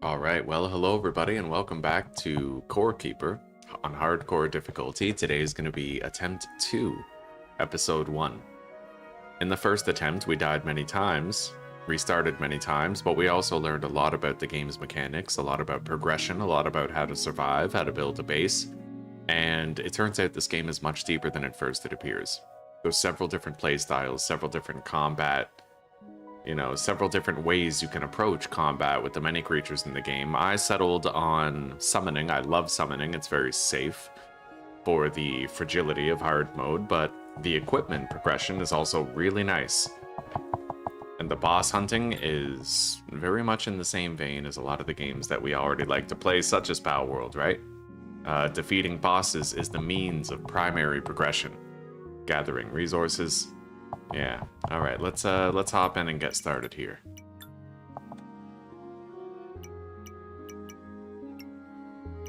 Alright, well, hello everybody, and welcome back to Core Keeper on Hardcore difficulty. Today is going to be Attempt 2, Episode 1. In the first attempt, we died many times, restarted many times, but we also learned a lot about the game's mechanics, a lot about progression, a lot about how to survive, how to build a base, and it turns out this game is much deeper than at first it appears. There's several different playstyles, several different combat, several different ways you can approach combat with the many creatures in the game. I settled on summoning. I love summoning. It's very safe for the fragility of hard mode, but the equipment progression is also really nice. And the boss hunting is very much in the same vein as a lot of the games that we already like to play, such as Palworld, right? Defeating bosses is the means of primary progression. Gathering resources. Yeah. All right. Let's hop in and get started here.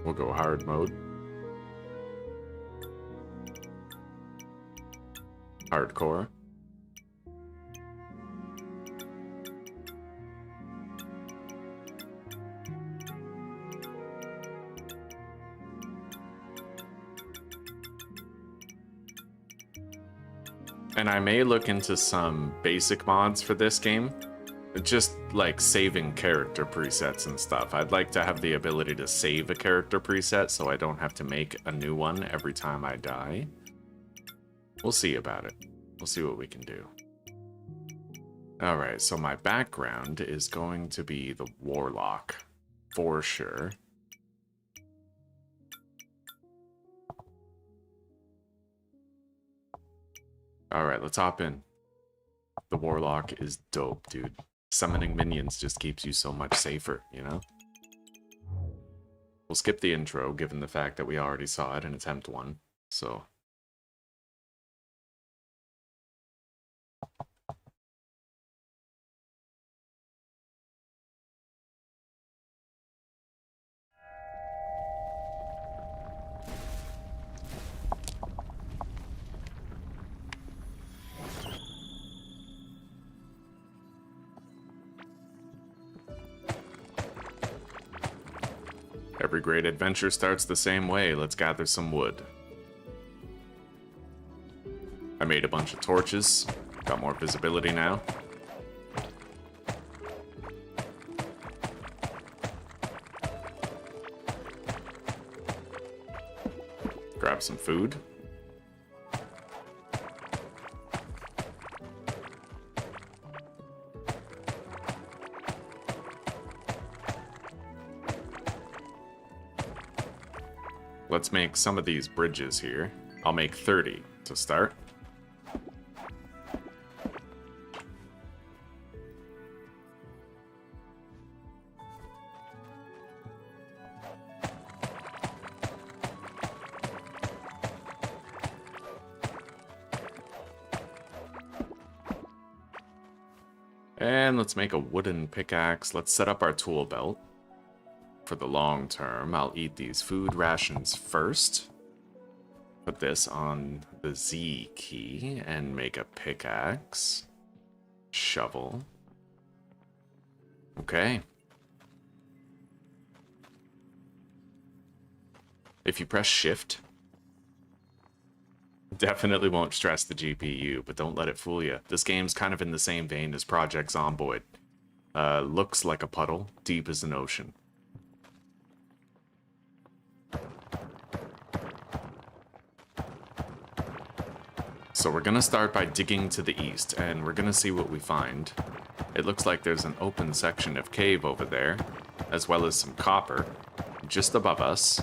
We'll go hard mode. Hardcore. And I may look into some basic mods for this game, just like saving character presets and stuff. I'd like to have the ability to save a character preset so I don't have to make a new one every time I die. We'll see about it. We'll see what we can do. Alright, so my background is going to be the Warlock, for sure. Alright, let's hop in. The Warlock is dope, dude. Summoning minions just keeps you so much safer, you know? We'll skip the intro, given the fact that we already saw it in Attempt 1, so... Every great adventure starts the same way. Let's gather some wood. I made a bunch of torches. Got more visibility now. Grab some food. Let's make some of these bridges here. I'll make 30 to start. And let's make a wooden pickaxe. Let's set up our tool belt. For the long term, I'll eat these food rations first. Put this on the Z key and make a pickaxe. Shovel. Okay. If you press shift, definitely won't stress the GPU, but don't let it fool you. This game's kind of in the same vein as Project Zomboid. Looks like a puddle, deep as an ocean. So we're going to start by digging to the east, and we're going to see what we find. It looks like there's an open section of cave over there, as well as some copper, just above us.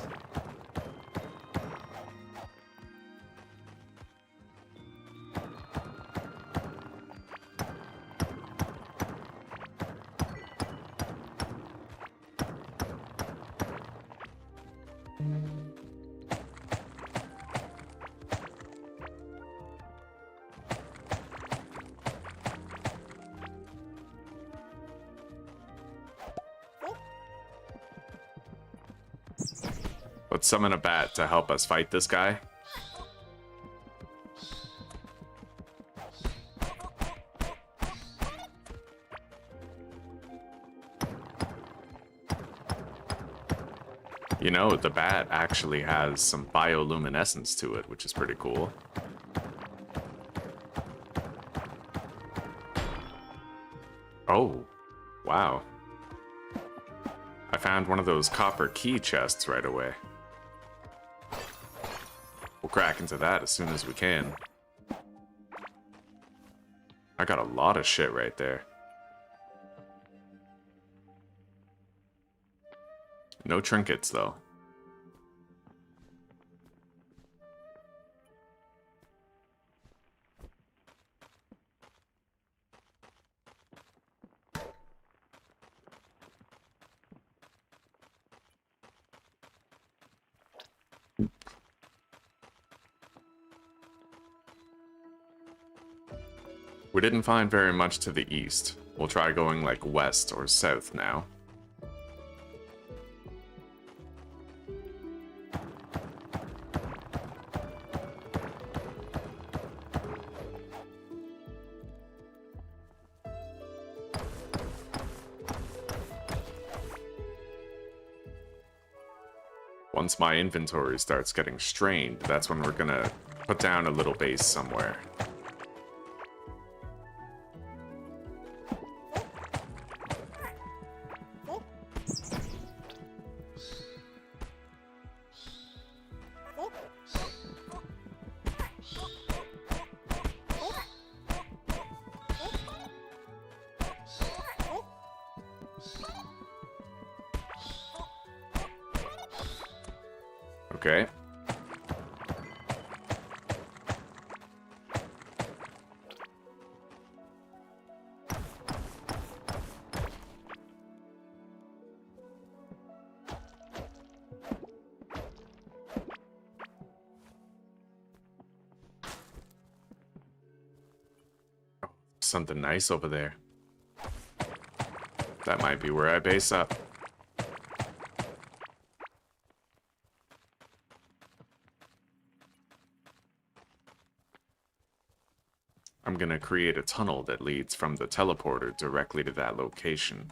Let's summon a bat to help us fight this guy. You know, the bat actually has some bioluminescence to it, which is pretty cool. Oh, wow. I found one of those copper key chests right away. We'll crack into that as soon as we can. I got a lot of shit right there. No trinkets, though. We didn't find very much to the east. We'll try going like west or south now. Once my inventory starts getting strained, that's when we're gonna put down a little base somewhere. Okay. Something nice over there. That might be where I base up. I'm gonna create a tunnel that leads from the teleporter directly to that location.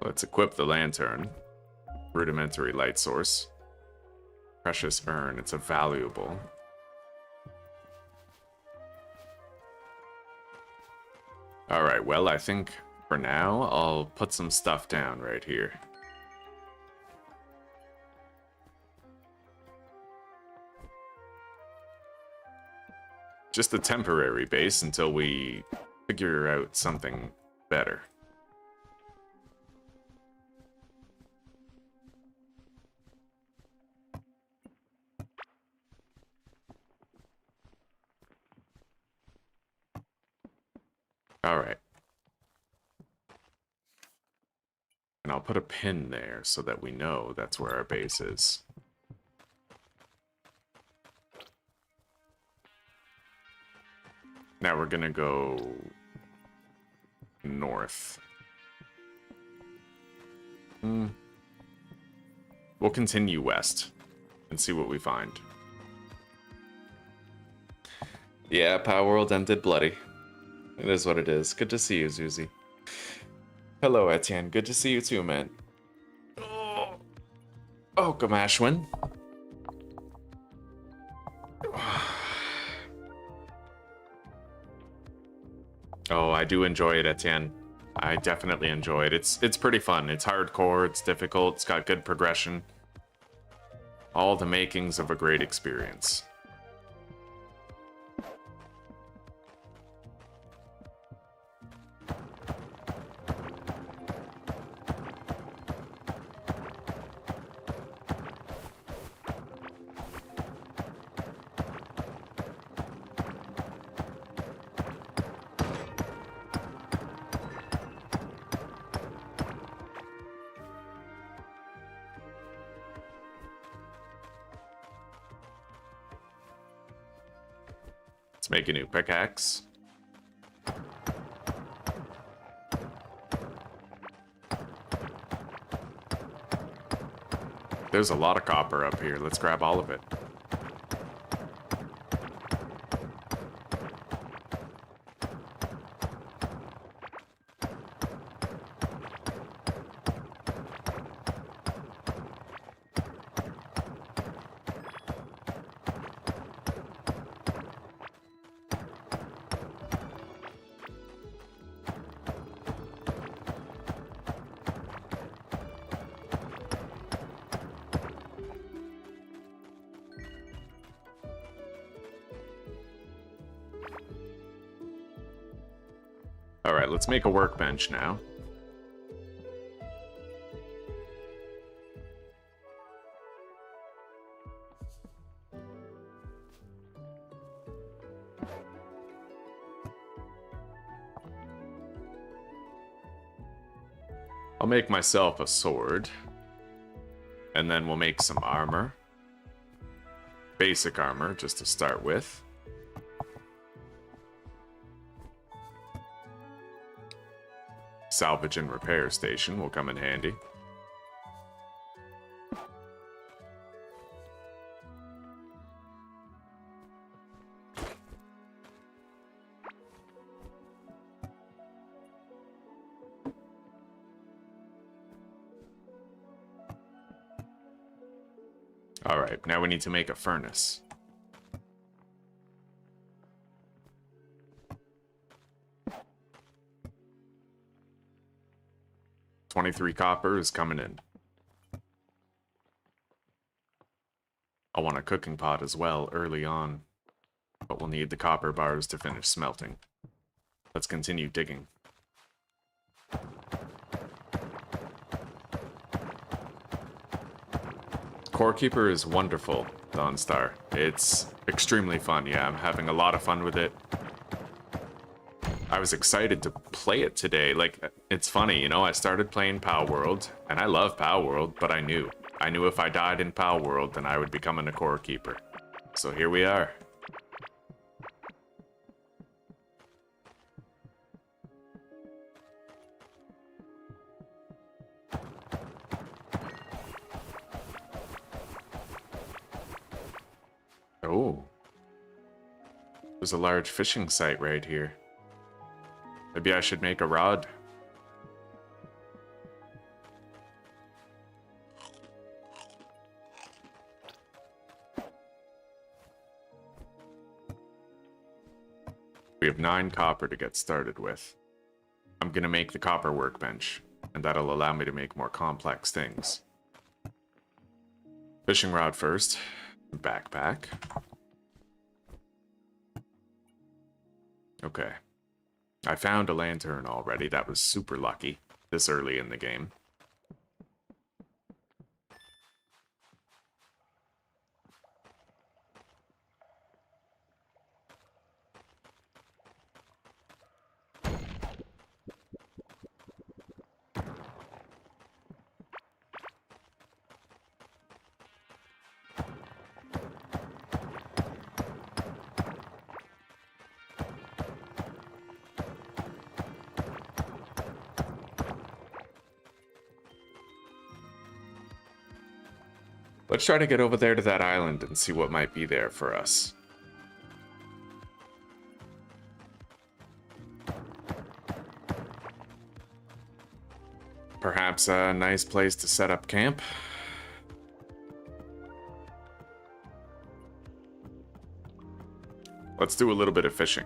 Let's equip the lantern. Rudimentary light source. Precious urn, it's a valuable. Alright, well, I think for now, I'll put some stuff down right here. Just a temporary base until we figure out something better. Alright. And I'll put a pin there so that we know that's where our base is. Now we're gonna go north. We'll continue west and see what we find. Yeah, Power World ended bloody. It is what it is. Good to see you, Zuzi. Hello, Etienne. Good to see you too, man. Oh, Gamashwin. Oh, I do enjoy it, Etienne. I definitely enjoy it. It's pretty fun. It's hardcore, it's difficult, it's got good progression. All the makings of a great experience. Let's make a new pickaxe. There's a lot of copper up here. Let's grab all of it. Alright, let's make a workbench now. I'll make myself a sword. And then we'll make some armor. Basic armor, just to start with. Salvage and repair station will come in handy. All right, now we need to make a furnace. $23 copper is coming in. I want a cooking pot as well early on, but we'll need the copper bars to finish smelting. Let's continue digging. Core Keeper is wonderful, Dawnstar. It's extremely fun, yeah, I'm having a lot of fun with it. I was excited to play it today. Like, it's funny, you know, I started playing Pow World, and I love Pow World, but I knew if I died in Pow World, then I would become a Core Keeper. So here we are. Oh. There's a large fishing site right here. Maybe I should make a rod. We have 9 copper to get started with. I'm gonna make the copper workbench, and that'll allow me to make more complex things. Fishing rod first. Backpack. Okay. I found a lantern already. That was super lucky this early in the game. Let's try to get over there to that island and see what might be there for us. Perhaps a nice place to set up camp. Let's do a little bit of fishing.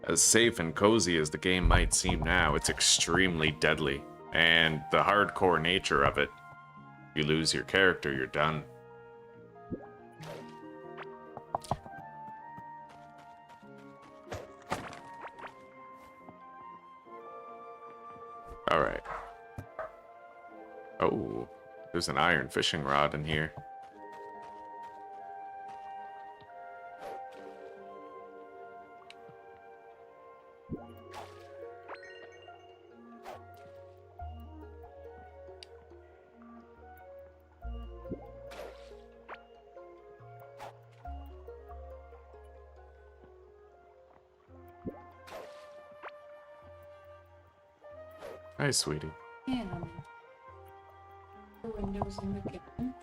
As safe and cozy as the game might seem now, it's extremely deadly. And the hardcore nature of it, you lose your character, you're done. Alright. Oh, there's an iron fishing rod in here. Hi, sweetie. Yeah, the windows in the kitchen.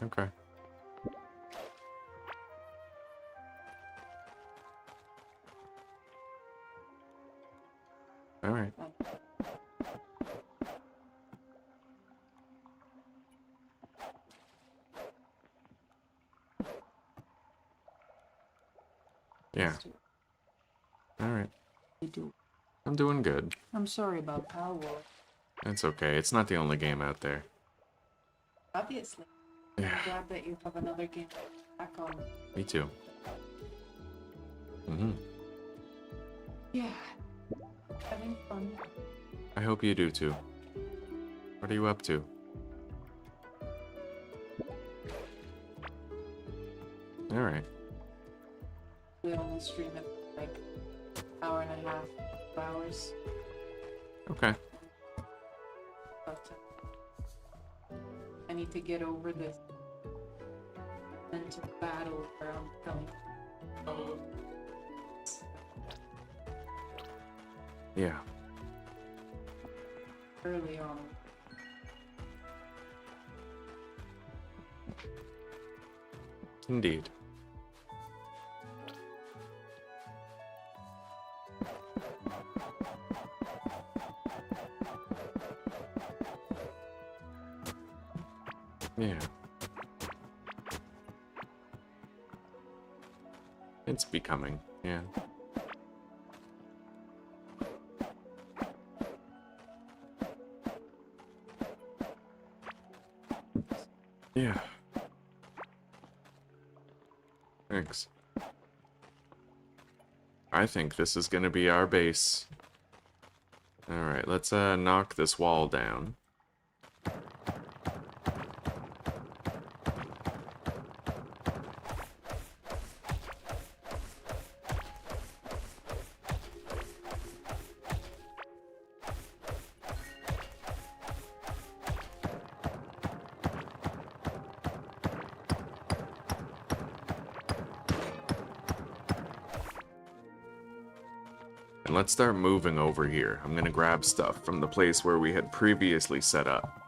Okay. All right. Yeah. All right. You do. I'm doing good. I'm sorry about Power War. That's okay. It's not the only game out there. Obviously. Yeah. I'm glad that you have another game back on. Me too. Mm-hmm. Yeah. Having fun. I hope you do too. What are you up to? All right. We only stream it like hour and a half, 2 hours. Okay. But I need to get over this mental battle where I'm telling. Oh. Yeah. Early on. Indeed. Yeah. It's becoming, yeah. Yeah. Thanks. I think this is gonna be our base. Alright, let's knock this wall down. And let's start moving over here. I'm gonna grab stuff from the place where we had previously set up.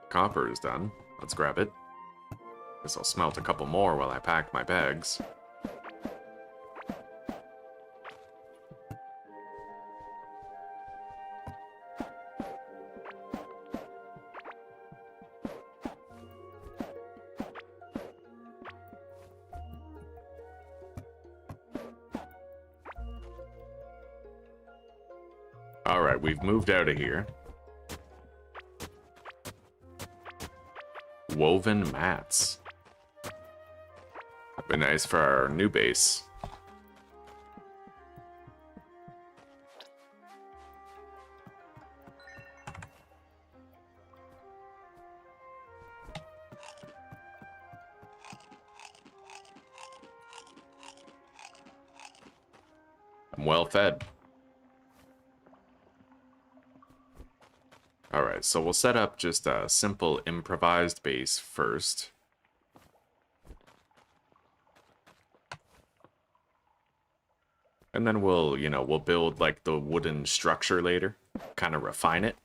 Copper is done. Let's grab it. Guess I'll smelt a couple more while I pack my bags. Alright, we've moved out of here. Woven mats. That'd be nice for our new base. I'm well fed. Alright, so we'll set up just a simple improvised base first. And then we'll, we'll build like the wooden structure later. Kind of refine it.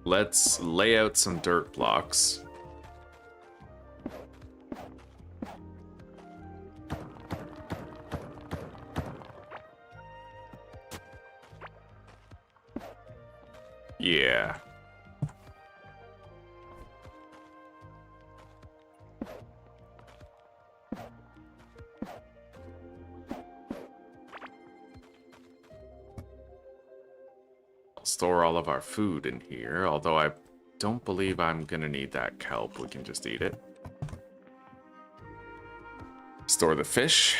Let's lay out some dirt blocks. Yeah. I'll store all of our food in here, although I don't believe I'm gonna need that kelp. We can just eat it. Store the fish.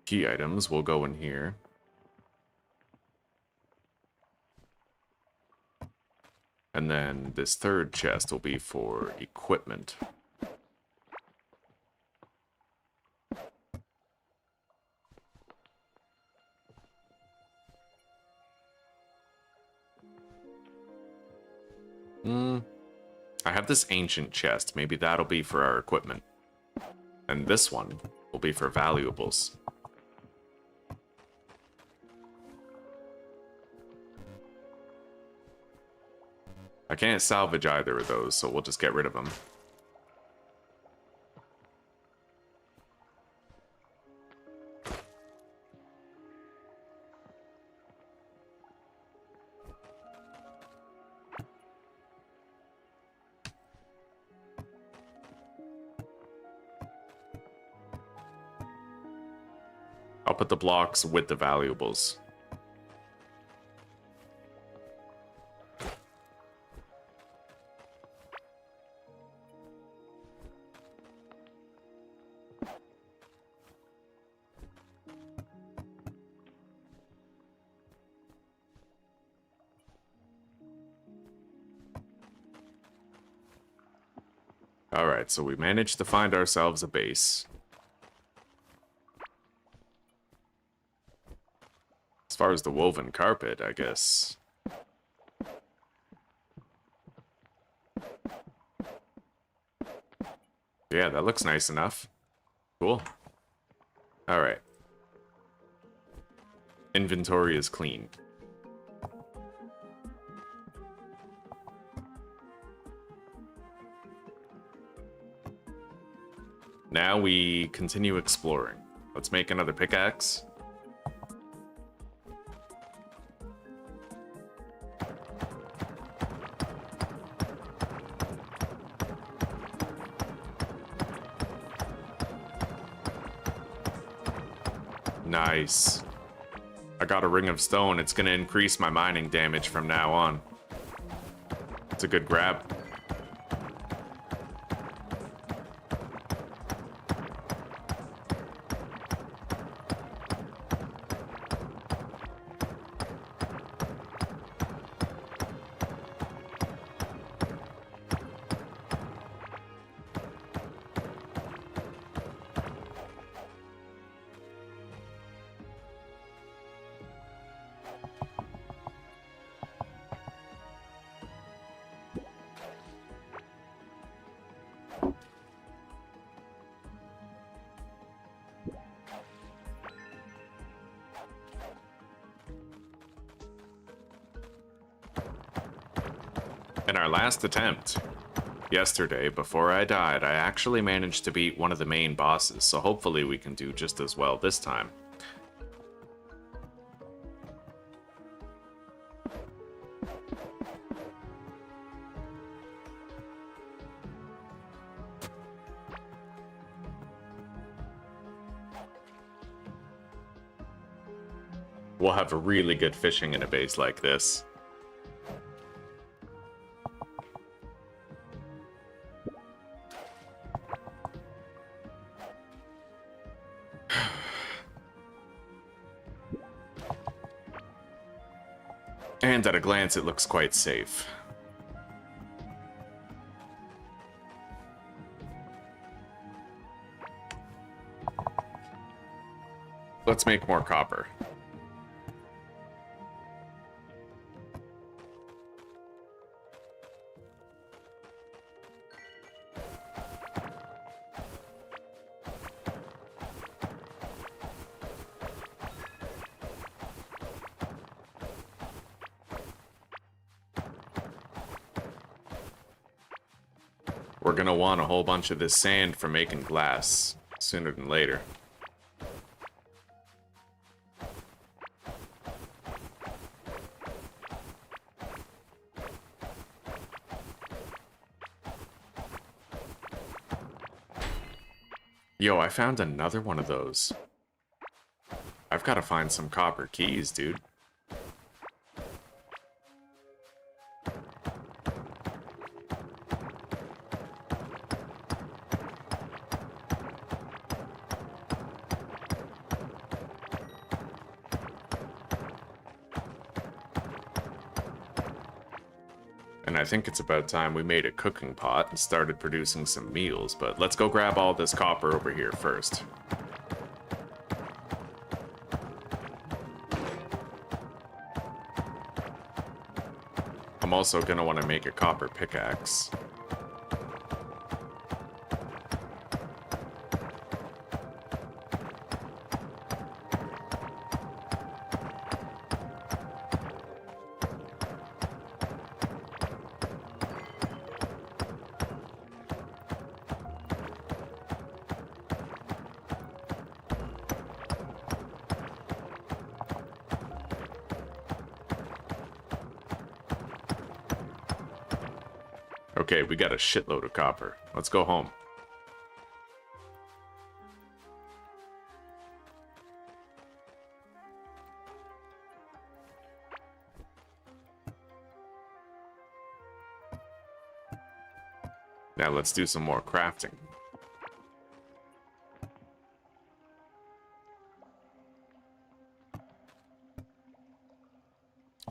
Key items will go in here. And then this third chest will be for equipment. I have this ancient chest. Maybe that'll be for our equipment. And this one will be for valuables. I can't salvage either of those, so we'll just get rid of them. I'll put the blocks with the valuables. Alright, so we managed to find ourselves a base. As far as the woven carpet, I guess. Yeah, that looks nice enough. Cool. Alright. Inventory is clean. Now we continue exploring. Let's make another pickaxe. Nice. I got a ring of stone. It's gonna increase my mining damage from now on. It's a good grab. In our last attempt, yesterday, before I died, I actually managed to beat one of the main bosses, so hopefully we can do just as well this time. We'll have really good fishing in a base like this. And at a glance, it looks quite safe. let's make more copper. We're gonna want a whole bunch of this sand for making glass sooner than later. Yo, I found another one of those. I've got to find some copper keys, dude. And I think it's about time we made a cooking pot and started producing some meals, but let's go grab all this copper over here first. I'm also gonna want to make a copper pickaxe. Okay, we got a shitload of copper. Let's go home. Now let's do some more crafting.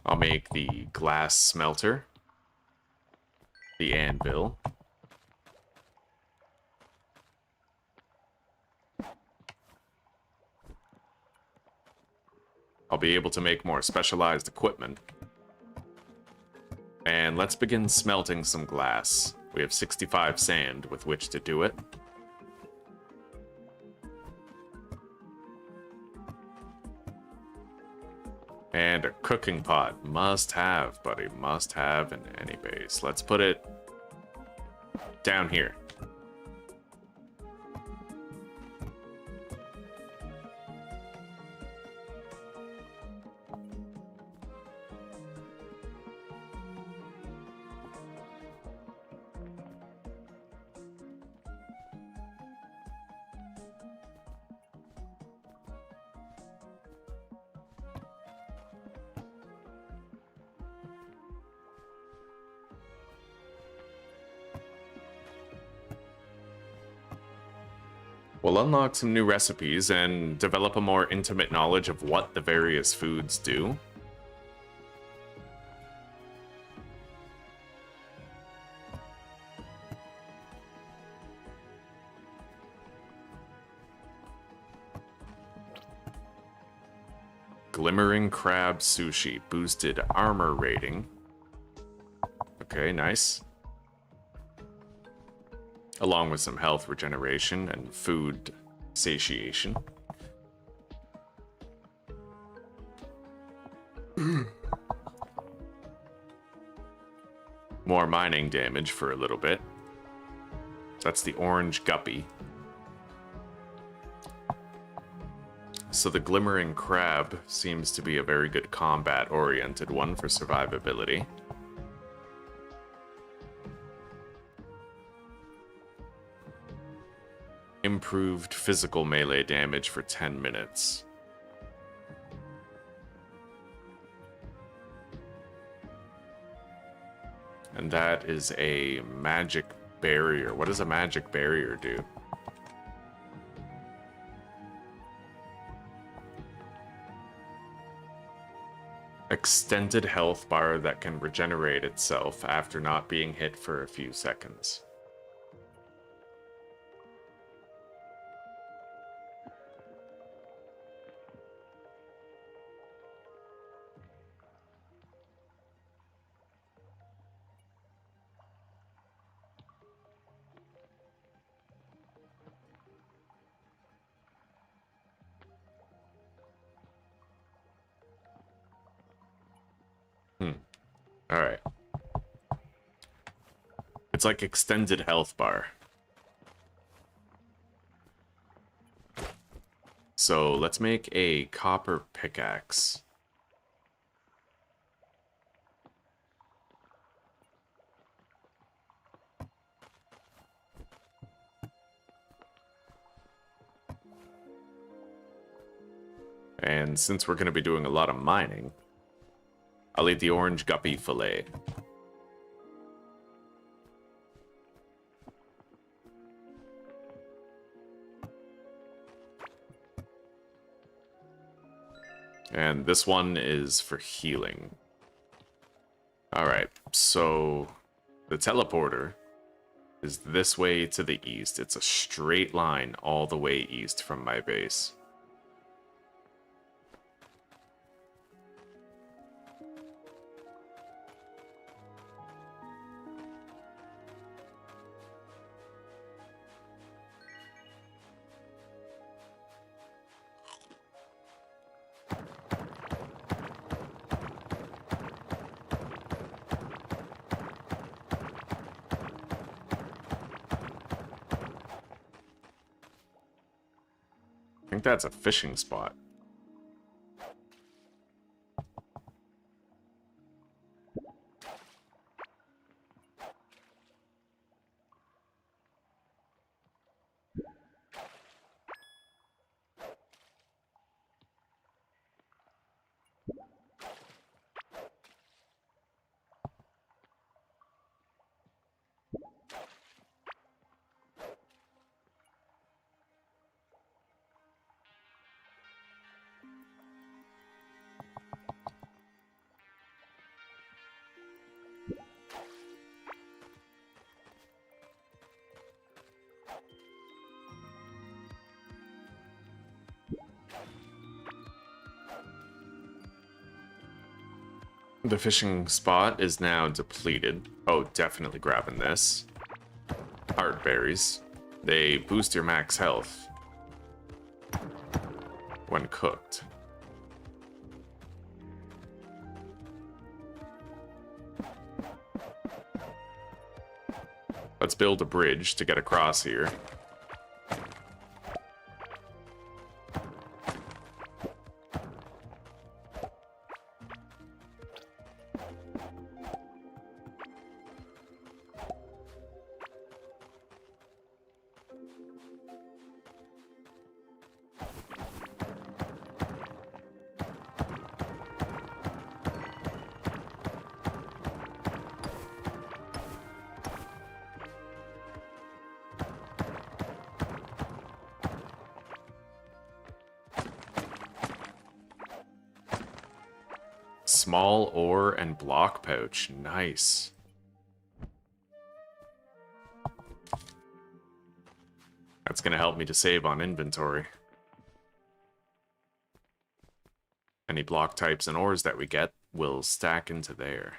I'll make the glass smelter. The anvil. I'll be able to make more specialized equipment. And let's begin smelting some glass. We have 65 sand with which to do it. And a cooking pot. Must have, buddy. Must have in any base. Let's put it down here. We'll unlock some new recipes and develop a more intimate knowledge of what the various foods do. Glimmering crab sushi, boosted armor rating. Okay, nice. Along with some health regeneration and food satiation. More mining damage for a little bit. That's the orange guppy. So the glimmering crab seems to be a very good combat-oriented one for survivability. Improved physical melee damage for 10 minutes. And that is a magic barrier. What does a magic barrier do? Extended health bar that can regenerate itself after not being hit for a few seconds. Alright. It's like extended health bar. So let's make a copper pickaxe. And since we're going to be doing a lot of mining, I'll eat the orange guppy fillet. And this one is for healing. Alright, so the teleporter is this way to the east. It's a straight line all the way east from my base. I think that's a fishing spot. The fishing spot is now depleted. Oh, definitely grabbing this. Heart berries. They boost your max health when cooked. Let's build a bridge to get across here. Small ore and block pouch. Nice. That's going to help me to save on inventory. Any block types and ores that we get will stack into there.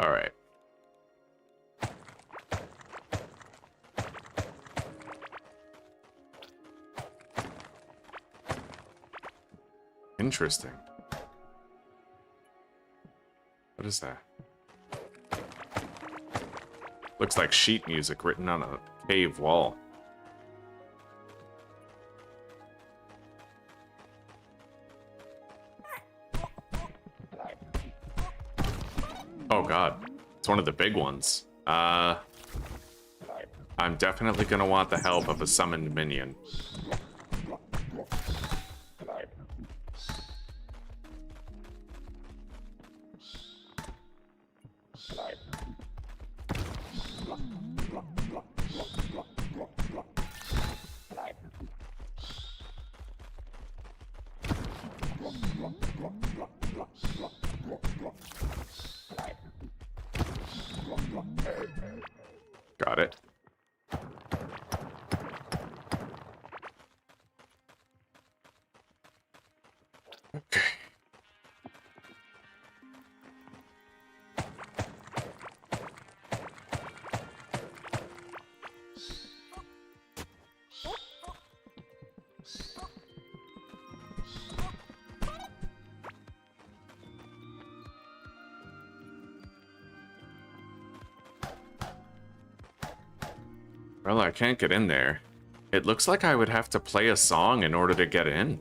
All right. Interesting. What is that? Looks like sheet music written on a cave wall. Oh god, it's one of the big ones. I'm definitely gonna want the help of a summoned minion. Okay. Well, I can't get in there. It looks like I would have to play a song in order to get in.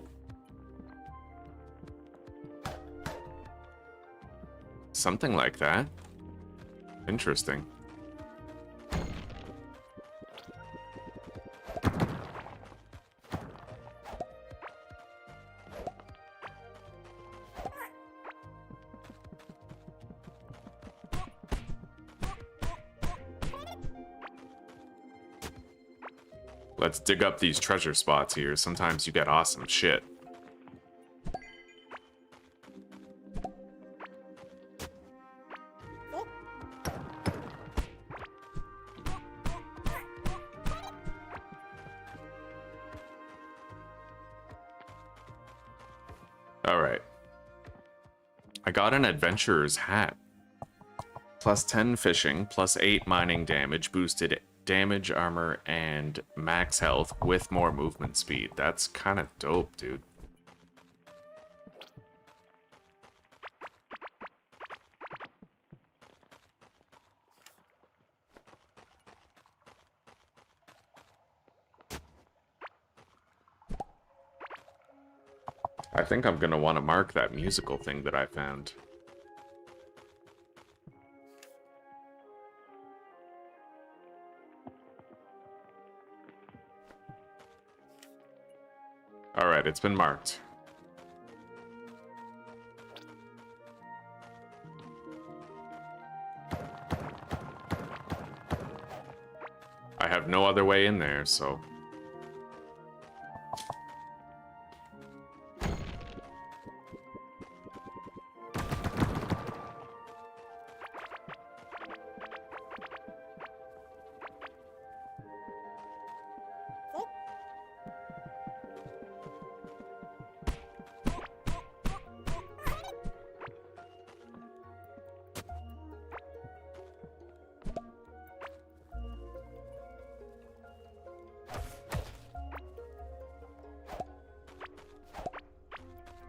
Something like that. Interesting. Let's dig up these treasure spots here. Sometimes you get awesome shit. Alright. I got an adventurer's hat. Plus 10 fishing, plus 8 mining damage, boosted damage, armor, and max health with more movement speed. That's kind of dope, dude. I think I'm gonna want to mark that musical thing that I found. Alright, it's been marked. I have no other way in there, so...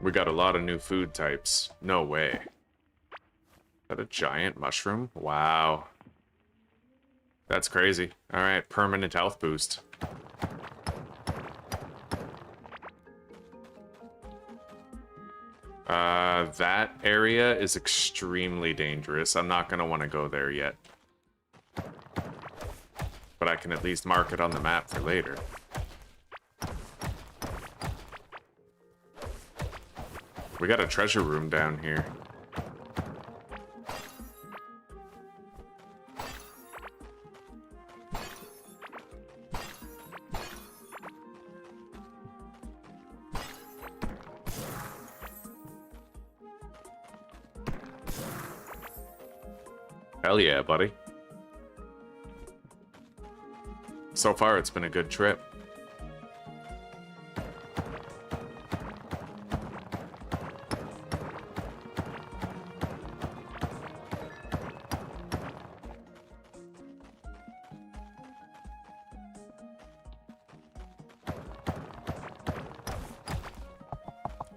We got a lot of new food types. No way. Is that a giant mushroom? Wow. That's crazy. Alright, permanent health boost. That area is extremely dangerous. I'm not gonna want to go there yet. But I can at least mark it on the map for later. We got a treasure room down here. Hell yeah, buddy. So far, it's been a good trip.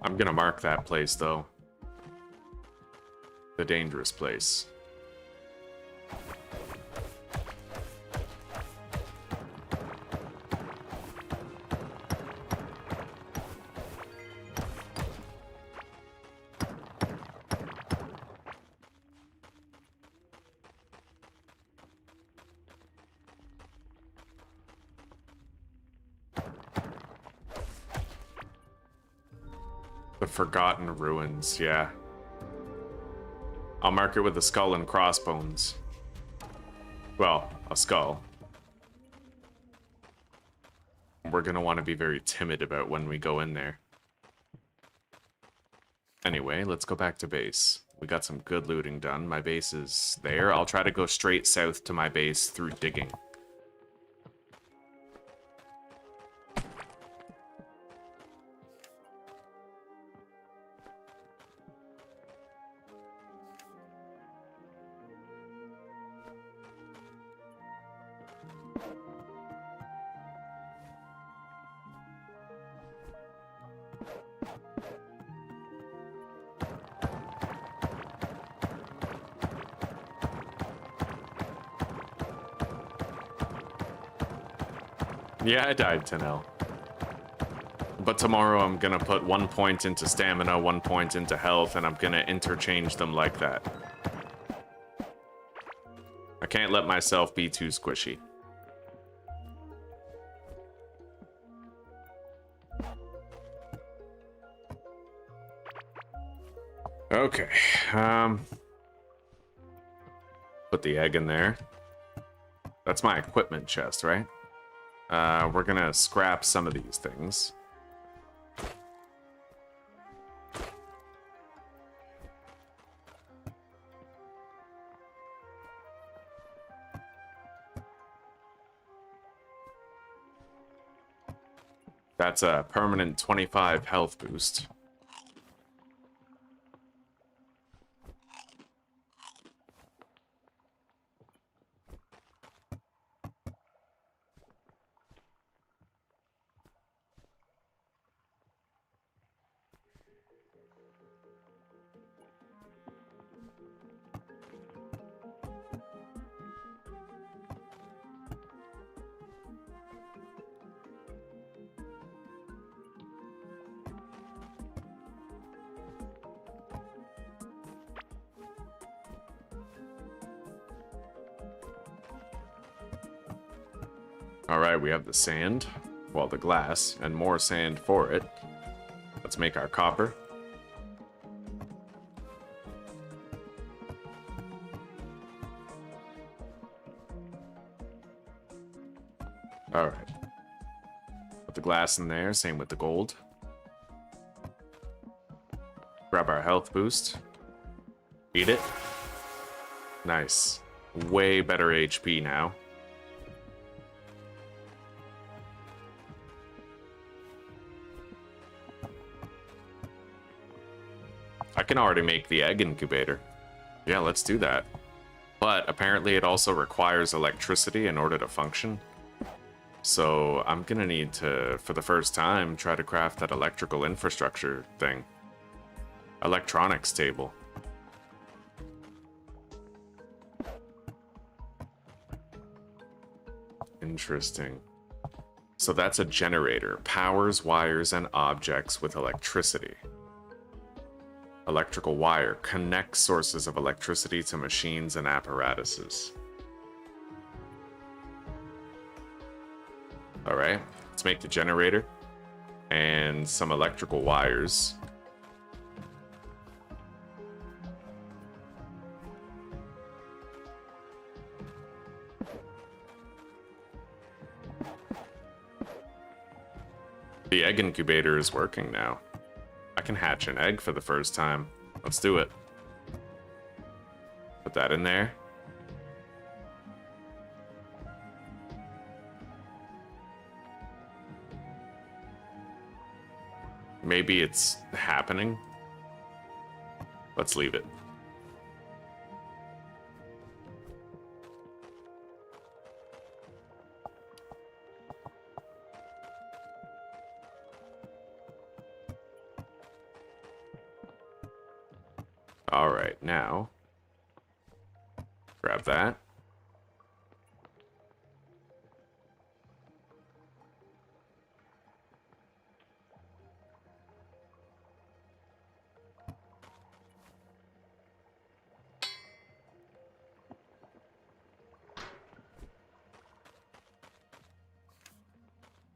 I'm gonna mark that place, though. The dangerous place. The Forgotten Ruins, yeah. I'll mark it with a skull and crossbones. Well, a skull. We're gonna want to be very timid about when we go in there. Anyway, let's go back to base. We got some good looting done. My base is there. I'll try to go straight south to my base through digging. Yeah, I died 10L. But tomorrow I'm gonna put 1 point into stamina, 1 point into health, and I'm gonna interchange them like that. I can't let myself be too squishy. Okay, put the egg in there. That's my equipment chest, right? We're gonna scrap some of these things. That's a permanent 25 health boost. All right, we have the sand, well, the glass, and more sand for it. Let's make our copper. All right. Put the glass in there, same with the gold. Grab our health boost. Eat it. Nice. Way better HP now. I can already make the egg incubator. Yeah, let's do that. But apparently it also requires electricity in order to function. So I'm gonna need to, for the first time, try to craft that electrical infrastructure thing. Electronics table. Interesting. So that's a generator. Powers wires and objects with electricity. Electrical wire connects sources of electricity to machines and apparatuses. All right, let's make the generator and some electrical wires. The egg incubator is working now. I can hatch an egg for the first time. Let's do it. Put that in there. Maybe it's happening. Let's leave it. All right, now grab that.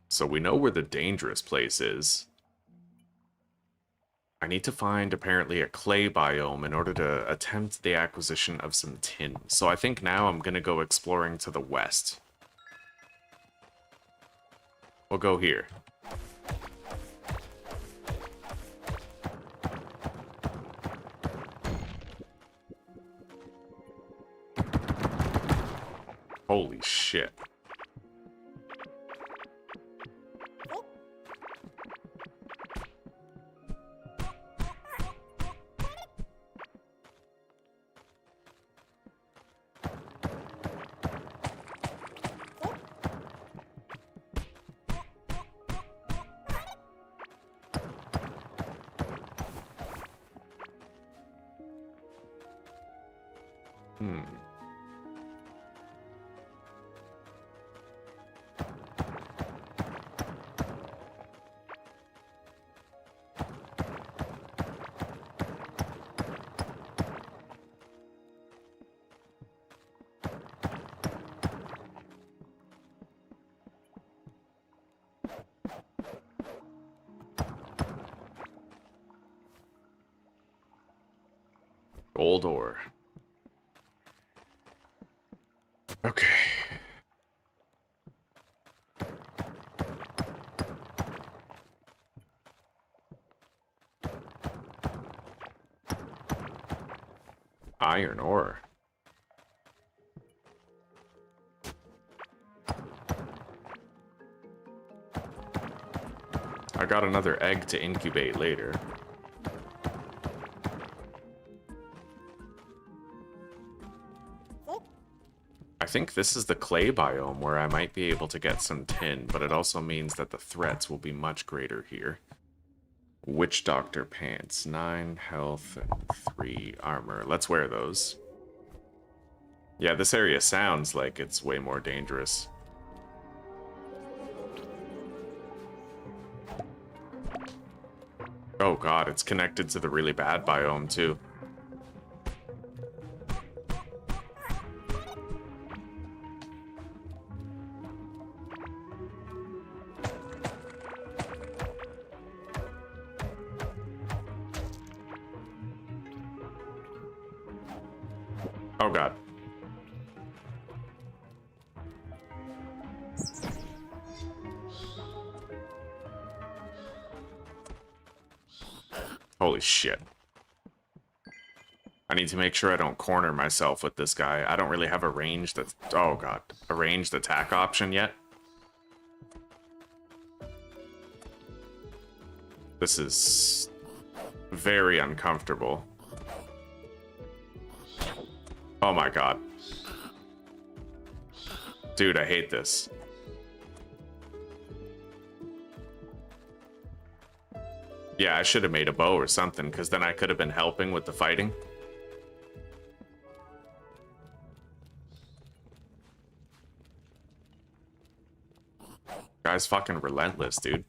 So we know where the dangerous place is. I need to find, apparently, a clay biome in order to attempt the acquisition of some tin. So I think now I'm going to go exploring to the west. We'll go here. Holy shit. Hmm. Gold ore. Okay. Iron ore. I got another egg to incubate later. I think this is the clay biome where I might be able to get some tin, but it also means that the threats will be much greater here. Witch Doctor pants, 9 health and 3 armor. Let's wear those. Yeah, this area sounds like it's way more dangerous. Oh god, it's connected to the really bad biome too. Oh god. Holy shit. I need to make sure I don't corner myself with this guy. I don't really have a ranged, oh god, a ranged attack option yet. This is very uncomfortable. Oh my god. Dude, I hate this. Yeah, I should have made a bow or something, because then I could have been helping with the fighting. Guy's fucking relentless, dude.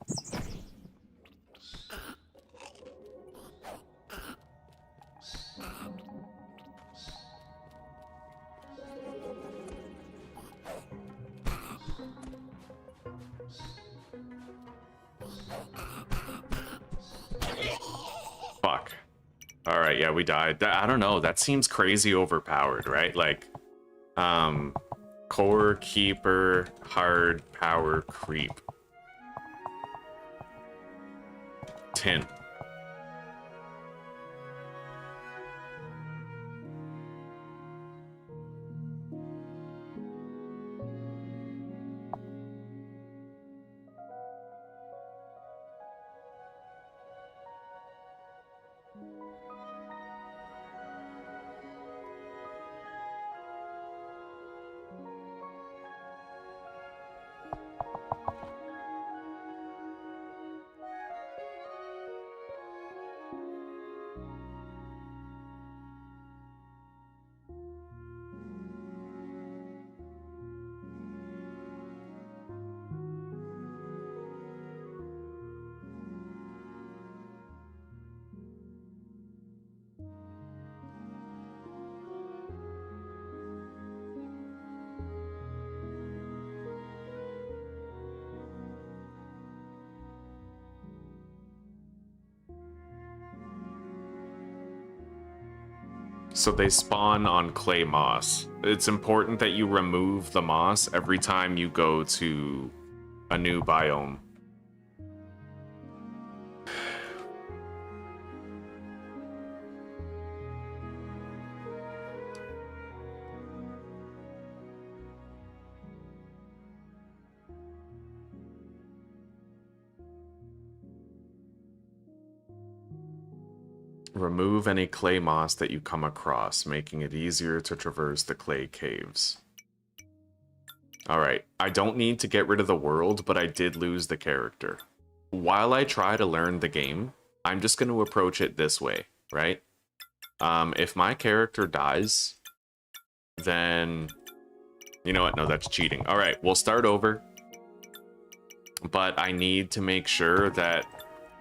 Fuck. Alright, yeah, we died. I don't know, that seems crazy overpowered, right? Like, core, keeper, hard, power, creep. Tin. So they spawn on clay moss. It's important that you remove the moss every time you go to a new biome. Remove any clay moss that you come across, making it easier to traverse the clay caves. Alright, I don't need to get rid of the world, but I did lose the character. While I try to learn the game, I'm just going to approach it this way, right? If my character dies, then... You know what? No, that's cheating. All right, we'll start over. But I need to make sure that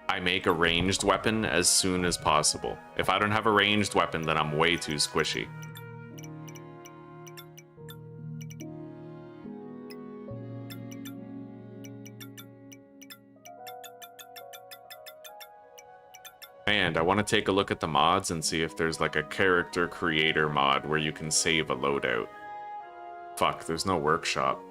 I make a ranged weapon as soon as possible. If I don't have a ranged weapon, then I'm way too squishy. And I want to take a look at the mods and see if there's like a character creator mod where you can save a loadout. Fuck, there's no workshop.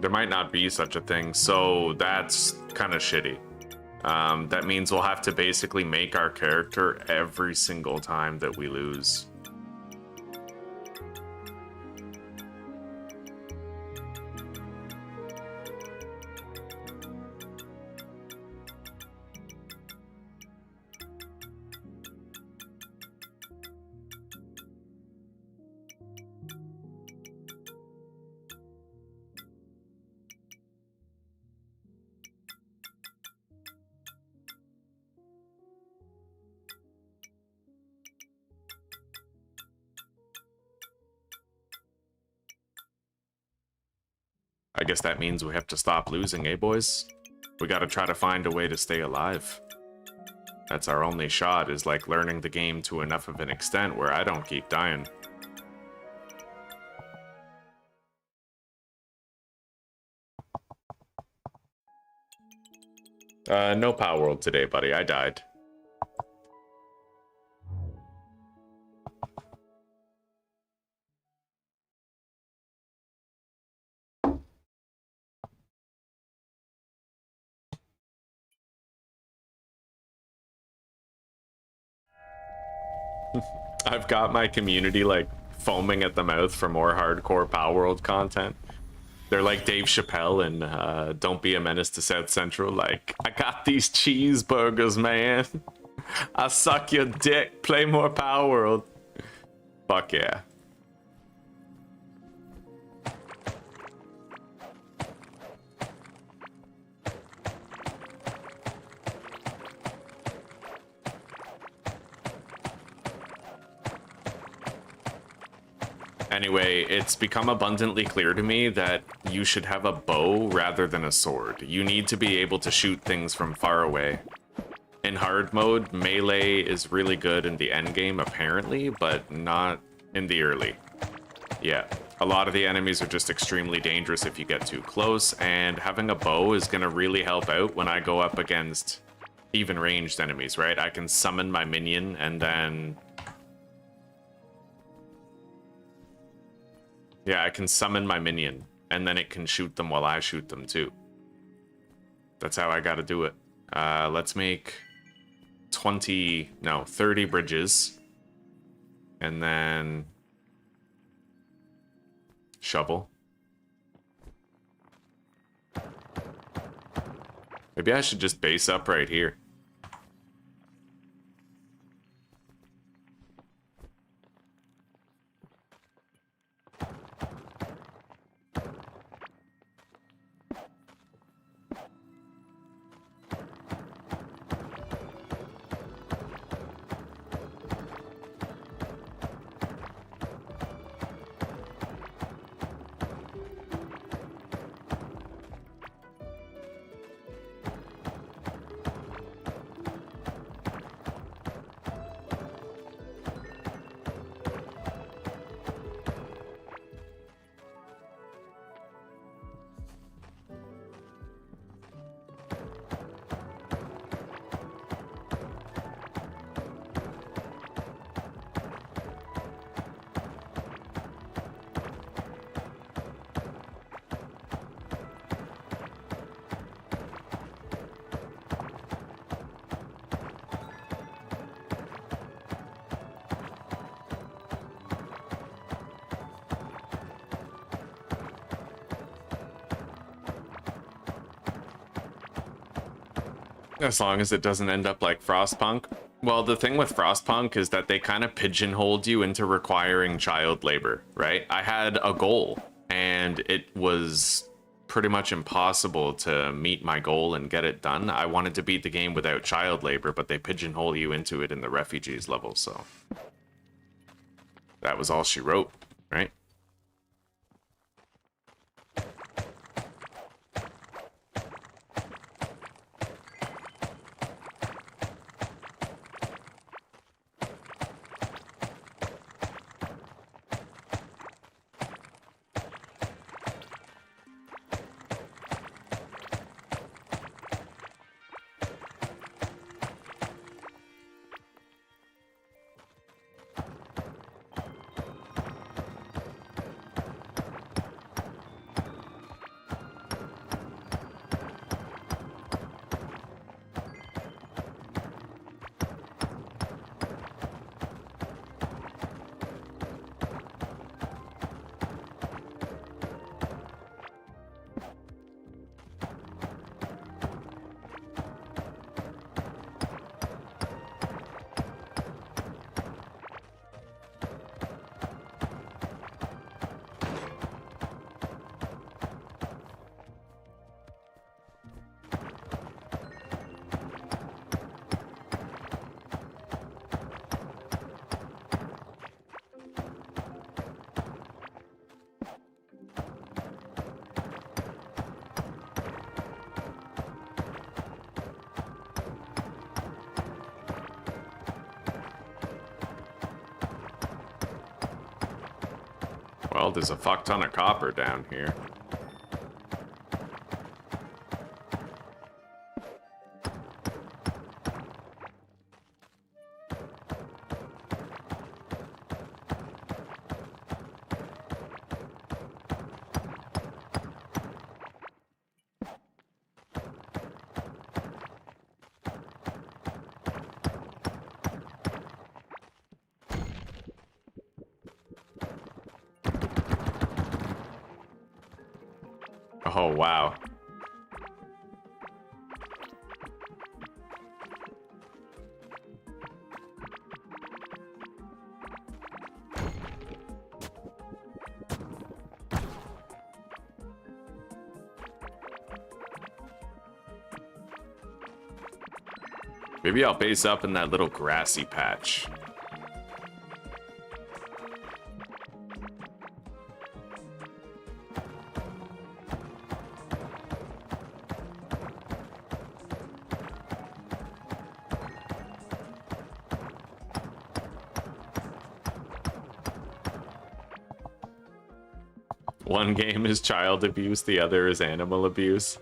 There might not be such a thing, so that's kind of shitty. That means we'll have to basically make our character every single time that we lose. I guess that means we have to stop losing, eh, boys? We gotta try to find a way to stay alive. That's our only shot, is like learning the game to enough of an extent where I don't keep dying. No Power World today, buddy. I died. I've got my community like foaming at the mouth for more hardcore Power World content. They're like Dave Chappelle and Don't Be a Menace to South Central. Like, I got these cheeseburgers, man. I suck your dick. Play more Power World. Fuck yeah. Anyway, it's become abundantly clear to me that you should have a bow rather than a sword. You need to be able to shoot things from far away. In hard mode, melee is really good in the end game, apparently, but not in the early. Yeah, a lot of the enemies are just extremely dangerous if you get too close, and having a bow is going to really help out when I go up against even ranged enemies, right? I can summon my minion and then... Yeah, I can summon my minion, and then it can shoot them while I shoot them, too. That's how I gotta do it. Let's make 30 bridges. And then... shovel. Maybe I should just base up right here. As long as it doesn't end up like Frostpunk. Well, the thing with Frostpunk is that they kind of pigeonholed you into requiring child labor, right? I had a goal, and it was pretty much impossible to meet my goal and get it done. I wanted to beat the game without child labor, but they pigeonhole you into it in the refugees level, so that was all she wrote, right? Well, there's a fuck ton of copper down here. Oh, wow. Maybe I'll base up in that little grassy patch. One game is child abuse, the other is animal abuse.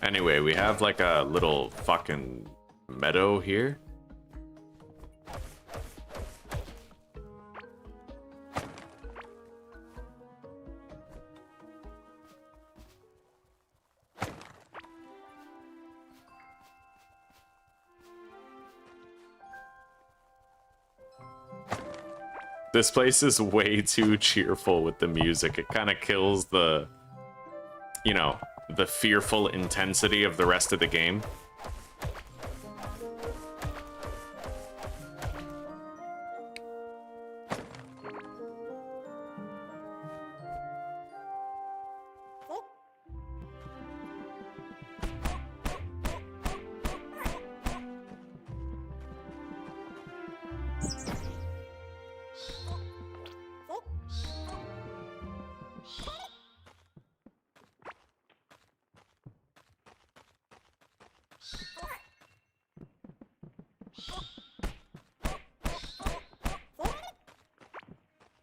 Anyway, we have like a little fucking meadow here. This place is way too cheerful with the music. It kind of kills the, you know, the fearful intensity of the rest of the game.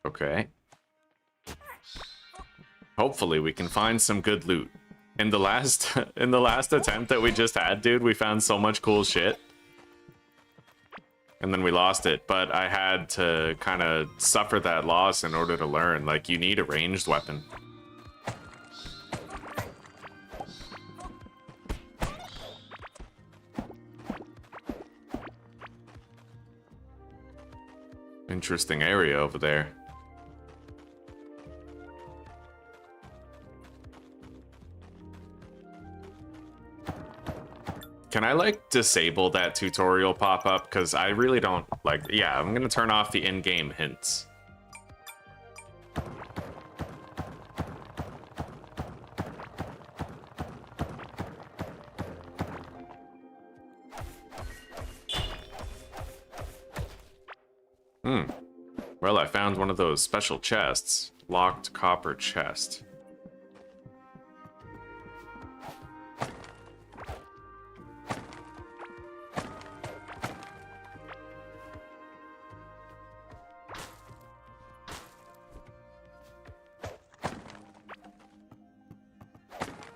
Okay. Hopefully we can find some good loot In the last in the last attempt that we just had, dude, we found so much cool shit. And then we lost it, but I had to kind of suffer that loss in order to learn. Like, you need a ranged weapon. Interesting area over there. Can I, like, disable that tutorial pop-up? Because I really don't, like... Yeah, I'm gonna turn off the in-game hints. Well, I found one of those special chests. Locked copper chest.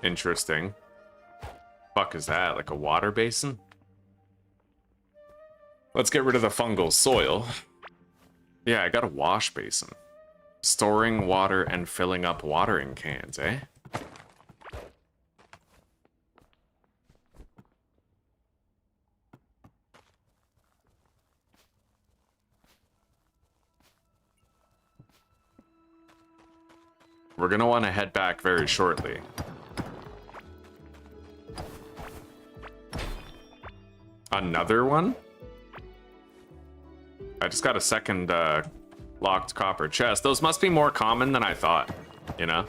Interesting. Fuck is that? Like a water basin? Let's get rid of the fungal soil. Yeah, I got a wash basin. Storing water and filling up watering cans, eh? We're gonna want to head back very shortly. Another one? I just got a second locked copper chest. Those must be more common than I thought, you know?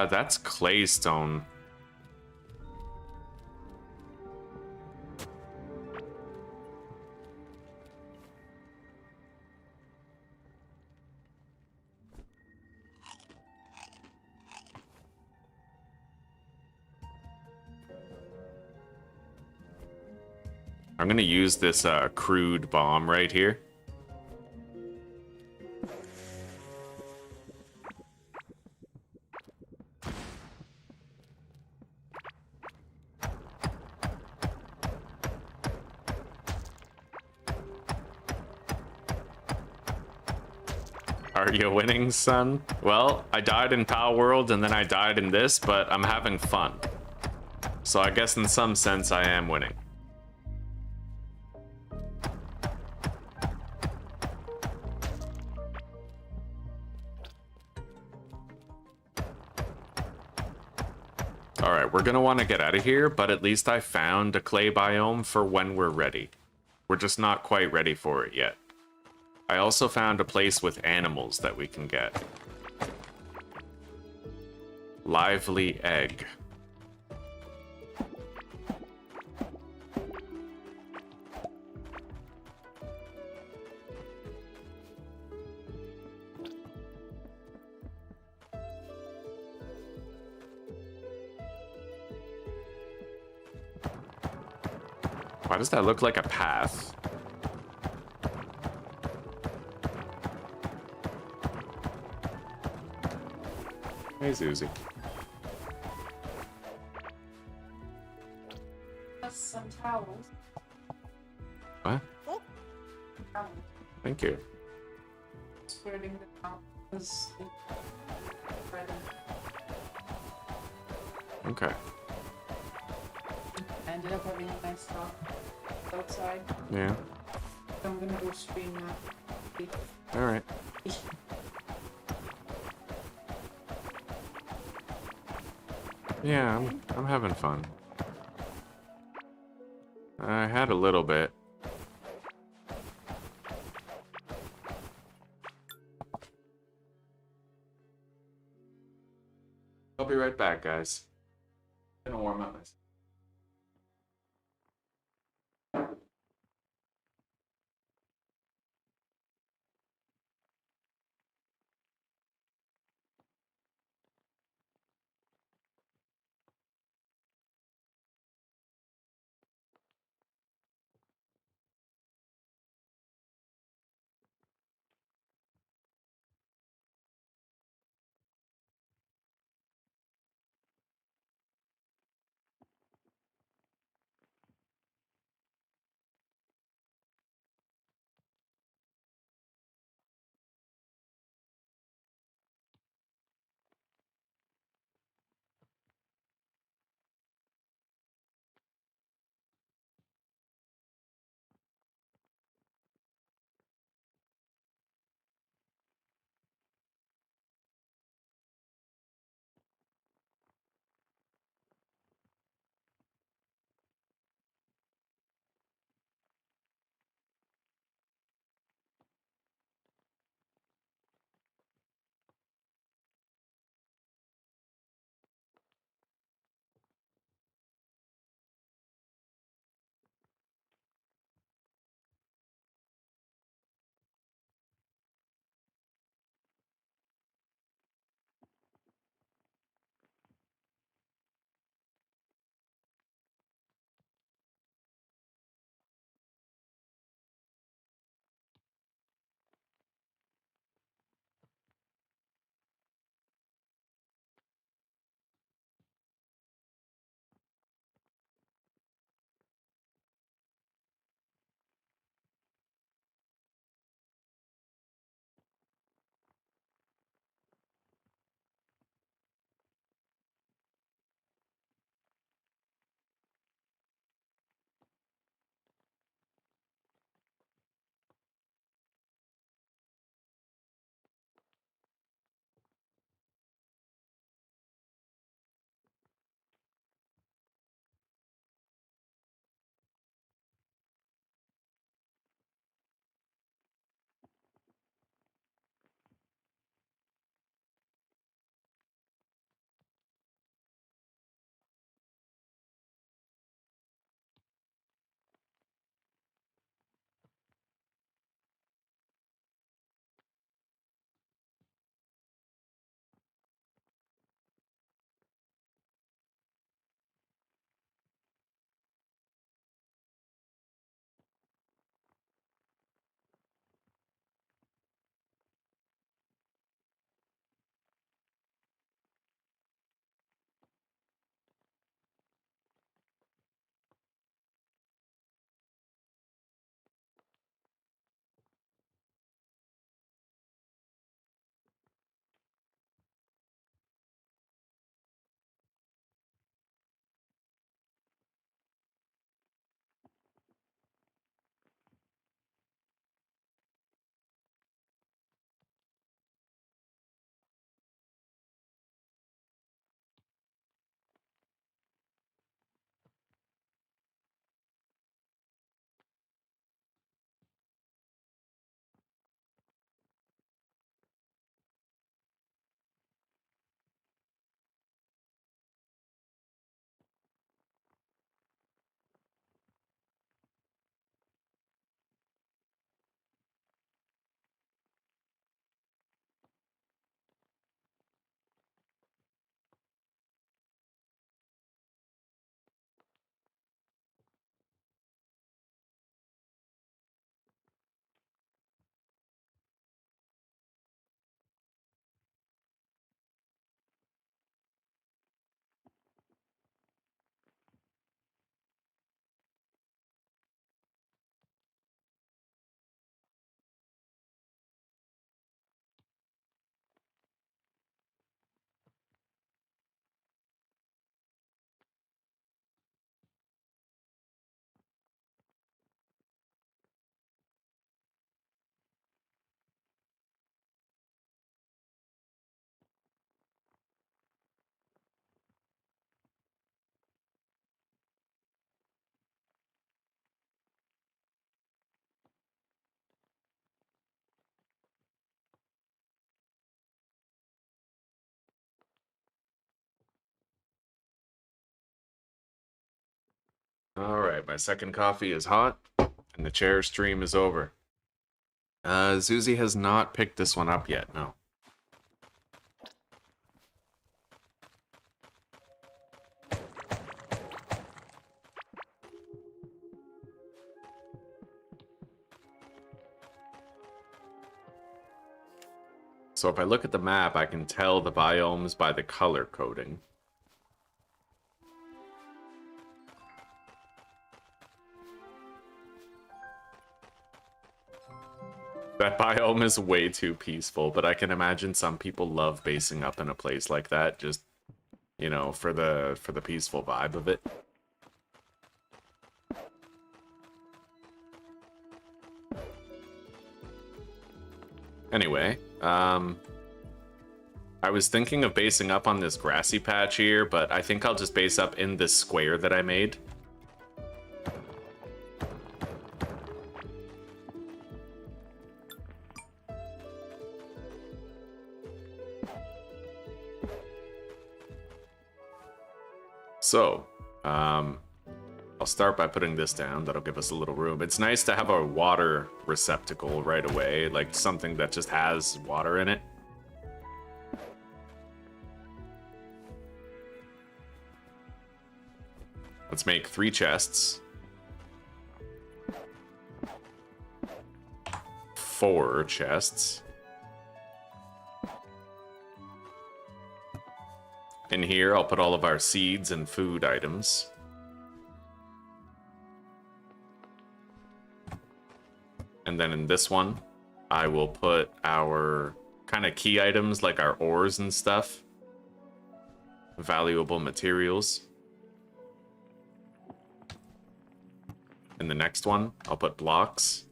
That's claystone. I'm gonna use this crude bomb right here. Are you winning, son? Well, I died in Pal World and then I died in this, but I'm having fun. So I guess in some sense I am winning. Alright, we're gonna want to get out of here, but at least I found a clay biome for when we're ready. We're just not quite ready for it yet. I also found a place with animals that we can get. Lively egg. Why does that look like a path? Hey, Susie. That's some towels. What? Towels. Thank you. Spreading the top was Okay. I ended up having a nice talk outside. Yeah. So I'm gonna go stream that. Alright. Yeah, I'm having fun. I had a little bit. I'll be right back, guys. I'm gonna warm up myself. Alright, my second coffee is hot, and the chair stream is over. Zuzi has not picked this one up yet, no. So if I look at the map, I can tell the biomes by the color coding. That biome is way too peaceful, but I can imagine some people love basing up in a place like that, just, you know, for the peaceful vibe of it. Anyway, I was thinking of basing up on this grassy patch here, but I think I'll just base up in this square that I made. So, I'll start by putting this down. That'll give us a little room. It's nice to have a water receptacle right away, like something that just has water in it. Let's make 3 chests. 4 chests. In here, I'll put all of our seeds and food items. And then in this one, I will put our kind of key items like our ores and stuff. Valuable materials. In the next one, I'll put blocks.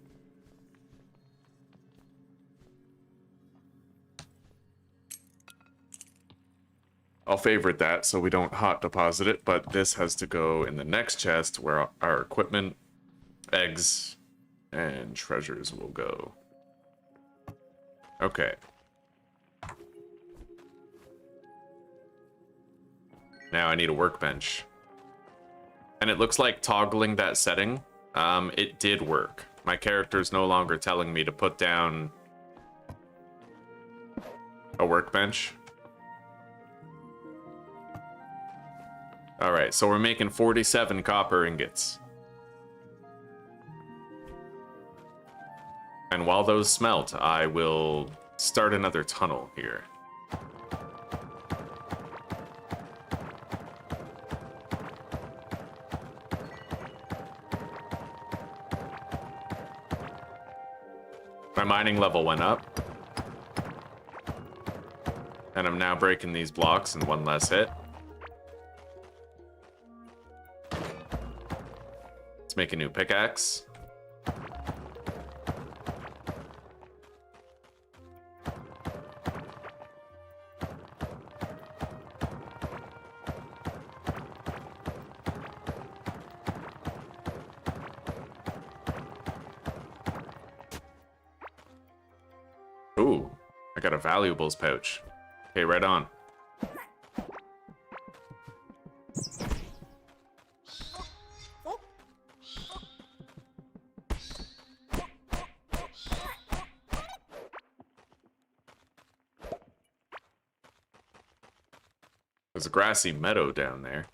I'll favorite that so we don't hot deposit it, but this has to go in the next chest where our equipment, eggs, and treasures will go. Okay. Now I need a workbench. And it looks like toggling that setting, it did work. My character's no longer telling me to put down a workbench. Alright, so we're making 47 copper ingots. And while those smelt, I will start another tunnel here. My mining level went up. And I'm now breaking these blocks in one less hit. Let's make a new pickaxe. Ooh, I got a valuables pouch. Okay, right on. There's a grassy meadow down there.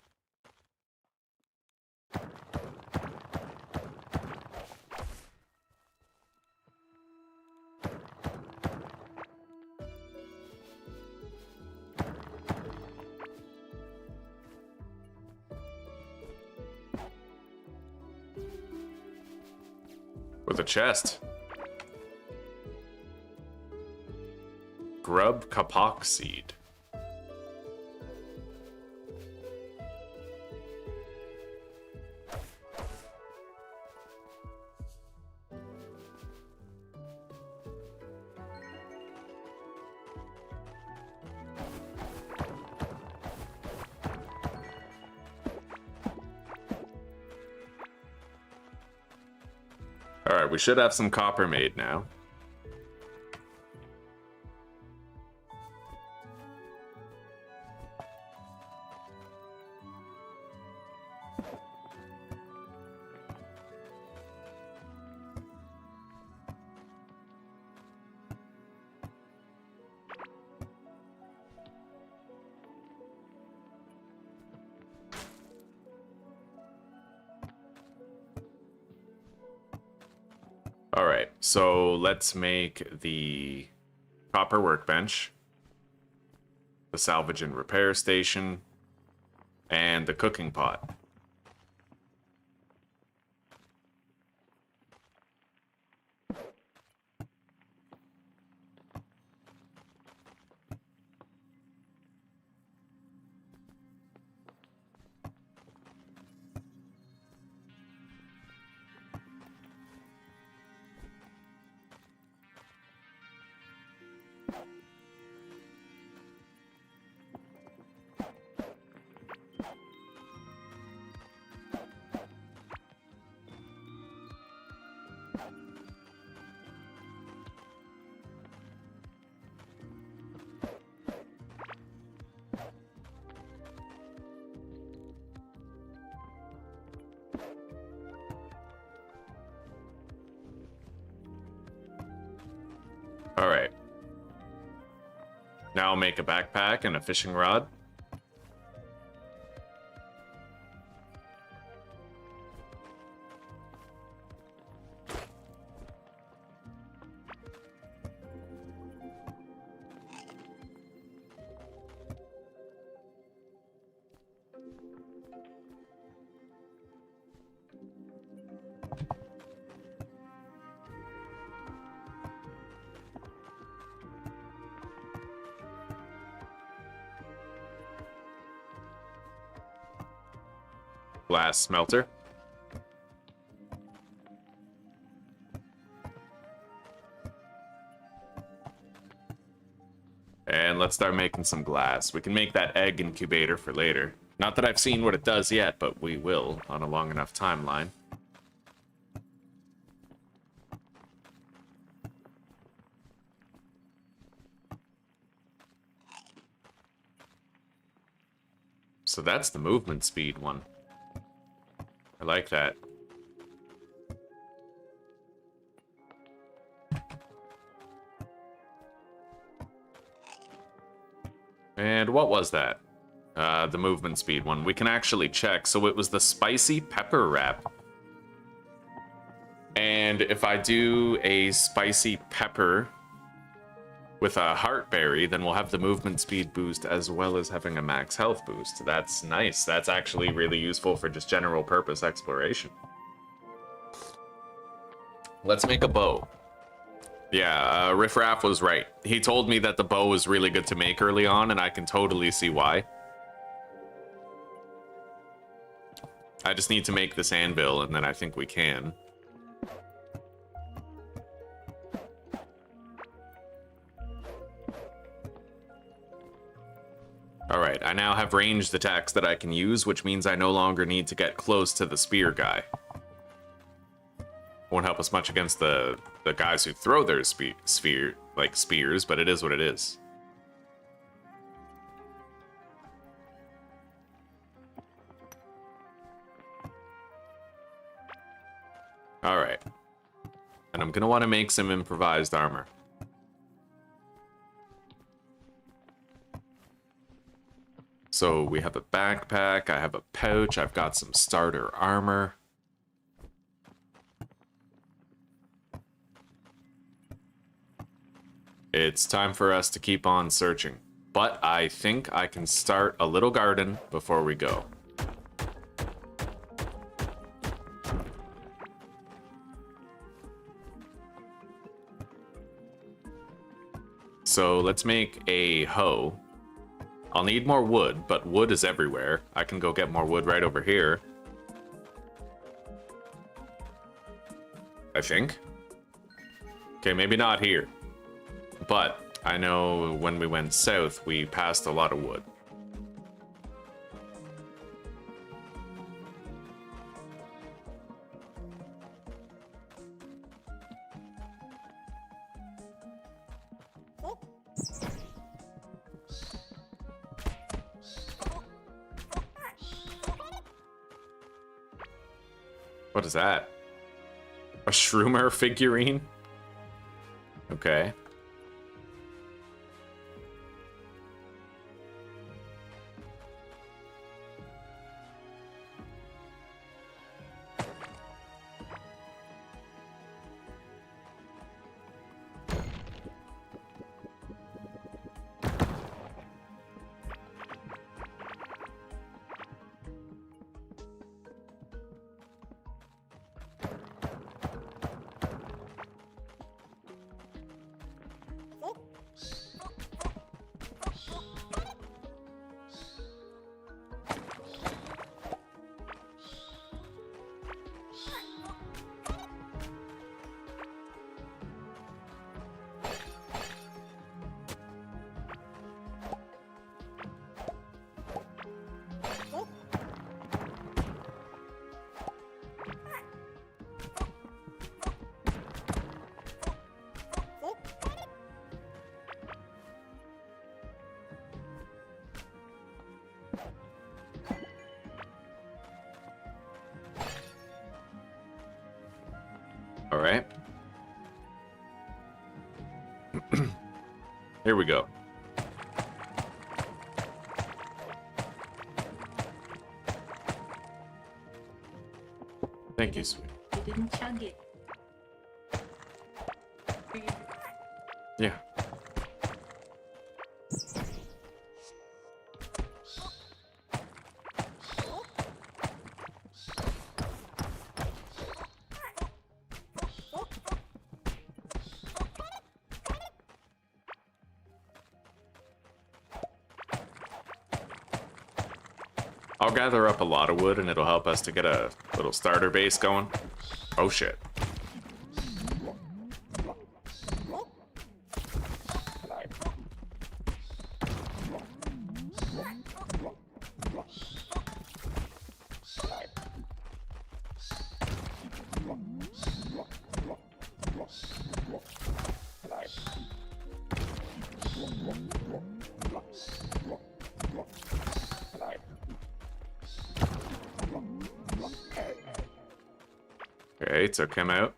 With a chest. Grub kapok seed. Alright, we should have some copper made now. All right, so let's make the copper workbench, the salvage and repair station, and the cooking pot. All right. Now make a backpack and a fishing rod. Glass smelter. And let's start making some glass. We can make that egg incubator for later. Not that I've seen what it does yet, but we will on a long enough timeline. So that's the movement speed one. I like that. And what was that? The movement speed one. We can actually check. So it was the spicy pepper wrap. And if I do a spicy pepper with a heartberry, then we'll have the movement speed boost as well as having a max health boost. That's nice. That's actually really useful for just general purpose exploration. Let's make a bow. Yeah, Riff Raff was right. He told me that the bow was really good to make early on, and I can totally see why. I just need to make this anvil, and then I think we can. Alright, I now have ranged attacks that I can use, which means I no longer need to get close to the spear guy. Won't help us much against the guys who throw their spears, but it is what it is. Alright. And I'm gonna want to make some improvised armor. So we have a backpack, I have a pouch, I've got some starter armor. It's time for us to keep on searching. But I think I can start a little garden before we go. So let's make a hoe. I'll need more wood, but wood is everywhere. I can go get more wood right over here. I think. Okay, maybe not here. But I know when we went south, we passed a lot of wood. What is that? A Shroomer figurine? Okay. Here we go. Thank you, sweet. You didn't chug it. Yeah. I'll gather up a lot of wood and it'll help us to get a little starter base going. Oh shit. Okay, took him out.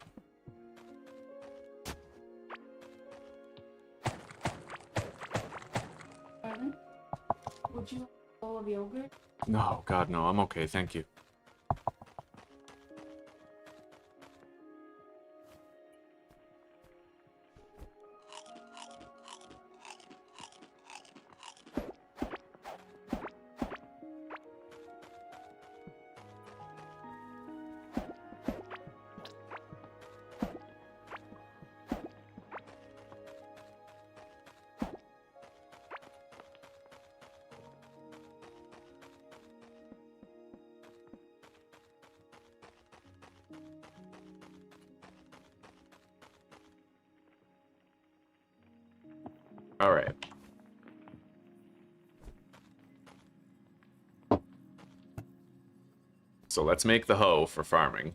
Pardon? Would you like a bowl of yogurt? No, God, no, I'm okay, thank you. All right. So let's make the hoe for farming.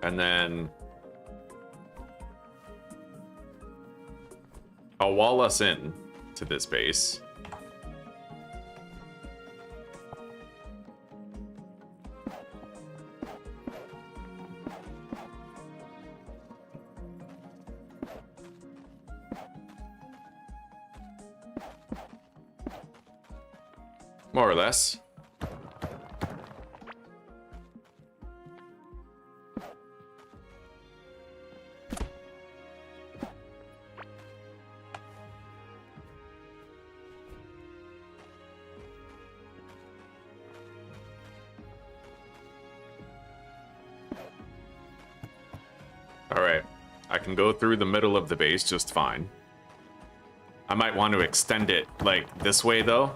And then I'll wall us in to this base. More or less. Alright, I can go through the middle of the base just fine. I might want to extend it, like, this way, though.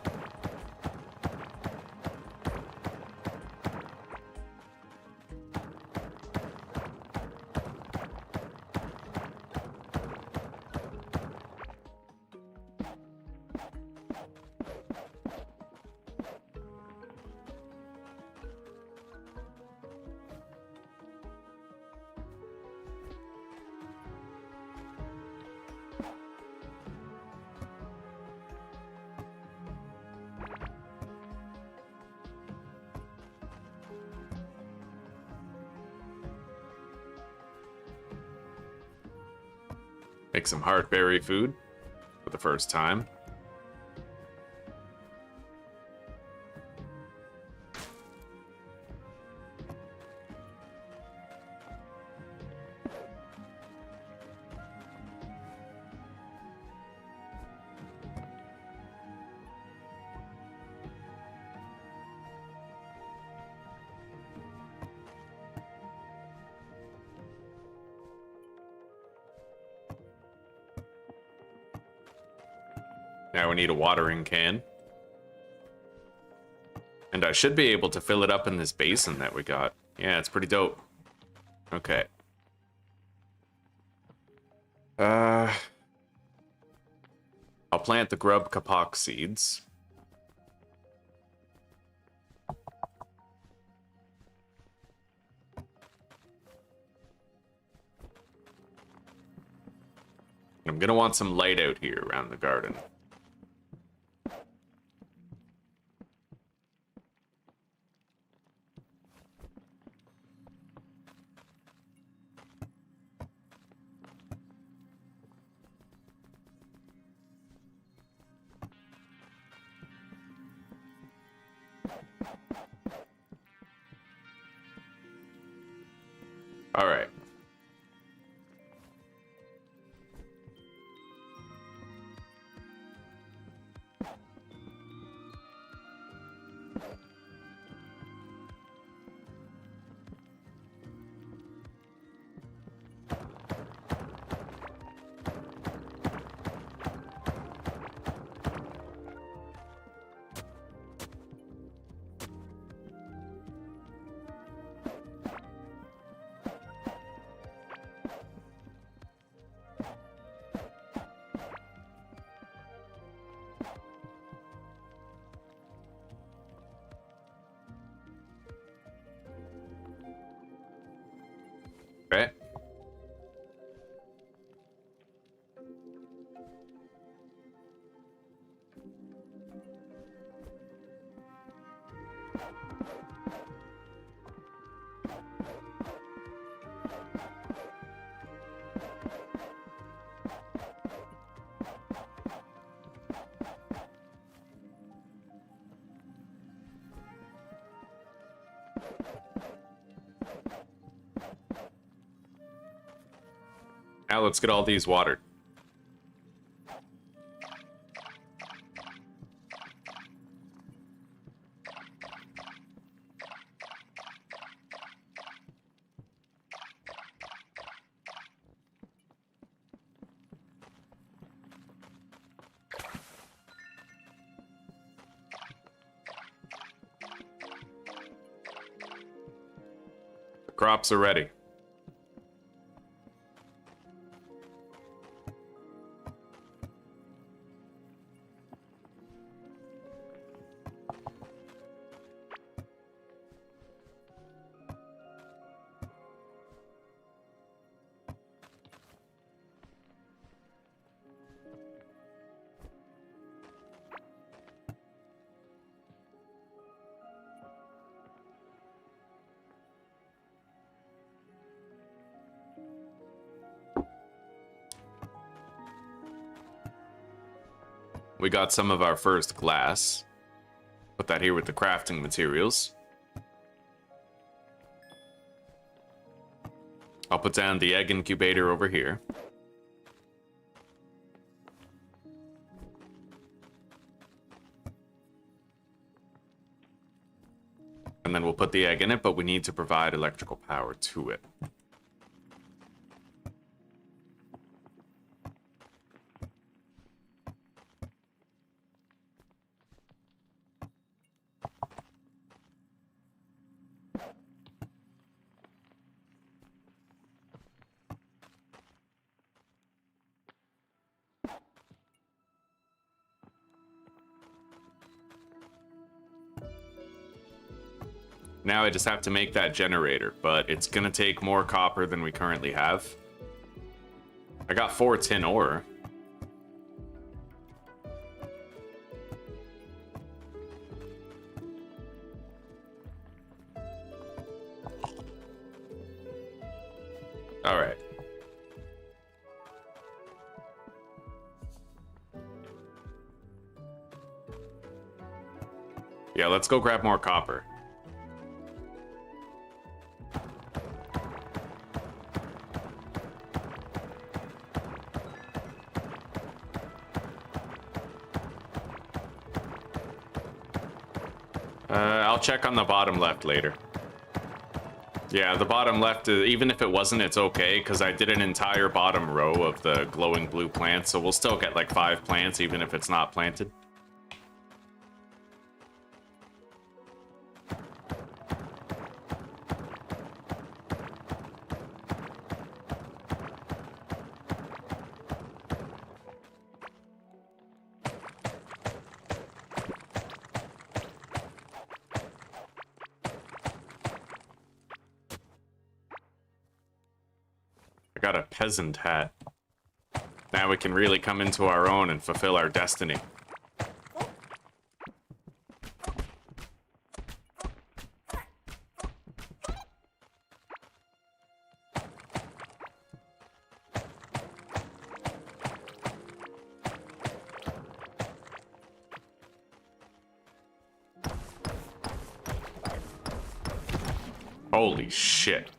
Make some heartberry food for the first time. Now we need a watering can. And I should be able to fill it up in this basin that we got. Yeah, it's pretty dope. Okay. I'll plant the grub kapok seeds. I'm gonna want some light out here around the garden. All right. Right. Now let's get all these watered. The crops are ready. We got some of our first glass. Put that here with the crafting materials. I'll put down the egg incubator over here. And then we'll put the egg in it, but we need to provide electrical power to it. Now I just have to make that generator, but it's gonna take more copper than we currently have. I got 4 tin ore. All right. Yeah, let's go grab more copper. I'll check on the bottom left later. Yeah, the bottom left, even if it wasn't, it's okay, because I did an entire bottom row of the glowing blue plants, so we'll still get like 5 plants, even if it's not planted. got a peasant hat. Now we can really come into our own and fulfill our destiny. Holy shit.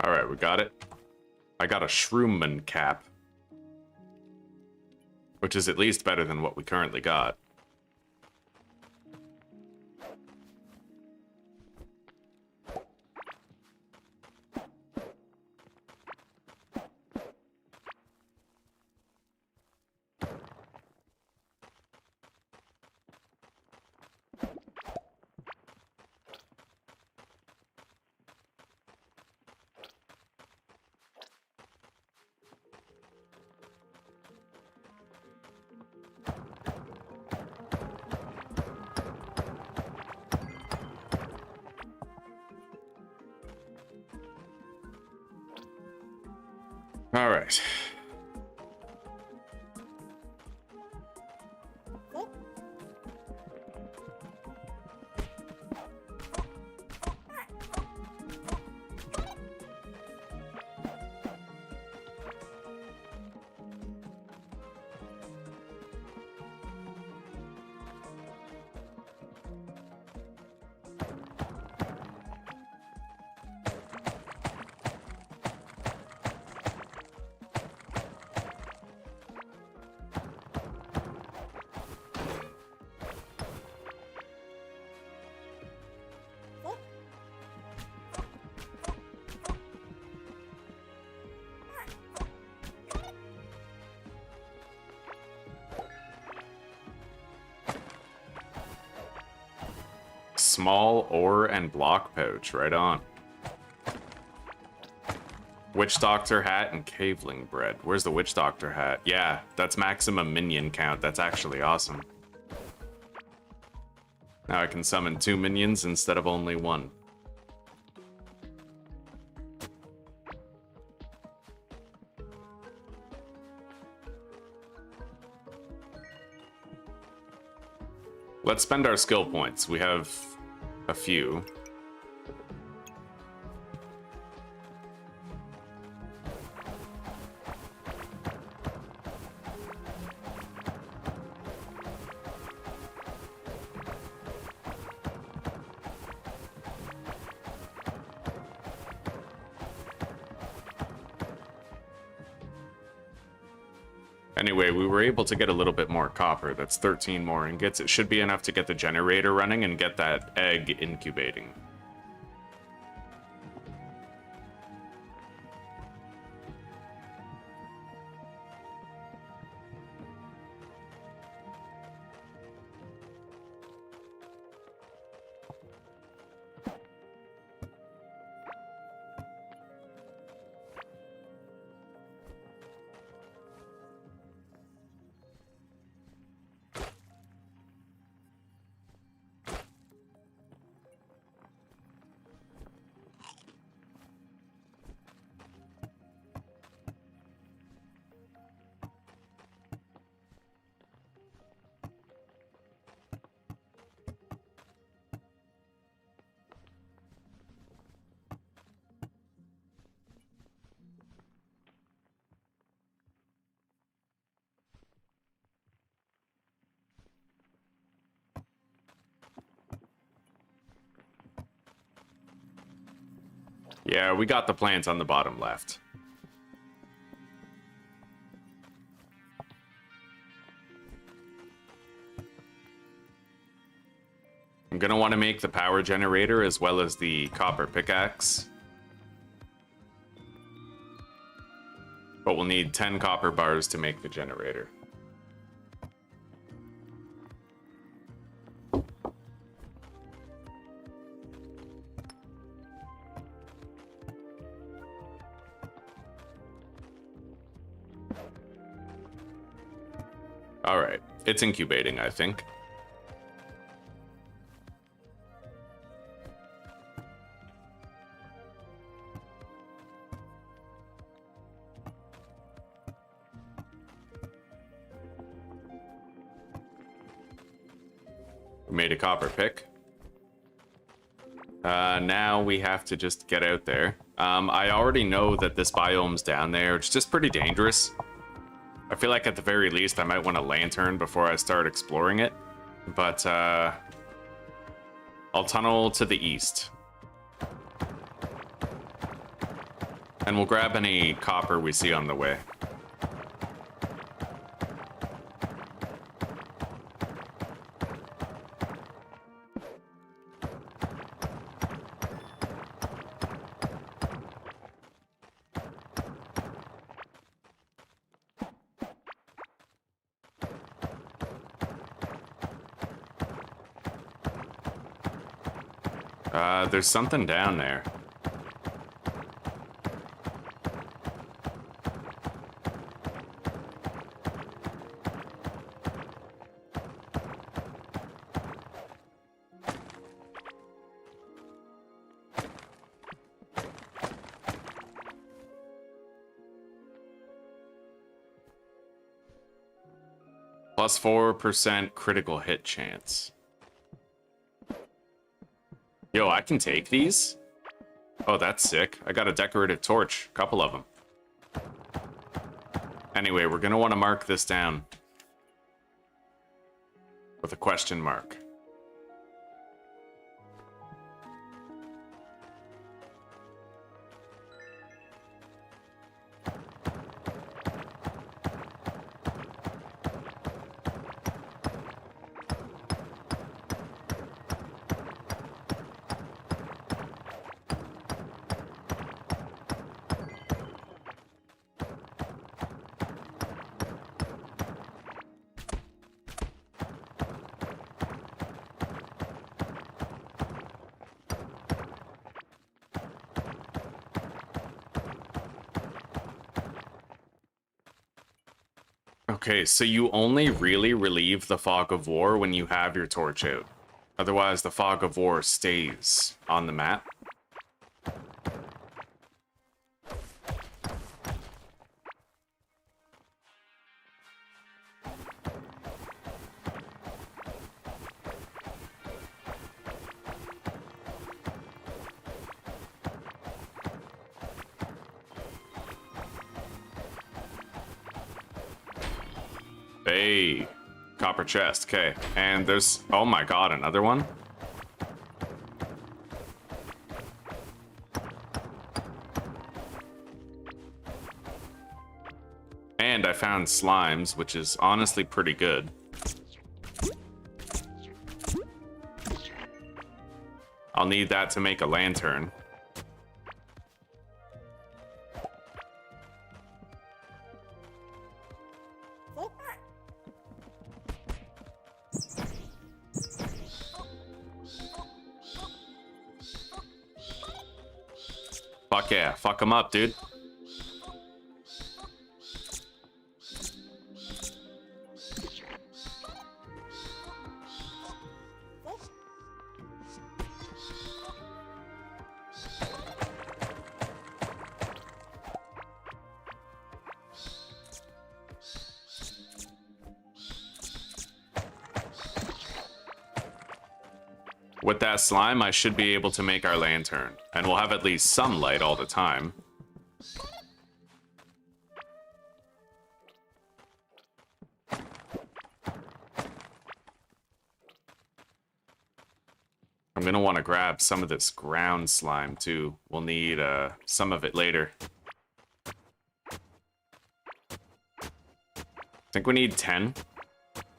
Alright, we got it. I got a Shroomman cap. Which is at least better than what we currently got. All right. Small ore and block pouch, right on. Witch Doctor hat and caveling bread. Where's the Witch Doctor hat? Yeah, that's maximum minion count. That's actually awesome. Now I can summon 2 minions instead of only 1. Let's spend our skill points. We have a few. Anyway, we were able to get a little bit more copper. That's 13 more ingots. It should be enough to get the generator running and get that egg incubating. Yeah, we got the plants on the bottom left. I'm gonna want to make the power generator as well as the copper pickaxe. But we'll need 10 copper bars to make the generator. All right, it's incubating, I think. We made a copper pick. Now we have to just get out there. I already know that this biome's down there. It's just pretty dangerous. I feel like at the very least I might want a lantern before I start exploring it. But I'll tunnel to the east. And we'll grab any copper we see on the way. There's something down there. Plus 4% critical hit chance. Yo, I can take these? Oh, that's sick. I got a decorative torch. A couple of them. Anyway, we're gonna want to mark this down. With a question mark. Okay, so you only really relieve the fog of war when you have your torch out. Otherwise, the fog of war stays on the map. Hey, copper chest, okay. And there's, oh my god, another one? And I found slimes, which is honestly pretty good. I'll need that to make a lantern. Fuck yeah, fuck him up, dude. With that slime, I should be able to make our lantern, and we'll have at least some light all the time. I'm gonna want to grab some of this ground slime too. We'll need some of it later. I think we need 10,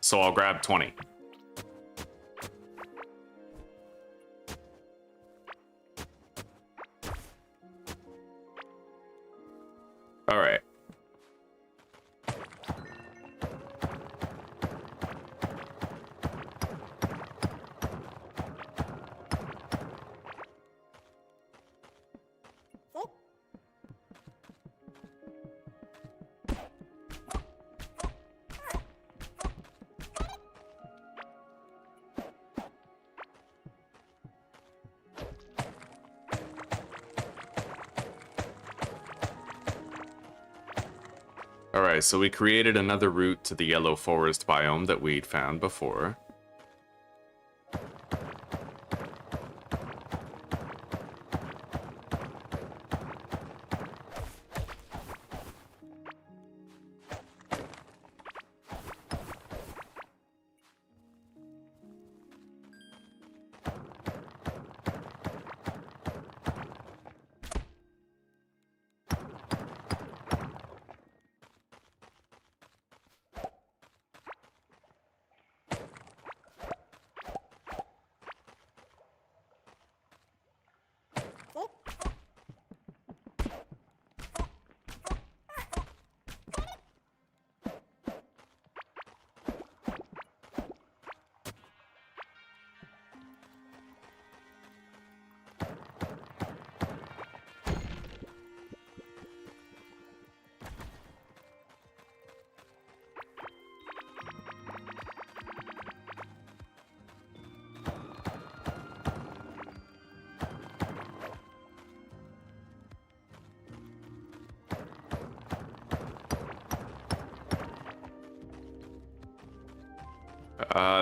so I'll grab 20. Alright, so we created another route to the yellow forest biome that we'd found before.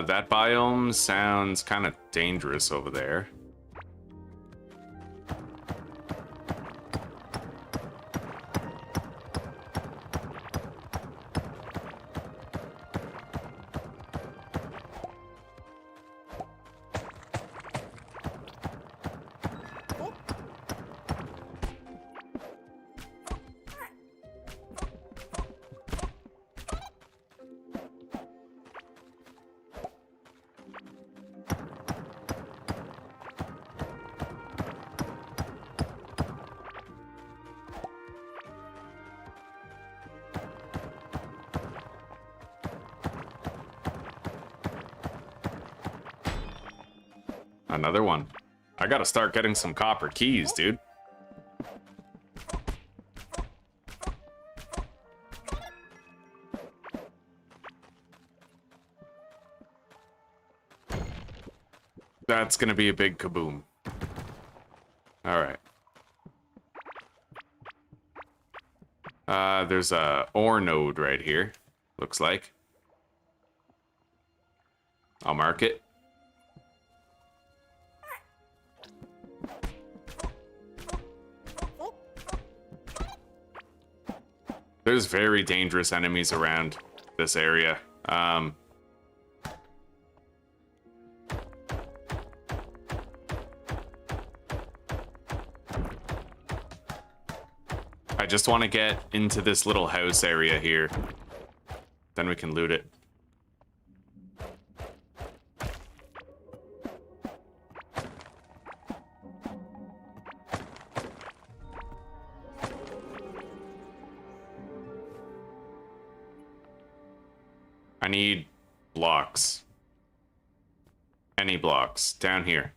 That biome sounds kind of dangerous over there. Another one. I gotta start getting some copper keys, dude. That's gonna be a big kaboom. Alright. There's a ore node right here, looks like. I'll mark it. There's very dangerous enemies around this area. I just want to get into this little house area here. Then we can loot it. I need blocks. Any blocks. Down here.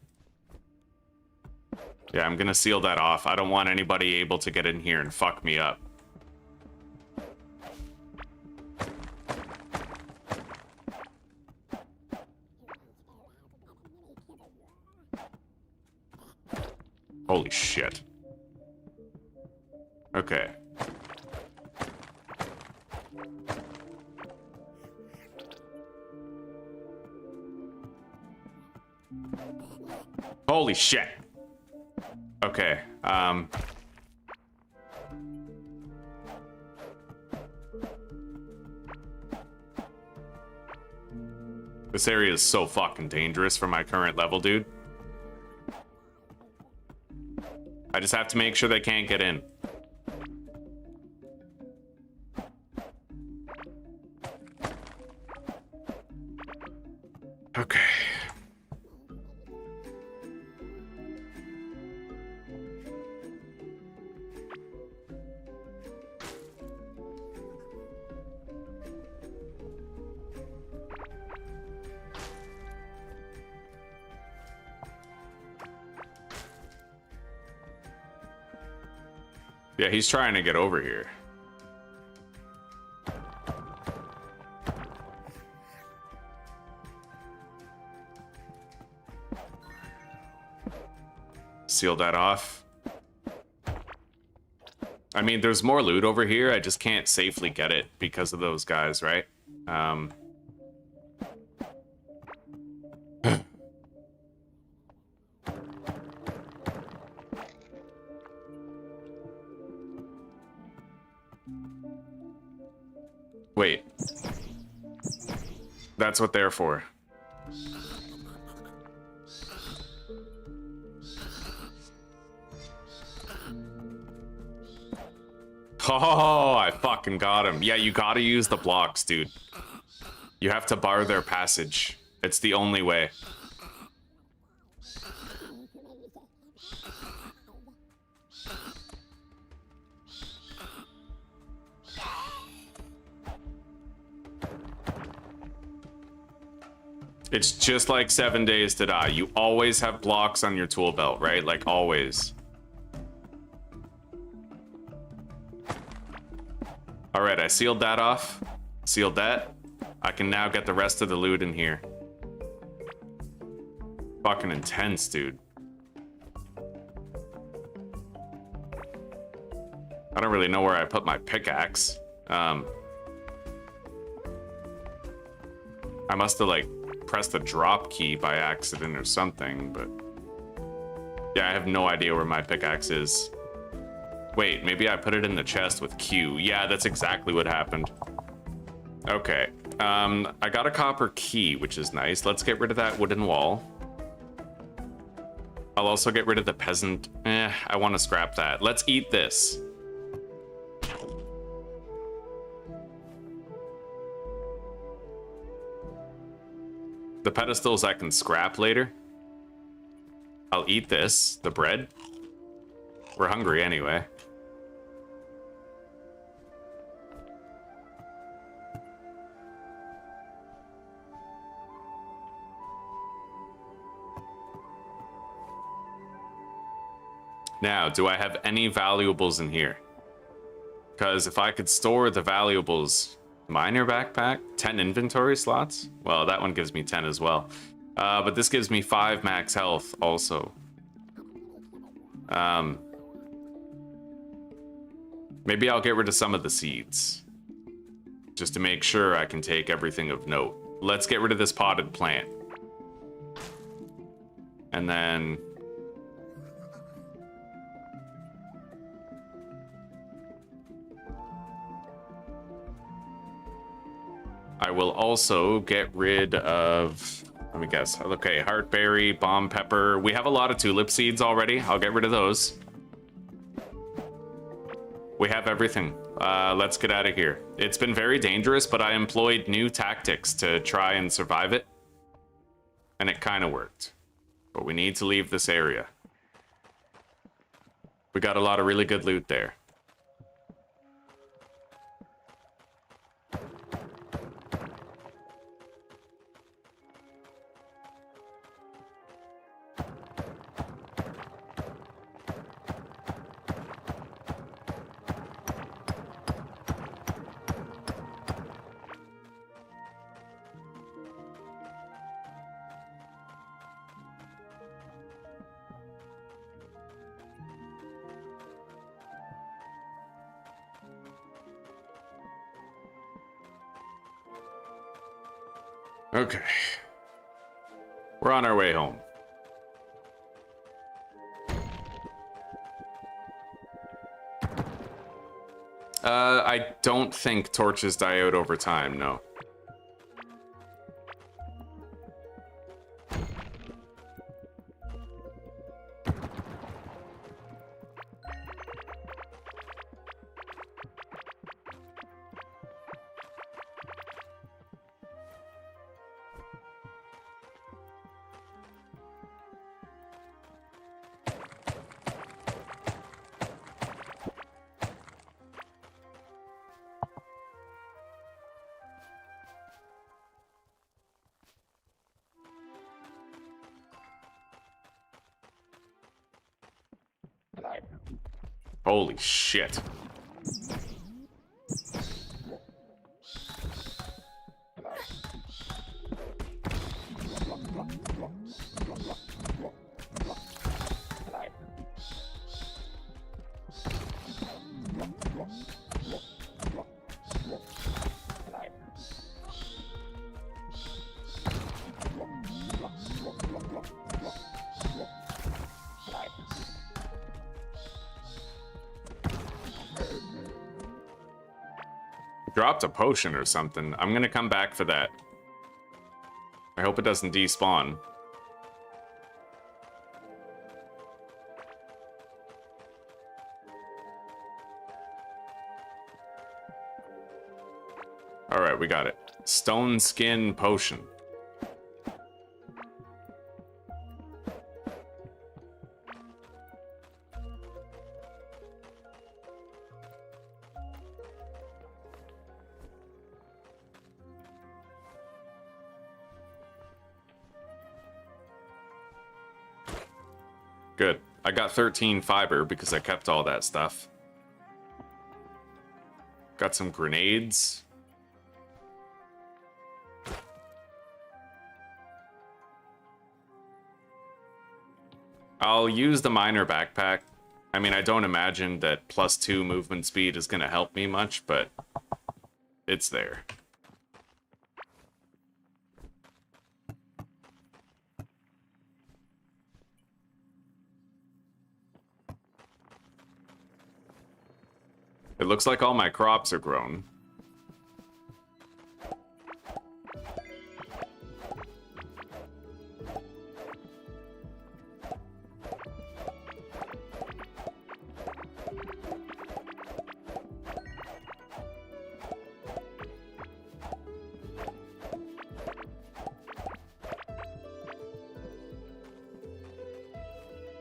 Yeah, I'm gonna seal that off. I don't want anybody able to get in here and fuck me up. Holy shit. Okay. Holy shit. Okay, this area is so fucking dangerous for my current level, dude. I just have to make sure they can't get in. Okay. Yeah, he's trying to get over here. Seal that off. I mean, there's more loot over here. I just can't safely get it because of those guys, right? Wait. That's what they're for. Oh, I fucking got him. Yeah, you gotta use the blocks, dude. You have to bar their passage. It's the only way. It's just like 7 Days to Die. You always have blocks on your tool belt, right? Like, always. Alright, I sealed that off. Sealed that. I can now get the rest of the loot in here. Fucking intense, dude. I don't really know where I put my pickaxe. I must have, like, pressed the drop key by accident or something, but... yeah, I have no idea where my pickaxe is. Wait, maybe I put it in the chest with Q. Yeah, that's exactly what happened. Okay. I got a copper key, which is nice. Let's get rid of that wooden wall. I'll also get rid of the peasant. I want to scrap that. Let's eat this. The pedestals I can scrap later. I'll eat this, the bread. We're hungry anyway. Now, do I have any valuables in here? Because if I could store the valuables... Miner backpack? 10 inventory slots? Well, that one gives me 10 as well. But this gives me 5 max health also. Maybe I'll get rid of some of the seeds. Just to make sure I can take everything of note. Let's get rid of this potted plant. And then... I will also get rid of, let me guess. Okay, heartberry, bomb pepper. We have a lot of tulip seeds already. I'll get rid of those. We have everything. Let's get out of here. It's been very dangerous, but I employed new tactics to try and survive it. And it kind of worked. But we need to leave this area. We got a lot of really good loot there. Okay. We're on our way home. I don't think torches die out over time, no. Holy shit. Dropped a potion or something. I'm gonna come back for that. I hope it doesn't despawn. Alright, we got it. Stone skin potion. Good. I got 13 fiber because I kept all that stuff. Got some grenades. I'll use the miner backpack. I mean, I don't imagine that +2 movement speed is going to help me much, but it's there. It looks like all my crops are grown.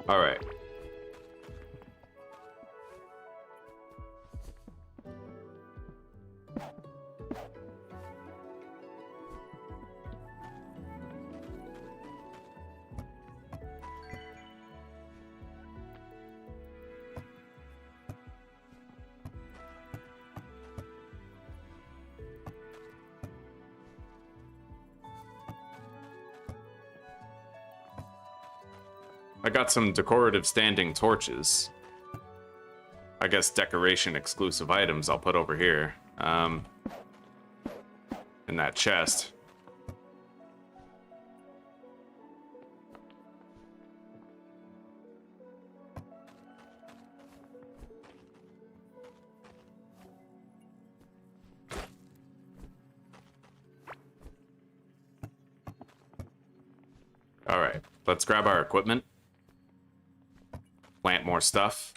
All right. I got some decorative standing torches. I guess decoration exclusive items I'll put over here. In that chest. All right, let's grab our equipment. Plant more stuff.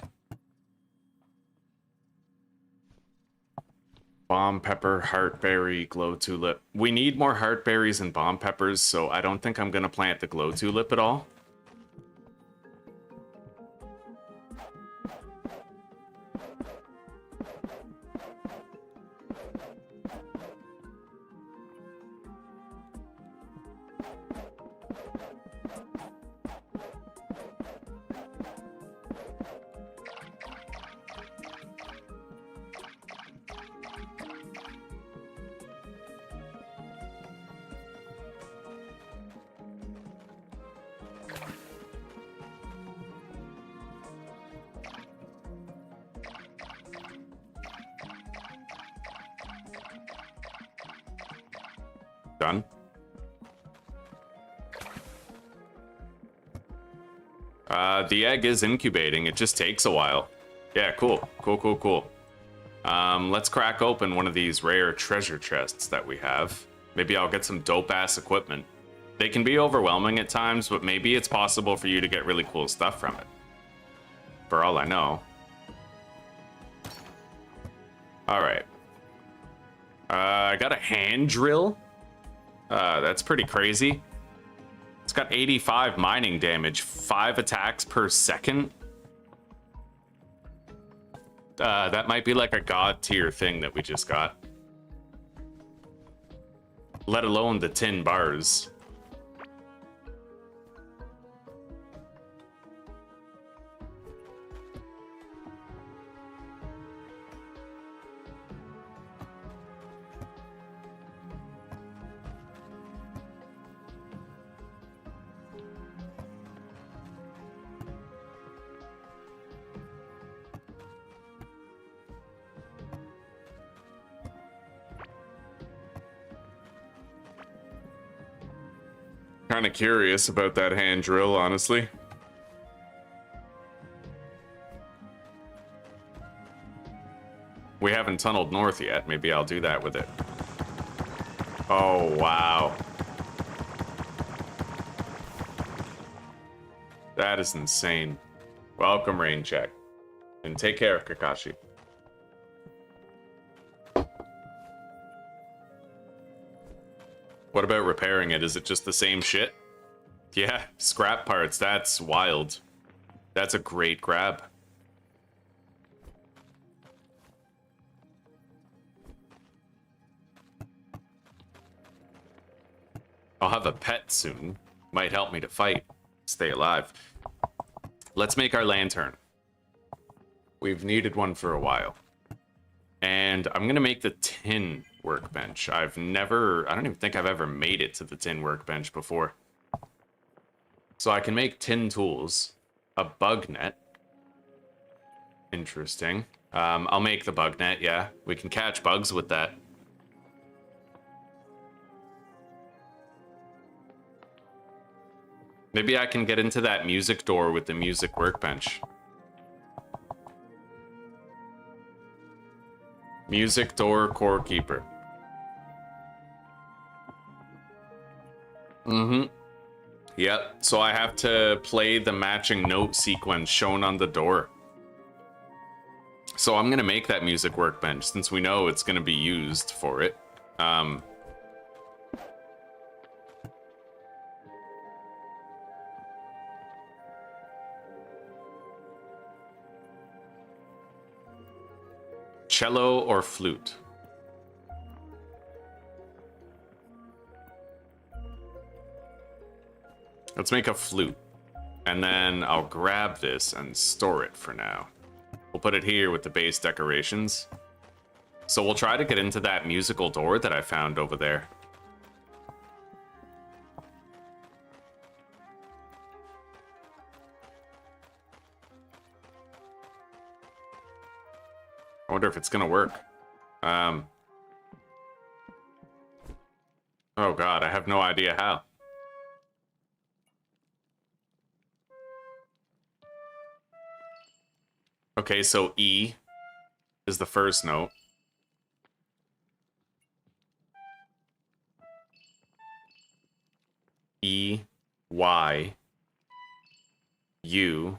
Bomb pepper, heartberry, glow tulip. We need more heartberries and bomb peppers, so I don't think I'm gonna plant the glow tulip at all. Done. The egg is incubating. It just takes a while. Yeah, cool. Cool. Let's crack open one of these rare treasure chests that we have. Maybe I'll get some dope-ass equipment. They can be overwhelming at times, but maybe it's possible for you to get really cool stuff from it. For all I know. Alright. I got a hand drill. That's pretty crazy. It's got 85 mining damage, 5 attacks per second. That might be like a god tier thing that we just got. Let alone the 10 bars. Kind of curious about that hand drill, honestly. We haven't tunneled north yet. Maybe I'll do that with it. Oh, wow. That is insane. Welcome, rain check. And take care, Kakashi. What about repairing it? Is it just the same shit? Yeah, scrap parts. That's wild. That's a great grab. I'll have a pet soon. Might help me to fight. Stay alive. Let's make our lantern. We've needed one for a while. And I'm gonna make the tin workbench. I don't even think I've ever made it to the tin workbench before. So I can make tin tools, a bug net. Interesting. I'll make the bug net, yeah. We can catch bugs with that. Maybe I can get into that music door with the music workbench. Music door core keeper. Yep, so I have to play the matching note sequence shown on the door. So I'm gonna make that music workbench since we know it's gonna be used for it. Cello or flute? Let's make a flute. And then I'll grab this and store it for now. We'll put it here with the base decorations. So we'll try to get into that musical door that I found over there. I wonder if it's gonna work. Oh god, I have no idea how. Okay, so E is the first note. E, Y, U.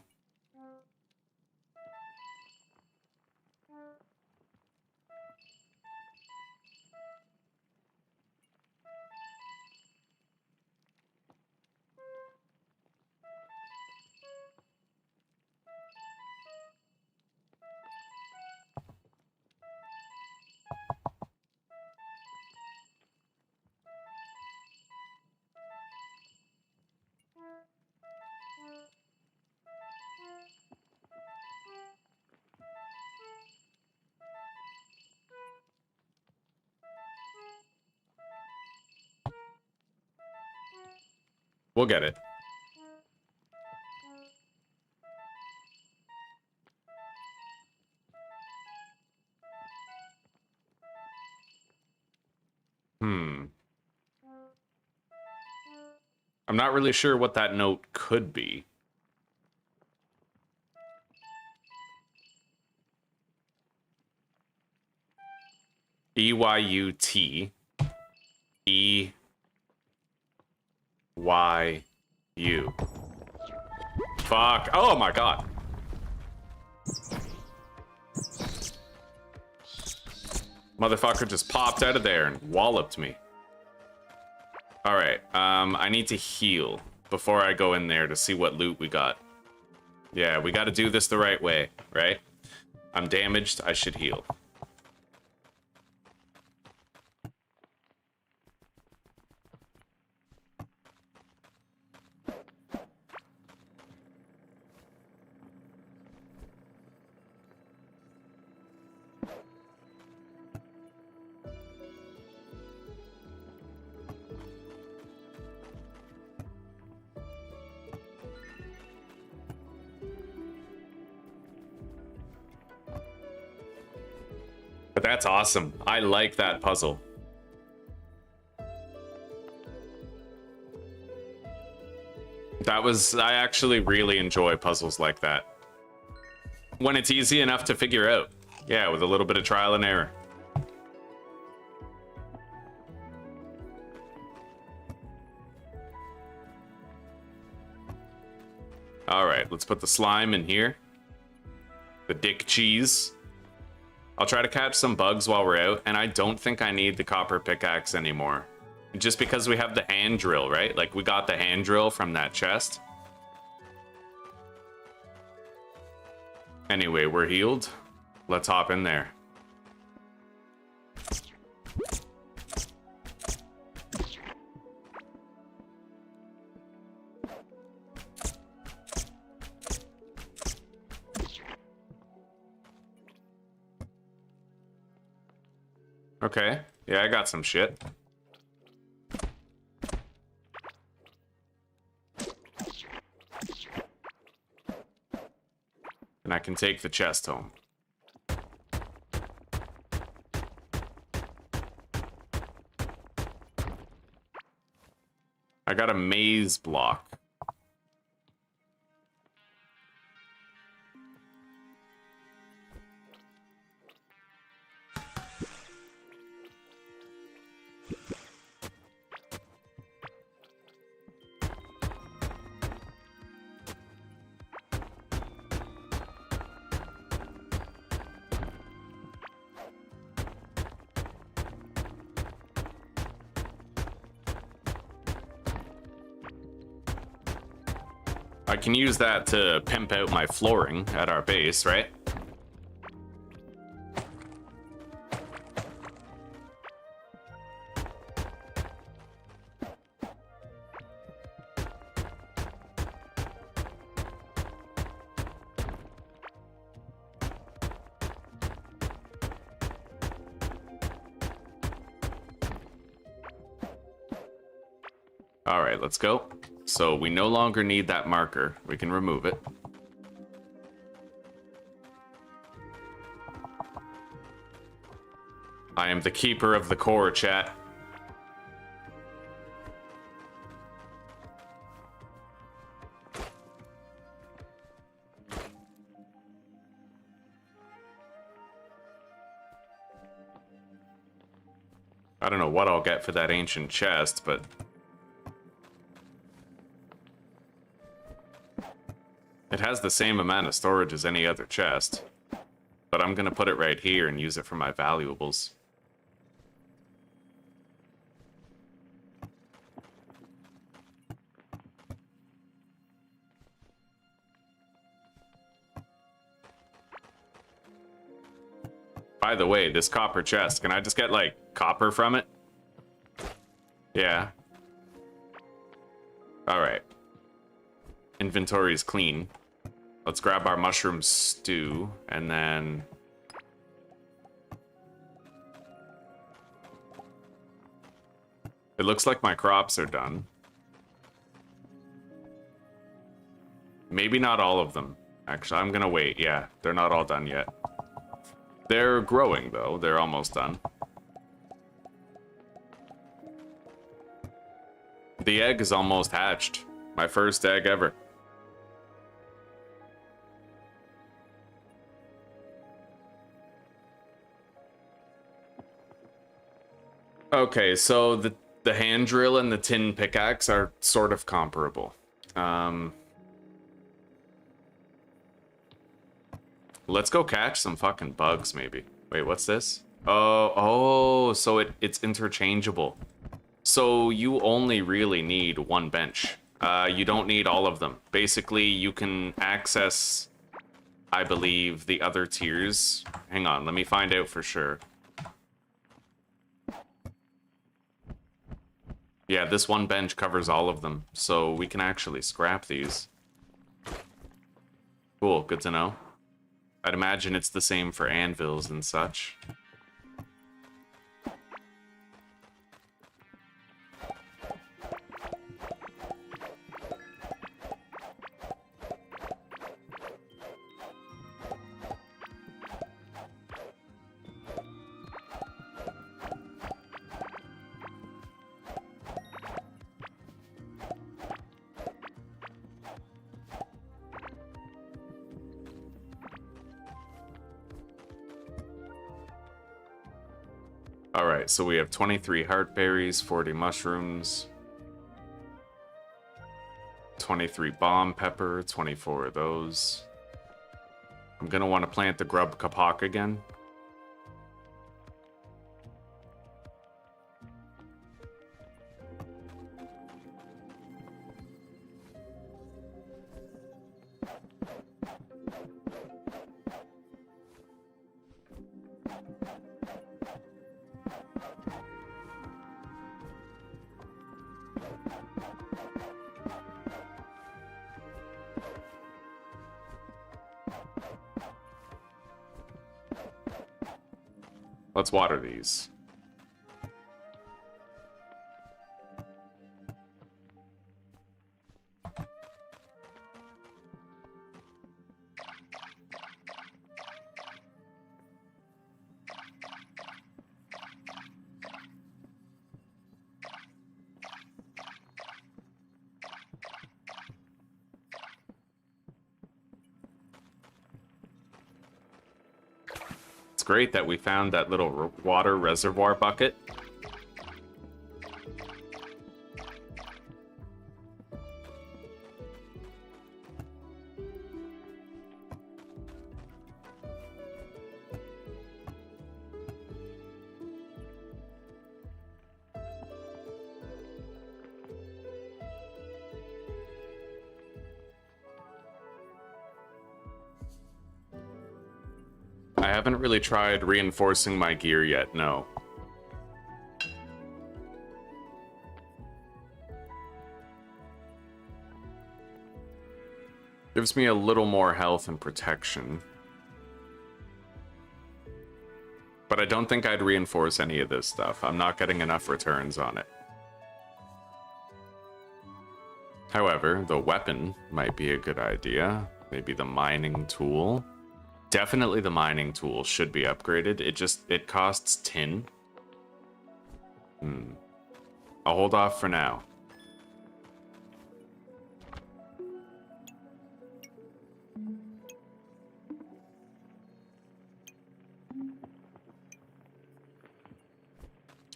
We'll get it. I'm not really sure what that note could be. E-Y-U-T. E-Y-U. Fuck. Oh my god. Motherfucker just popped out of there and walloped me. Alright, I need to heal before I go in there to see what loot we got. Yeah, we gotta do this the right way, right? I'm damaged, I should heal. But that's awesome. I like that puzzle. I actually really enjoy puzzles like that. When it's easy enough to figure out. Yeah, with a little bit of trial and error. All right, let's put the slime in here. The dick cheese. I'll try to catch some bugs while we're out, and I don't think I need the copper pickaxe anymore. Just because we have the hand drill, right? Like, we got the hand drill from that chest. Anyway, we're healed. Let's hop in there. Okay, yeah, I got some shit. And I can take the chest home. I got a maze block. I can use that to pimp out my flooring at our base, right? All right, let's go. So we no longer need that marker. We can remove it. I am the keeper of the core, chat. I don't know what I'll get for that ancient chest, but it has the same amount of storage as any other chest, but I'm gonna put it right here and use it for my valuables. By the way, this copper chest, can I just get, like, copper from it? Yeah. Alright. Inventory is clean. Let's grab our mushroom stew, and then... It looks like my crops are done. Maybe not all of them. Actually, I'm gonna wait. Yeah, they're not all done yet. They're growing, though. They're almost done. The egg is almost hatched. My first egg ever. Okay, so the hand drill and the tin pickaxe are sort of comparable. Let's go catch some fucking bugs, maybe. Wait, what's this? Oh, so it's interchangeable. So you only really need one bench. You don't need all of them. Basically, you can access, I believe, the other tiers. Hang on, let me find out for sure. Yeah, this one bench covers all of them, so we can actually scrap these. Cool, good to know. I'd imagine it's the same for anvils and such. Alright, so we have 23 heartberries, 40 mushrooms, 23 bomb pepper, 24 of those. I'm gonna want to plant the grub kapak again. Let's water these. Great that we found that little water reservoir bucket. I haven't really tried reinforcing my gear yet, no. Gives me a little more health and protection. But I don't think I'd reinforce any of this stuff. I'm not getting enough returns on it. However, the weapon might be a good idea. Maybe the mining tool. Definitely the mining tool should be upgraded. It costs tin. I'll hold off for now.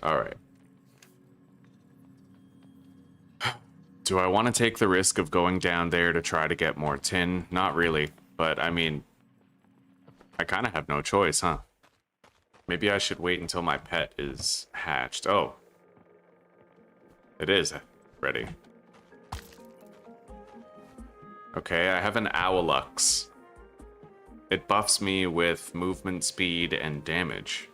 All right. Do I want to take the risk of going down there to try to get more tin? Not really, but I mean, I kind of have no choice, huh? Maybe I should wait until my pet is hatched. Oh. It is ready. Okay, I have an Owlux. It buffs me with movement, speed, and damage.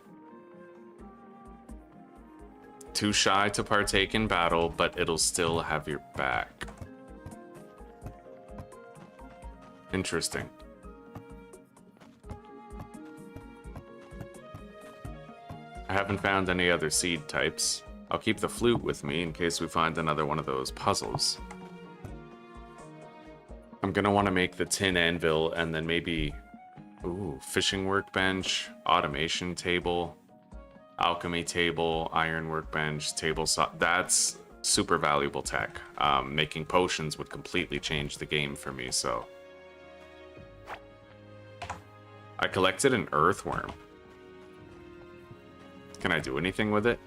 Too shy to partake in battle, but it'll still have your back. Interesting. I haven't found any other seed types. I'll keep the flute with me in case we find another one of those puzzles. I'm gonna want to make the tin anvil and then maybe... Ooh, fishing workbench, automation table, alchemy table, iron workbench, table saw. That's super valuable tech. Making potions would completely change the game for me, so... I collected an earthworm. Can I do anything with it?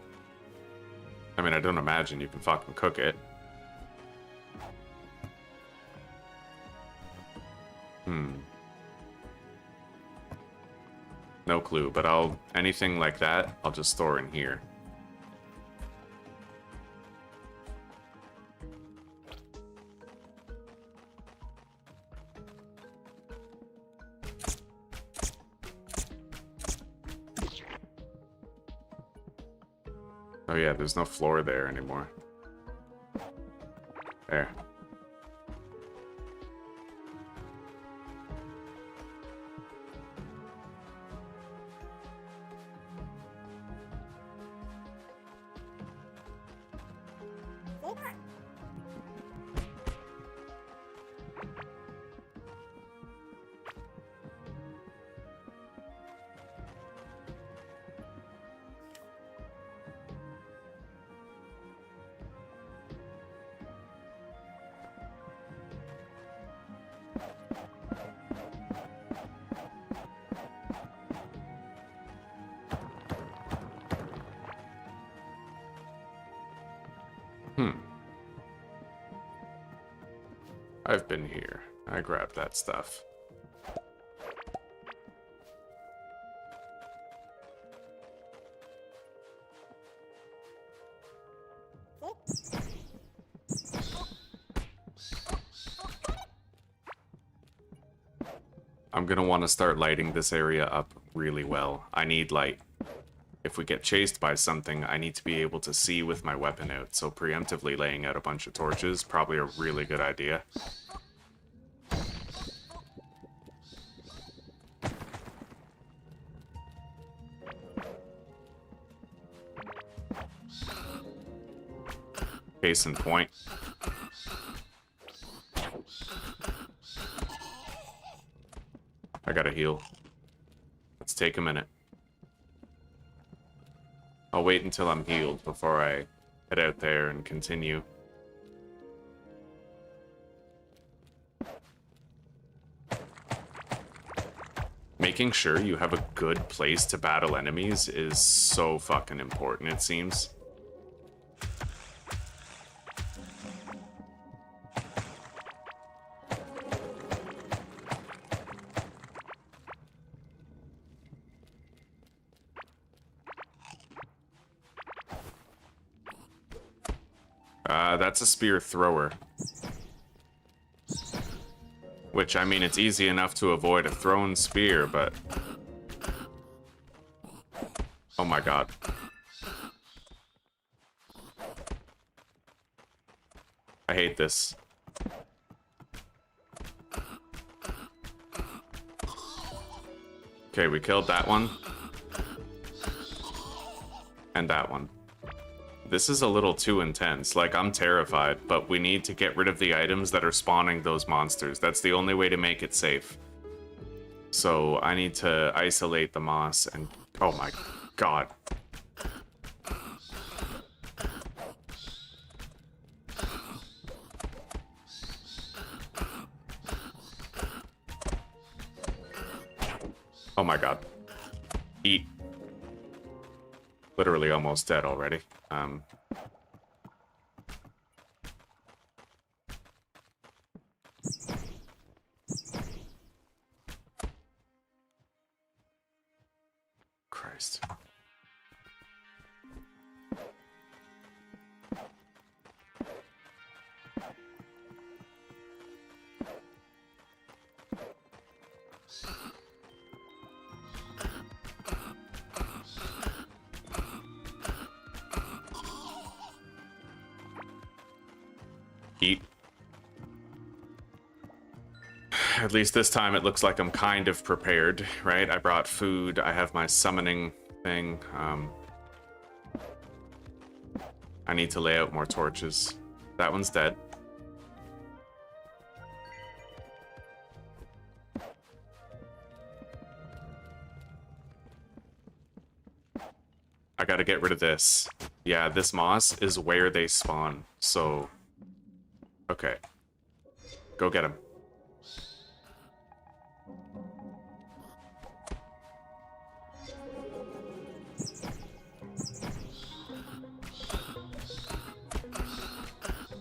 I mean, I don't imagine you can fucking cook it. No clue, but anything like that, I'll just store in here. Oh yeah, there's no floor there anymore. There. I've been here. I grabbed that stuff. I'm gonna want to start lighting this area up really well. I need light. If we get chased by something, I need to be able to see with my weapon out, so preemptively laying out a bunch of torches, probably a really good idea. Case in point. I gotta heal. Let's take a minute. I'll wait until I'm healed before I head out there and continue. Making sure you have a good place to battle enemies is so fucking important, it seems. That's a spear thrower. Which, I mean, it's easy enough to avoid a thrown spear, but... Oh my god. I hate this. Okay, we killed that one. And that one. This is a little too intense. Like, I'm terrified, but we need to get rid of the items that are spawning those monsters. That's the only way to make it safe. So I need to isolate the moss and... Oh my god. Oh my god. Eat. Literally almost dead already. Christ. Eat. At least this time it looks like I'm kind of prepared, right? I brought food, I have my summoning thing. I need to lay out more torches. That one's dead. I gotta get rid of this. Yeah, this moss is where they spawn, so... Okay. Go get him.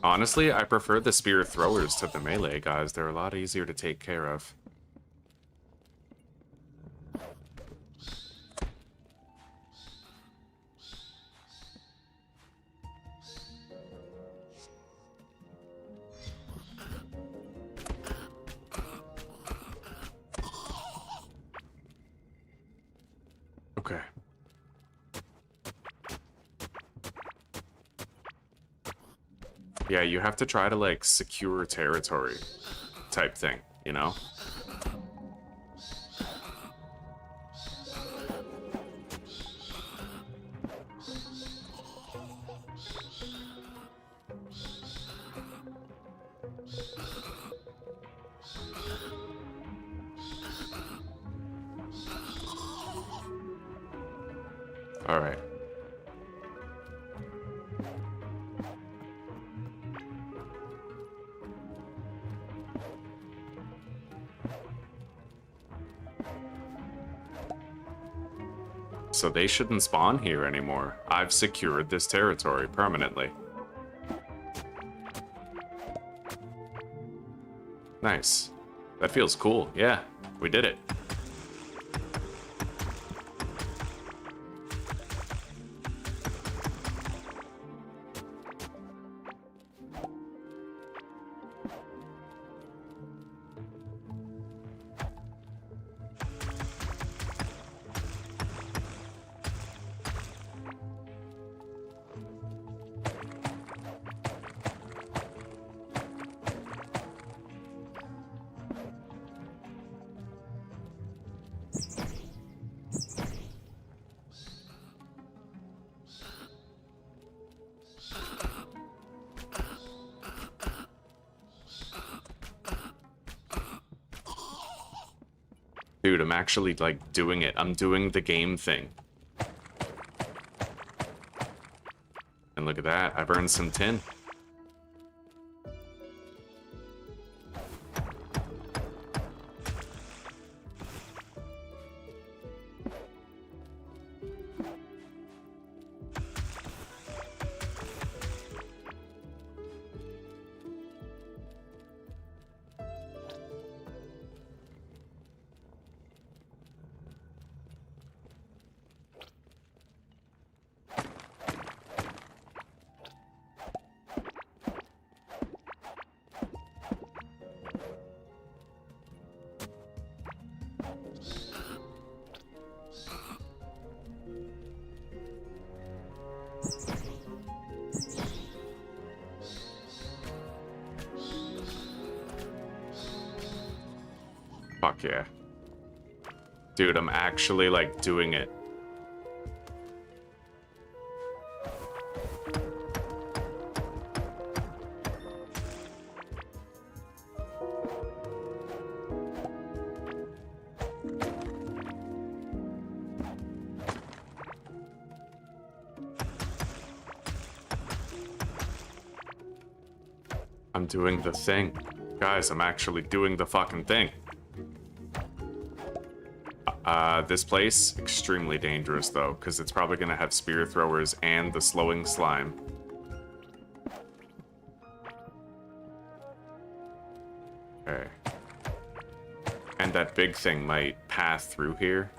Honestly, I prefer the spear throwers to the melee guys. They're a lot easier to take care of. Okay. Yeah, you have to try to, like, secure territory type thing, you know? All right. So they shouldn't spawn here anymore. I've secured this territory permanently. Nice. That feels cool. Yeah, we did it. Dude, I'm actually, like, doing it. I'm doing the game thing. And look at that. I've earned some tin. Fuck yeah. Dude, I'm actually, like, doing it. I'm doing the thing. Guys, I'm actually doing the fucking thing. This place, extremely dangerous though, because it's probably gonna have spear throwers and the slowing slime. Okay. And that big thing might pass through here.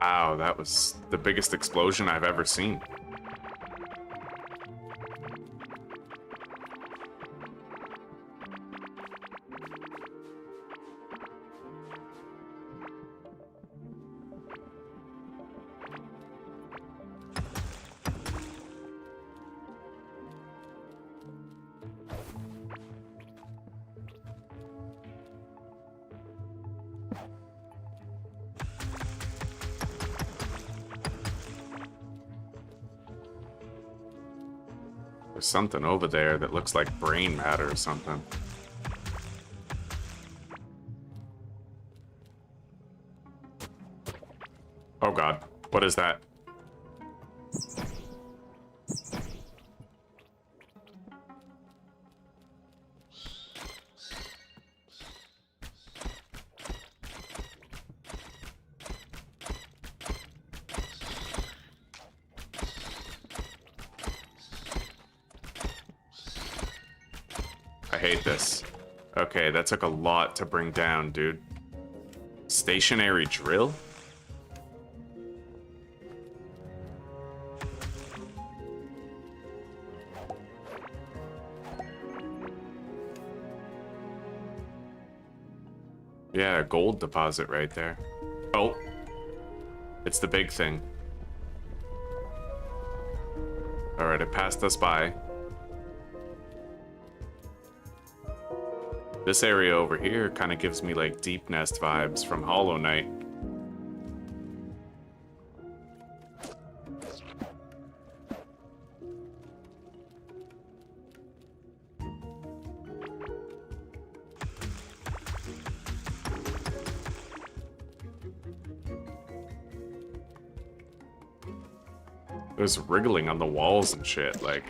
Wow, that was the biggest explosion I've ever seen. There's something over there that looks like brain matter or something. Oh god, what is that? I hate this. Okay, that took a lot to bring down, dude. Stationary drill? Yeah, a gold deposit right there. Oh. It's the big thing. Alright, it passed us by. This area over here kind of gives me like Deep Nest vibes from Hollow Knight. There's wriggling on the walls and shit, like...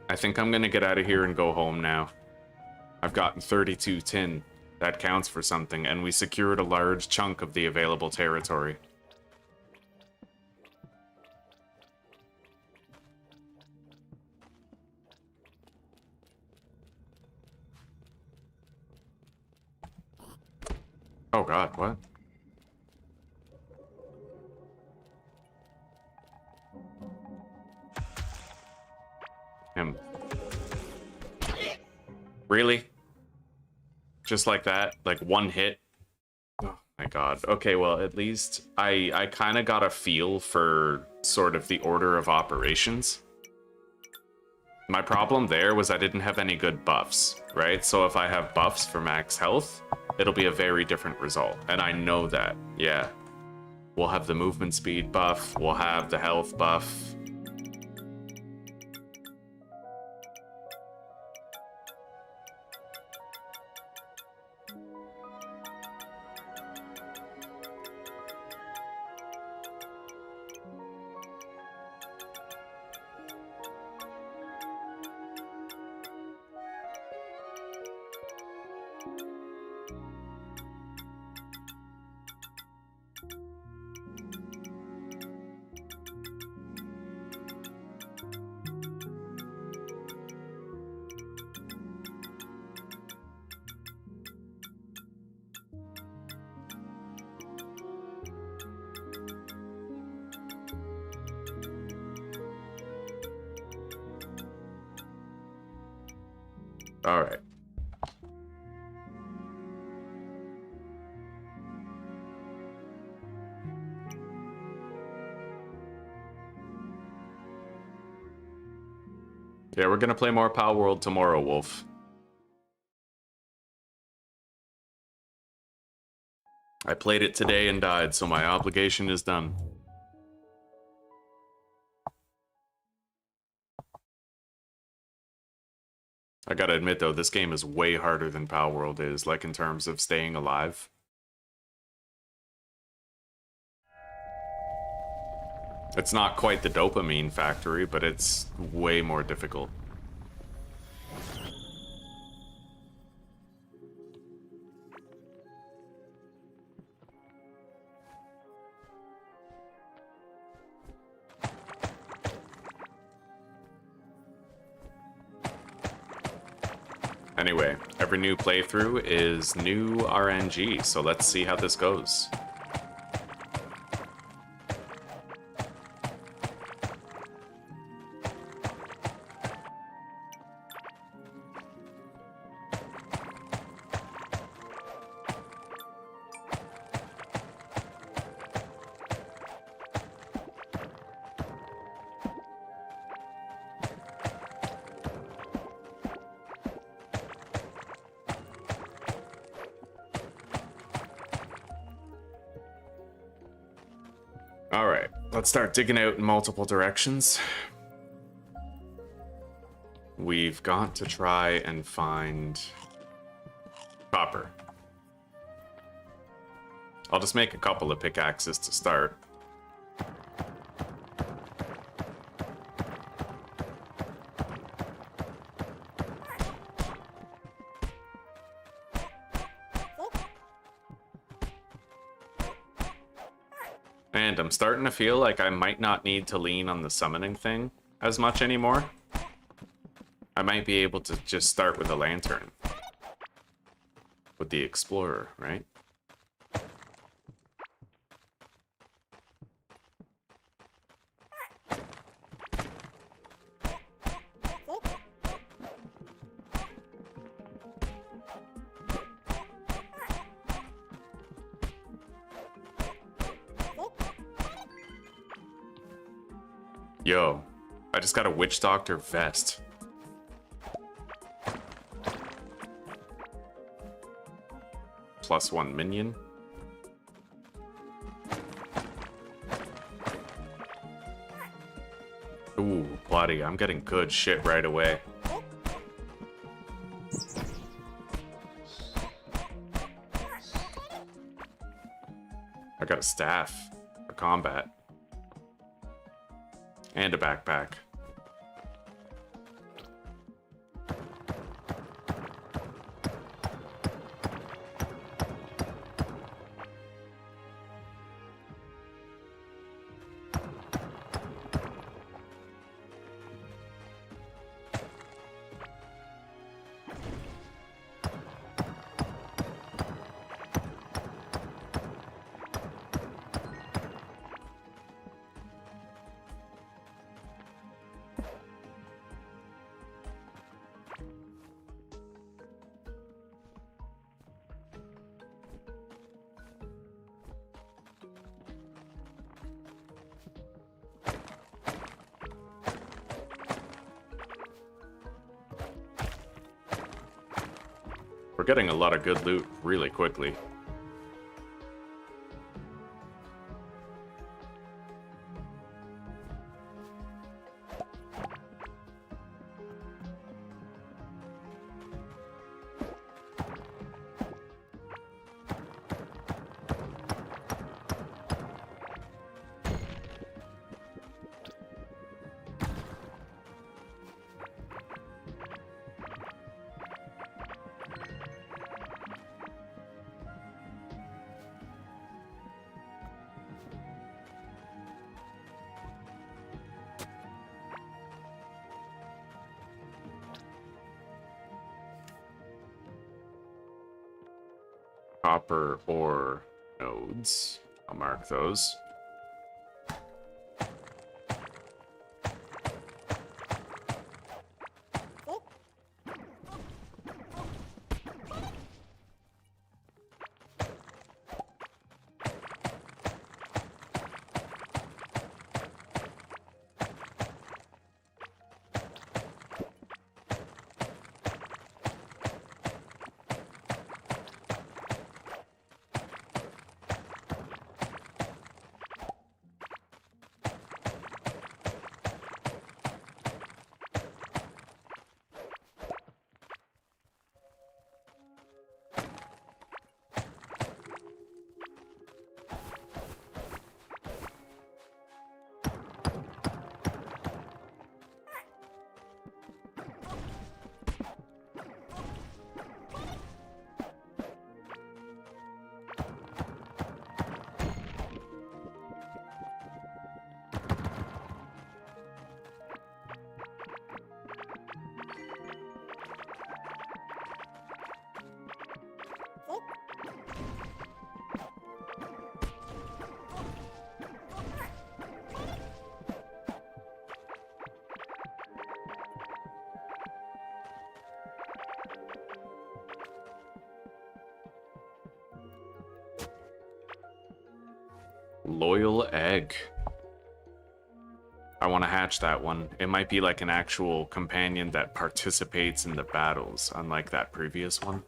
I think I'm gonna get out of here and go home now. I've gotten 32 tin. That counts for something, and we secured a large chunk of the available territory. Oh god, what? Him. Really? Just like that? Like one hit? Oh my god. Okay, well, at least I kind of got a feel for sort of the order of operations. My problem there was I didn't have any good buffs, right? So if I have buffs for max health, it'll be a very different result. And I know that, yeah. We'll have the movement speed buff, we'll have the health buff. All right. Yeah, we're gonna play more Pal World tomorrow, Wolf. I played it today and died, so my obligation is done. I gotta admit, though, this game is way harder than Pal World is, like, in terms of staying alive. It's not quite the dopamine factory, but it's way more difficult. Anyway, every new playthrough is new RNG, so let's see how this goes. Alright, let's start digging out in multiple directions. We've got to try and find copper. I'll just make a couple of pickaxes to start. And I'm starting to feel like I might not need to lean on the summoning thing as much anymore. I might be able to just start with a lantern. With the explorer, right? Yo, I just got a witch doctor vest. +1 minion. Ooh, bloody, I'm getting good shit right away. I got a staff for combat. And a backpack. We're getting a lot of good loot really quickly. Copper ore nodes. I'll mark those. Loyal egg. I want to hatch that one. It might be like an actual companion that participates in the battles, unlike that previous one.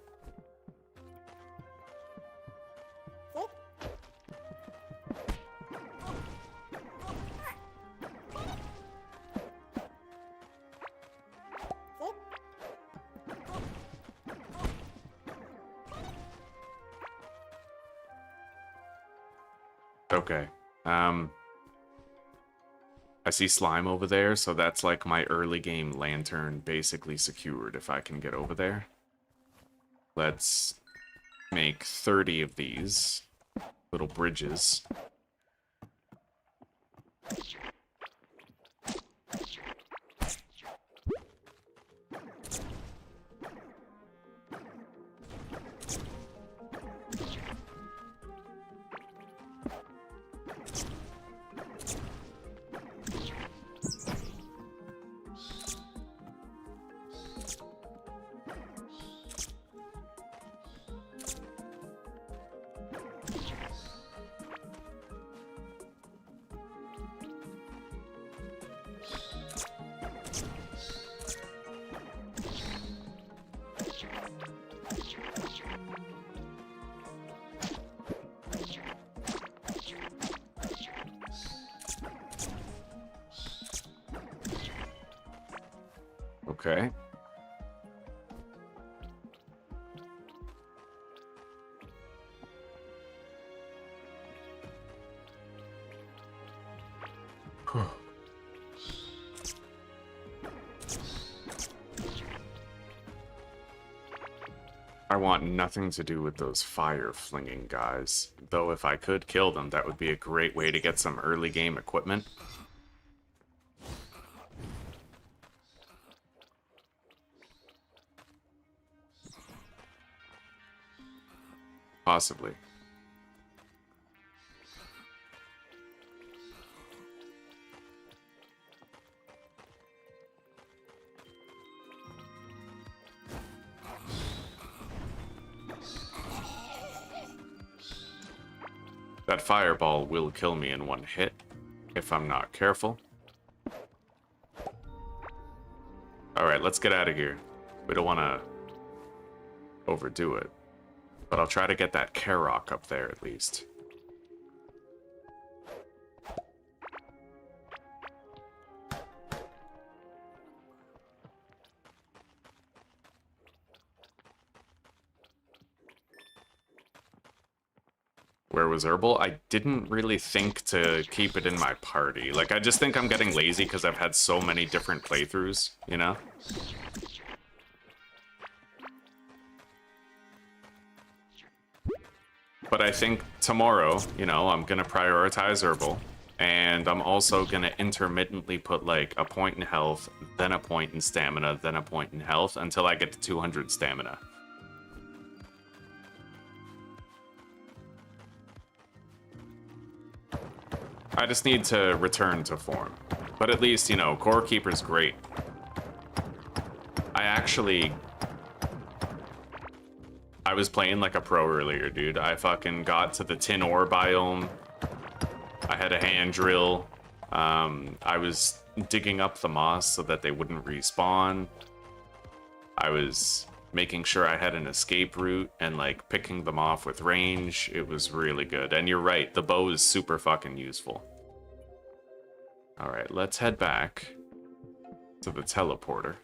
Okay. I see slime over there, so that's like my early game lantern basically secured if I can get over there. Let's make 30 of these little bridges. Okay. I want nothing to do with those fire-flinging guys. Though if I could kill them, that would be a great way to get some early game equipment. Possibly. That fireball will kill me in one hit, if I'm not careful. Alright, let's get out of here. We don't want to overdo it. But I'll try to get that Karok up there at least. Where was Herbal? I didn't really think to keep it in my party. Like, I just think I'm getting lazy because I've had so many different playthroughs, you know? But I think tomorrow, you know, I'm gonna prioritize Herbal. And I'm also gonna intermittently put, like, a point in health, then a point in stamina, then a point in health, until I get to 200 stamina. I just need to return to form. But at least, you know, Core Keeper's great. I was playing like a pro earlier, dude. I fucking got to the tin ore biome. I had a hand drill. I was digging up the moss so that they wouldn't respawn. I was making sure I had an escape route and like picking them off with range. It was really good. And you're right, the bow is super fucking useful. All right, let's head back to the teleporter.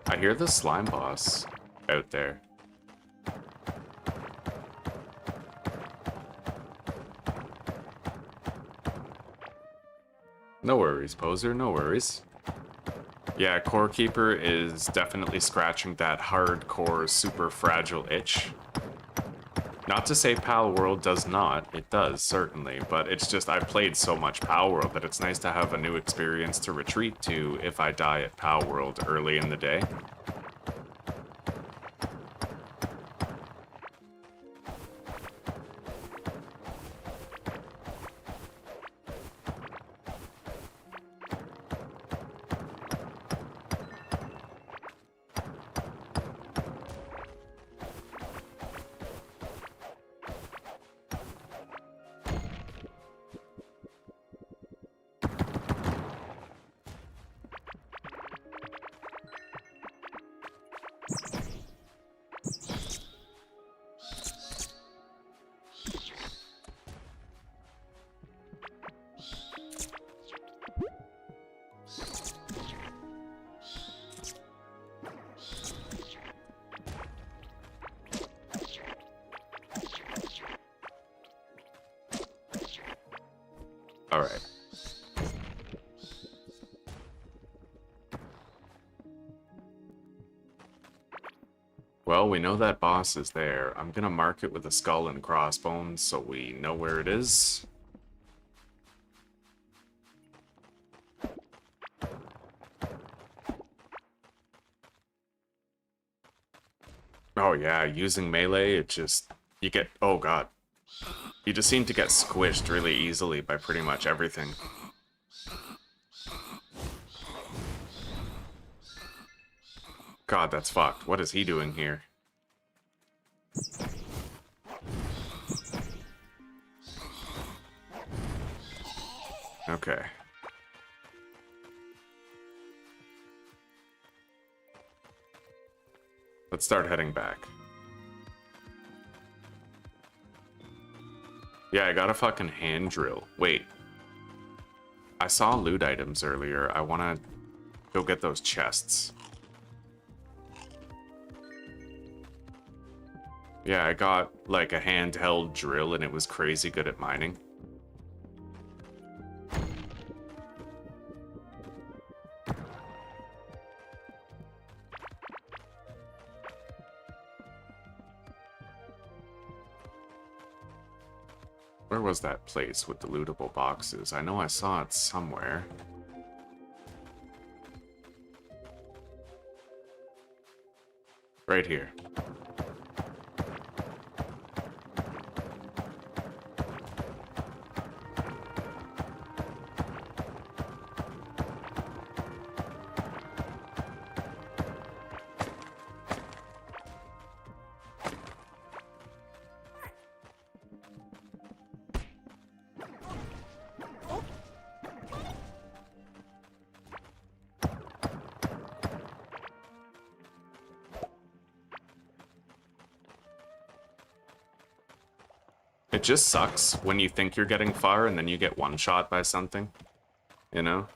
I hear the slime boss out there. No worries, Poser, no worries. Yeah, Core Keeper is definitely scratching that hardcore, super fragile itch. Not to say Pal World does not, it does, certainly, but it's just I've played so much Pal World that it's nice to have a new experience to retreat to if I die at Pal World early in the day. All right. Well, we know that boss is there. I'm gonna mark it with a skull and crossbones so we know where it is. Oh yeah, using melee, it just... You get... Oh god. You just seem to get squished really easily by pretty much everything. God, that's fucked. What is he doing here? Okay. Let's start heading back. Yeah, I got a fucking hand drill. Wait. I saw loot items earlier. I want to go get those chests. Yeah, I got like a handheld drill and it was crazy good at mining. Where was that place with the lootable boxes? I know I saw it somewhere. Right here. It just sucks when you think you're getting far and then you get one shot by something, you know?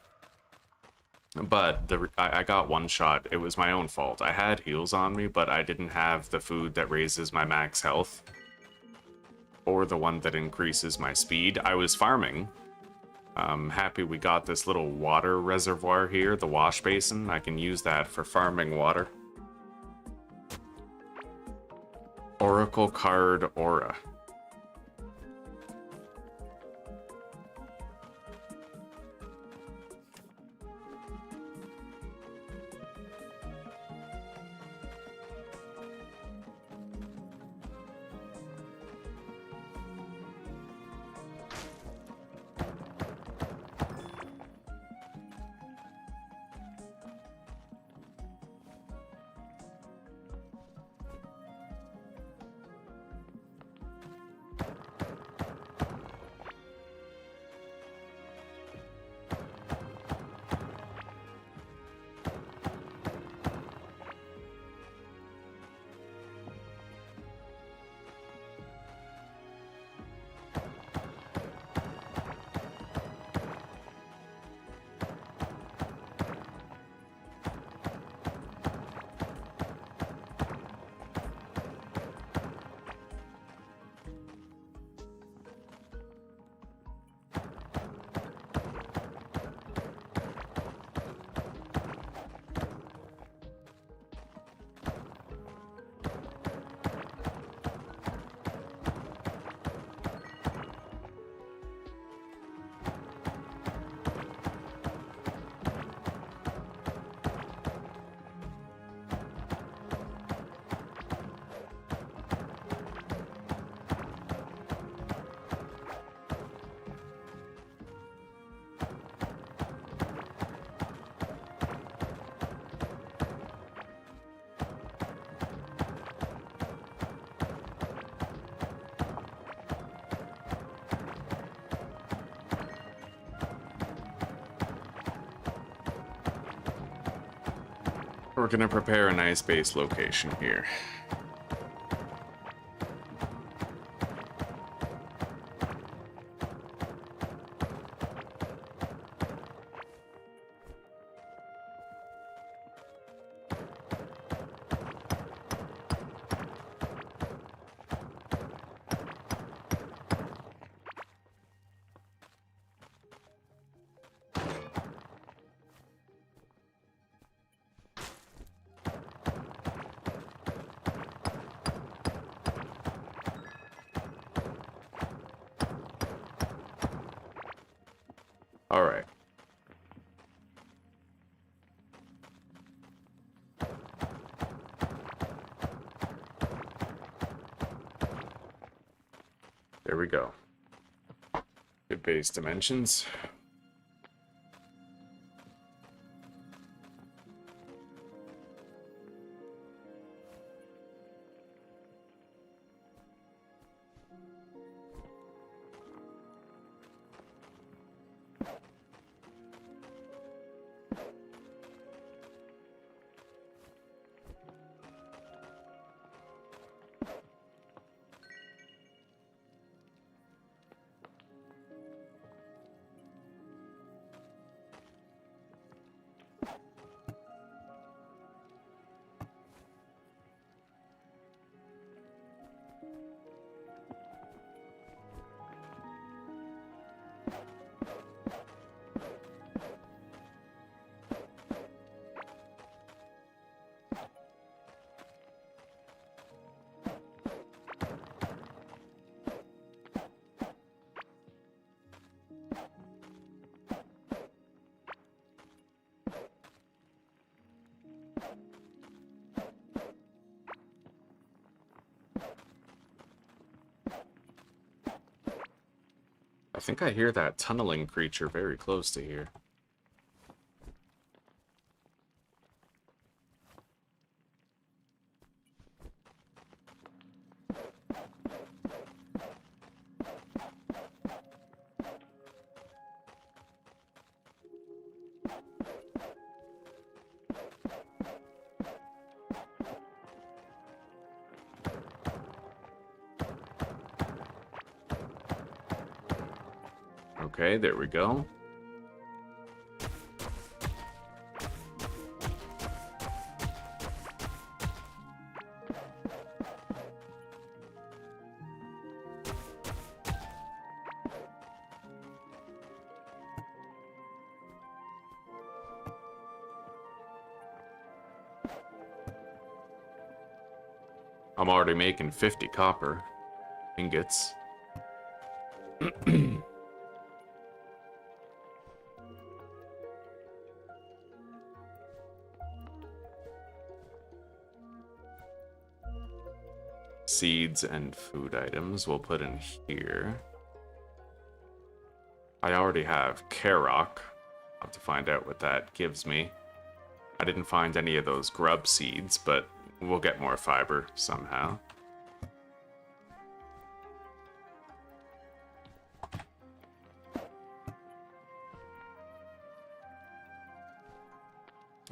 But I got one shot. It was my own fault. I had heals on me, but I didn't have the food that raises my max health or the one that increases my speed. I was farming. I'm happy we got this little water reservoir here, the wash basin. I can use that for farming water. Oracle card aura. We're gonna prepare a nice base location here. All right. There we go. Good base dimensions. I think I hear that tunneling creature very close to here. Okay, there we go. I'm already making 50 copper ingots. Seeds and food items we'll put in here. I already have Karok. I'll have to find out what that gives me. I didn't find any of those grub seeds, but we'll get more fiber somehow.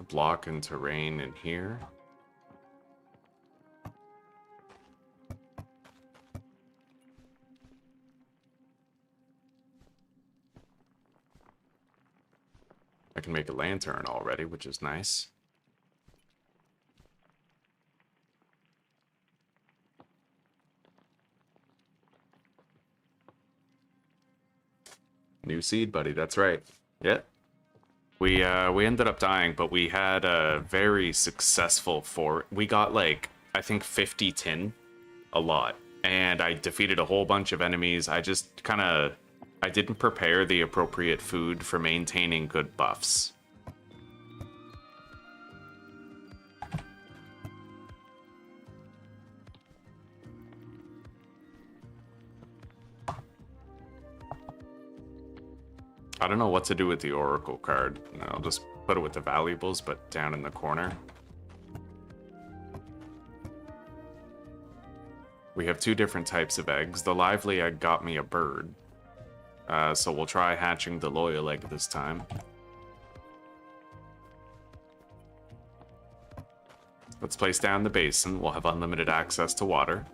Block and terrain in here. I can make a lantern already, which is nice. New seed, buddy. That's right. Yeah. We ended up dying, but we had a very successful we got like, I think 50 tin, a lot. And I defeated a whole bunch of enemies. I just kind of, I didn't prepare the appropriate food for maintaining good buffs. I don't know what to do with the Oracle card. I'll just put it with the valuables, but down in the corner. We have two different types of eggs. The lively egg got me a bird. So we'll try hatching the loyal egg this time. Let's place down the basin. We'll have unlimited access to water.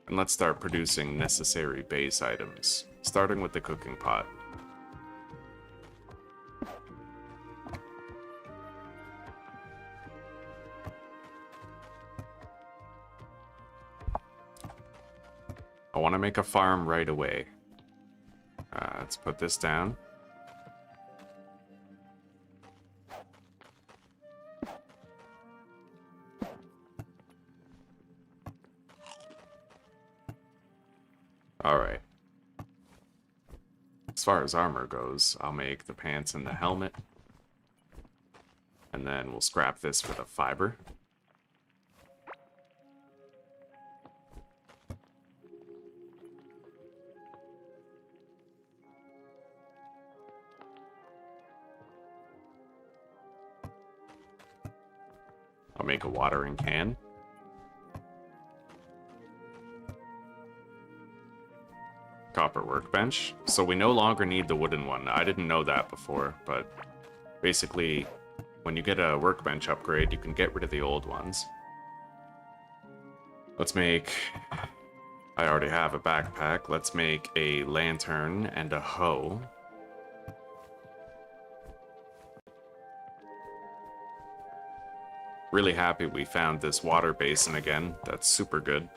And let's start producing necessary base items, starting with the cooking pot. I want to make a farm right away. Let's put this down. Alright. As far as armor goes, I'll make the pants and the helmet. And then we'll scrap this for the fiber. I'll make a watering can. Copper workbench. So we no longer need the wooden one. I didn't know that before, but basically, when you get a workbench upgrade, you can get rid of the old ones. Let's make... I already have a backpack. Let's make a lantern and a hoe. Really happy we found this water basin again. That's super good.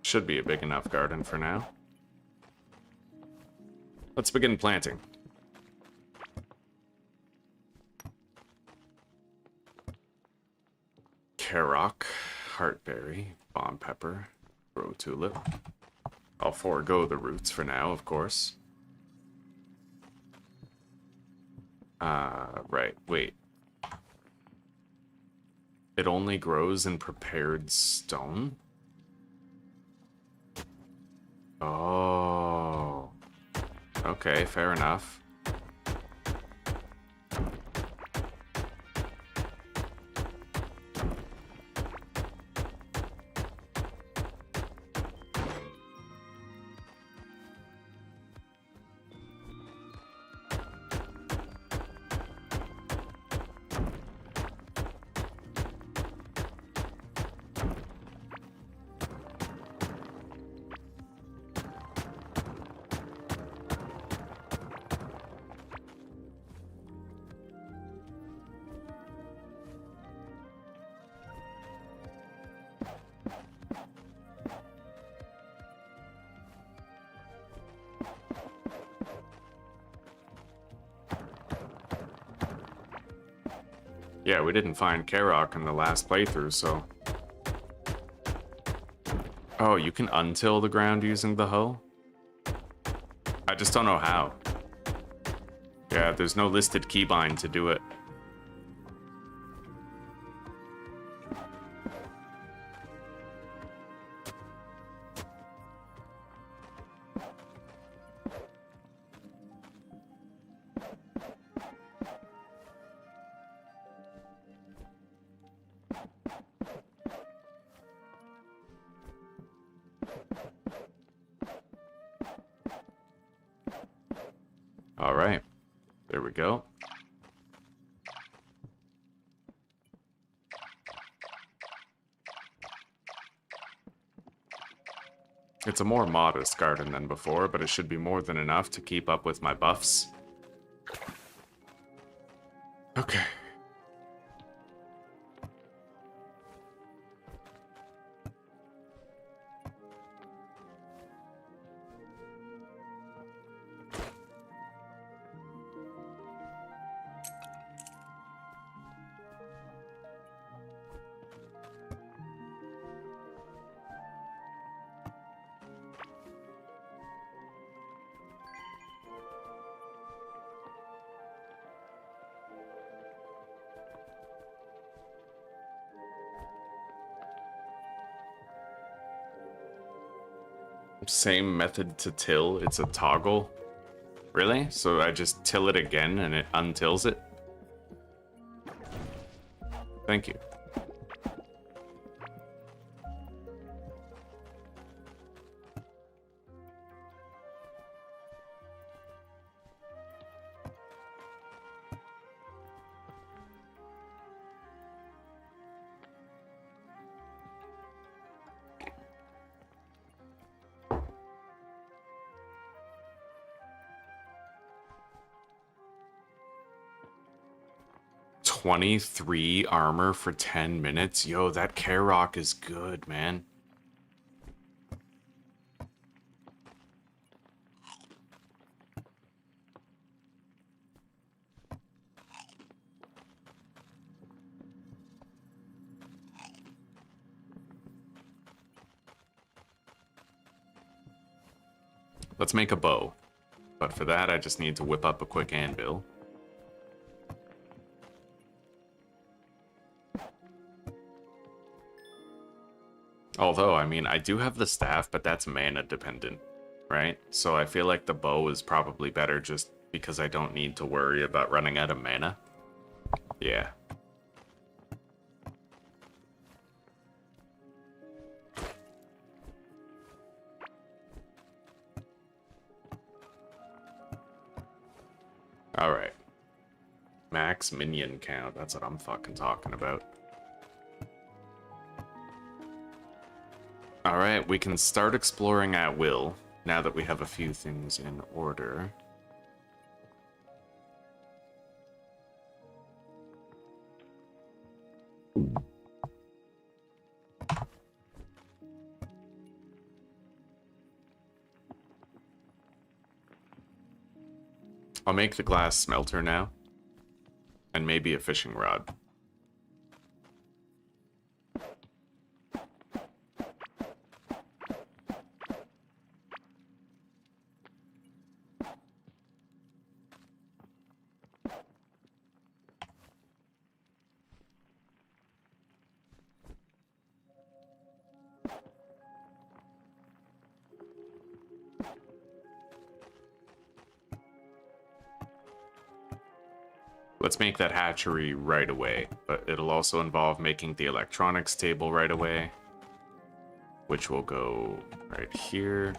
Should be a big enough garden for now. Let's begin planting. Carrock, heartberry, bomb pepper, grow tulip. I'll forego the roots for now, of course. Right, wait. It only grows in prepared stone? Oh. Okay, fair enough. Yeah, we didn't find Carrock in the last playthrough, so... Oh, you can untill the ground using the hoe? I just don't know how. Yeah, there's no listed keybind to do it. All right, there we go. It's a more modest garden than before, but it should be more than enough to keep up with my buffs. Okay. Same method to till, it's a toggle. Really? So I just till it again and it untills it? Thank you. $23 armor for 10 minutes. Yo, that Carrock is good, man. Let's make a bow. But for that, I just need to whip up a quick anvil. Although, I mean, I do have the staff, but that's mana dependent, right? So I feel like the bow is probably better just because I don't need to worry about running out of mana. Yeah. Alright. Max minion count, that's what I'm fucking talking about. Alright, we can start exploring at will, now that we have a few things in order. I'll make the glass smelter now. And maybe a fishing rod. Let's make that hatchery right away, but it'll also involve making the electronics table right away, which will go right here.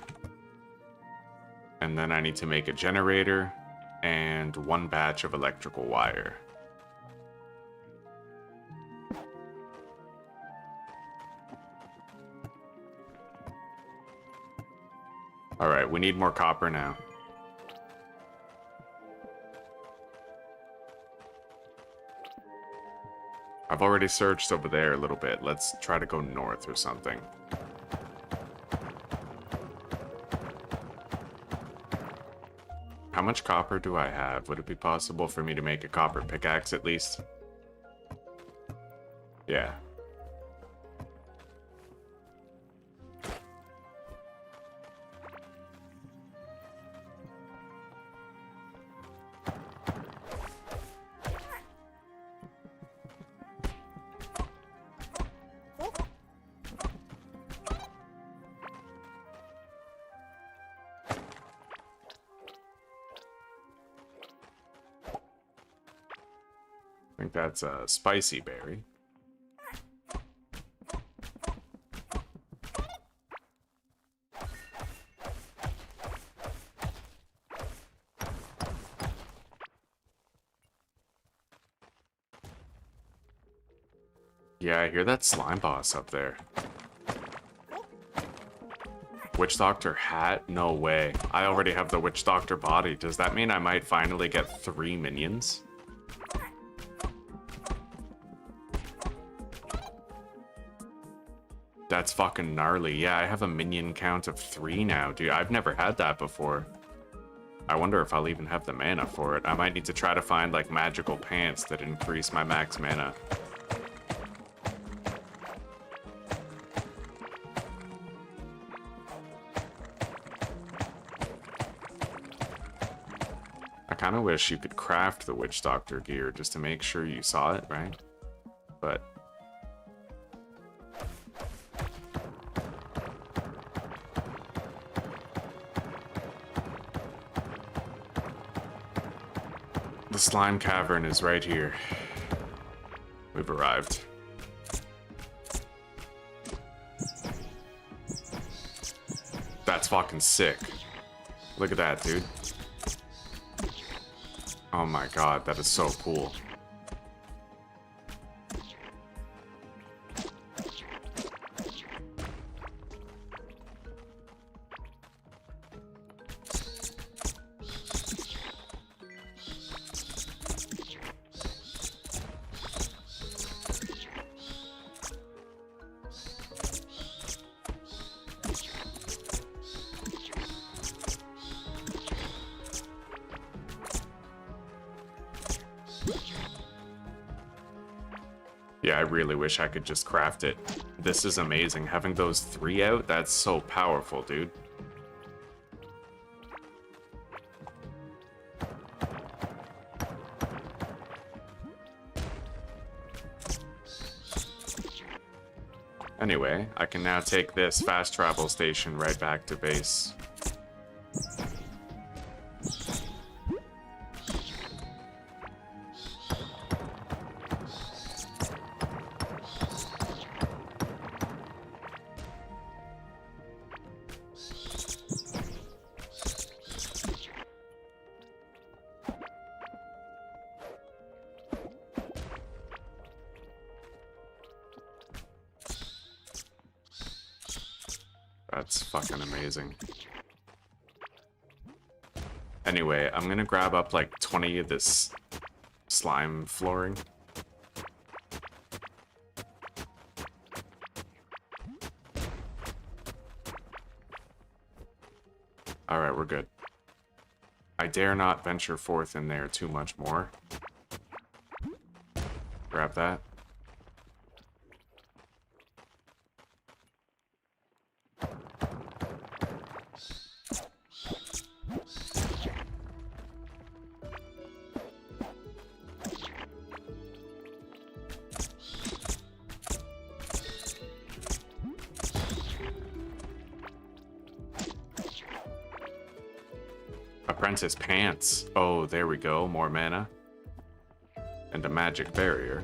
And then I need to make a generator and 1 batch of electrical wire. All right, we need more copper now. I've already searched over there a little bit. Let's try to go north or something. How much copper do I have? Would it be possible for me to make a copper pickaxe at least? Yeah. I think that's a spicy berry. Yeah, I hear that slime boss up there. Witch Doctor hat? No way. I already have the Witch Doctor body. Does that mean I might finally get 3 minions? That's fucking gnarly. Yeah, I have a minion count of 3 now, dude. I've never had that before. I wonder if I'll even have the mana for it. I might need to try to find, like, magical pants that increase my max mana. I kind of wish you could craft the Witch Doctor gear just to make sure you saw it, right? But... the slime cavern is right here. We've arrived. That's fucking sick. Look at that, dude. Oh my god, that is so cool. Yeah, I really wish I could just craft it. This is amazing. Having those 3 out, that's so powerful, dude. Anyway, I can now take this fast travel station right back to base. That's fucking amazing. Anyway, I'm gonna grab up like 20 of this slime flooring. Alright, we're good. I dare not venture forth in there too much more. Grab that. Apprentice pants. Oh, there we go. More mana. And a magic barrier.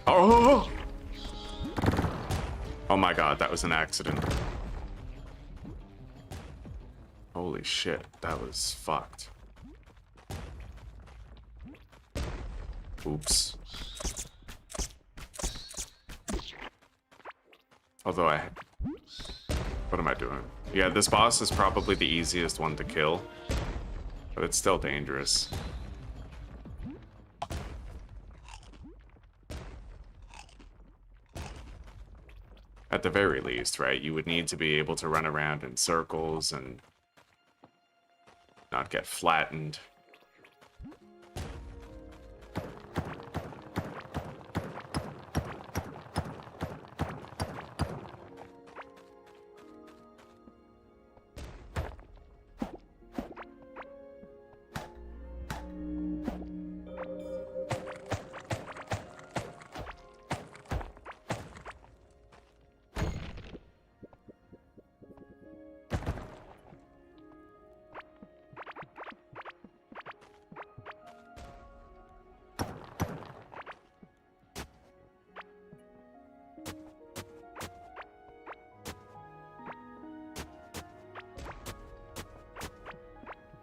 Oh! Oh my god, that was an accident. Holy shit, that was fucked. Oops. Although what am I doing? Yeah, this boss is probably the easiest one to kill, but it's still dangerous. At the very least, right? You would need to be able to run around in circles and not get flattened.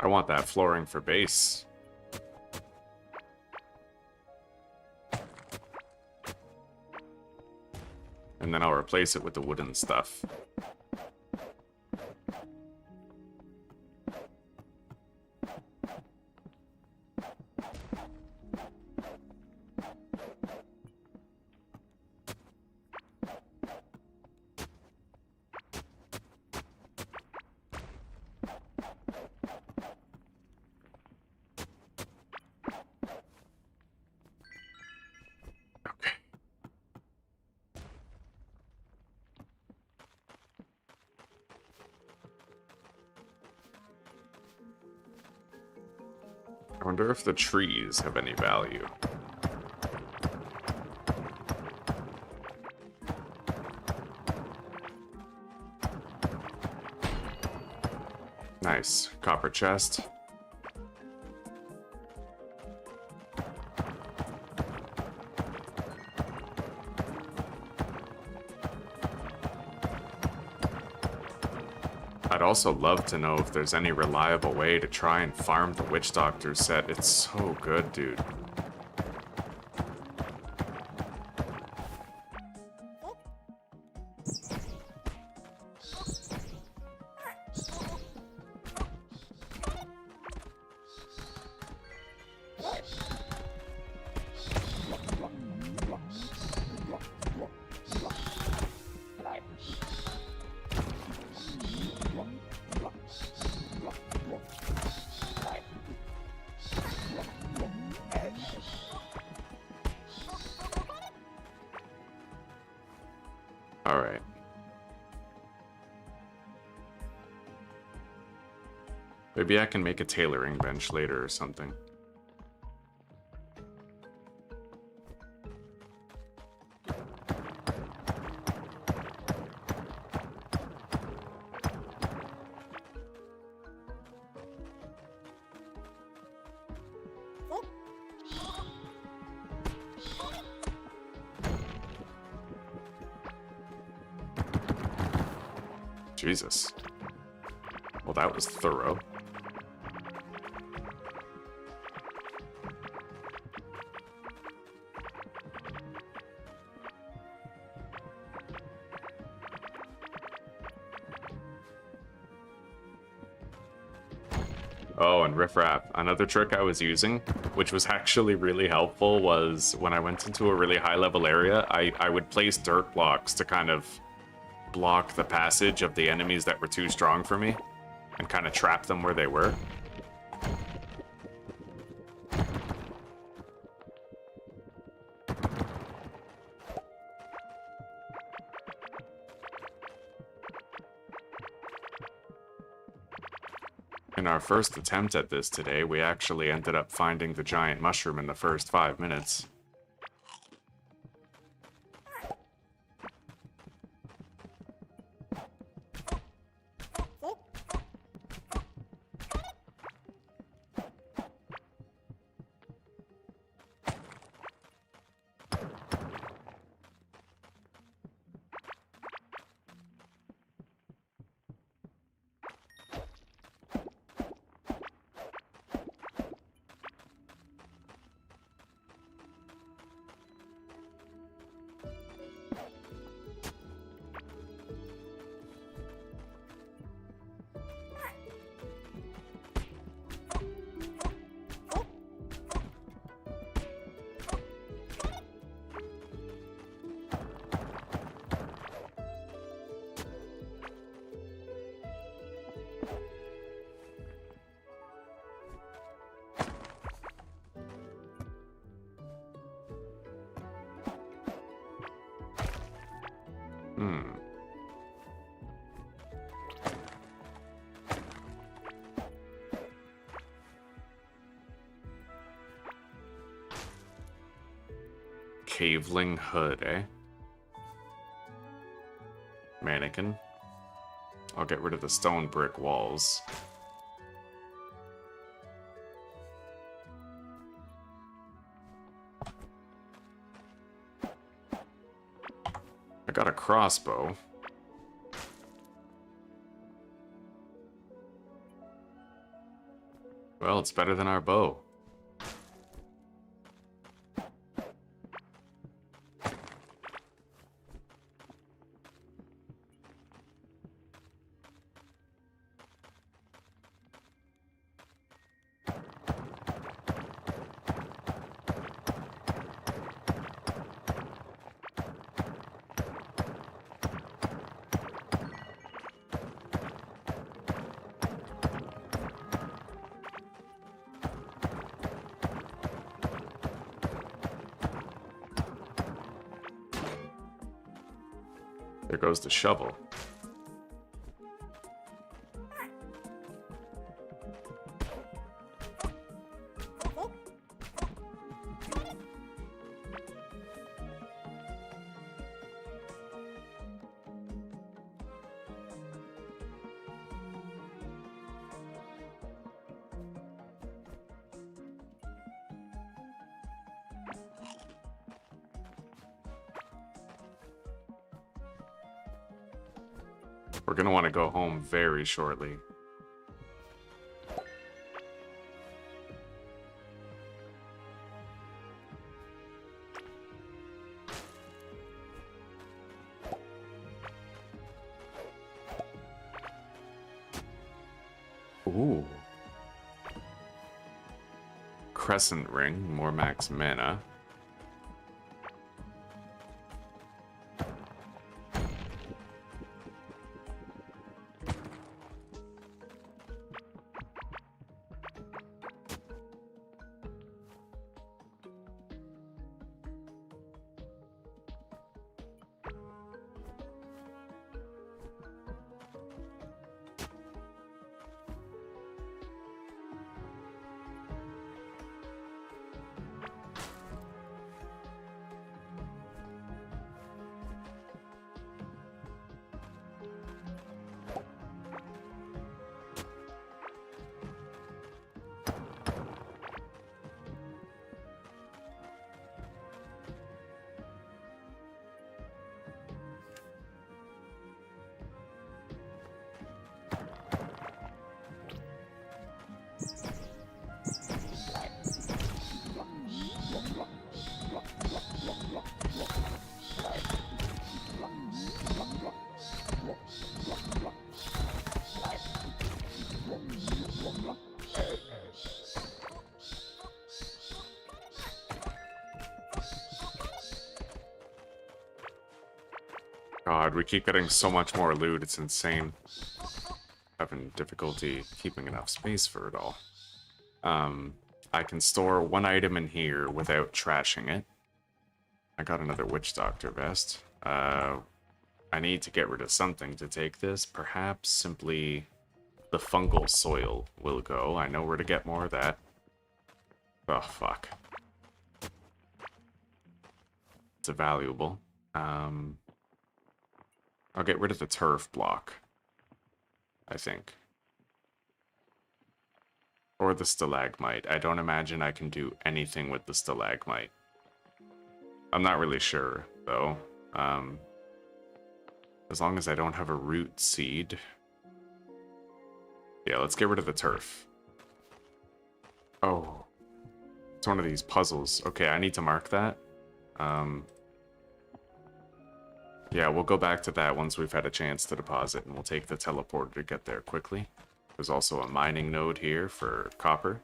I want that flooring for base. And then I'll replace it with the wooden stuff. I wonder if the trees have any value. Nice. Copper chest. I'd also love to know if there's any reliable way to try and farm the Witch Doctor set. It's so good, dude. Alright. Maybe I can make a tailoring bench later or something. Jesus. Well, that was thorough. Oh, and riffraff. Another trick I was using, which was actually really helpful, was when I went into a really high-level area, I would place dirt blocks to kind of block the passage of the enemies that were too strong for me, and kind of trap them where they were. In our first attempt at this today, we actually ended up finding the giant mushroom in the first 5 minutes. Caveling hood, eh? Mannequin. I'll get rid of the stone brick walls. I got a crossbow. Well, it's better than our bow. There goes the shovel. We're gonna want to go home very shortly. Ooh. Crescent ring, more max mana. God, we keep getting so much more loot, it's insane. Having difficulty keeping enough space for it all. I can store one item in here without trashing it. I got another Witch Doctor vest. I need to get rid of something to take this. Perhaps simply the fungal soil will go. I know where to get more of that. Oh, fuck. It's a valuable. I'll get rid of the turf block, I think. Or the stalagmite. I don't imagine I can do anything with the stalagmite. I'm not really sure, though. As long as I don't have a root seed. Yeah, let's get rid of the turf. Oh. It's one of these puzzles. Okay, I need to mark that. Yeah, we'll go back to that once we've had a chance to deposit, and we'll take the teleporter to get there quickly. There's also a mining node here for copper.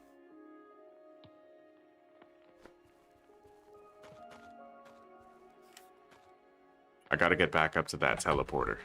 I gotta get back up to that teleporter.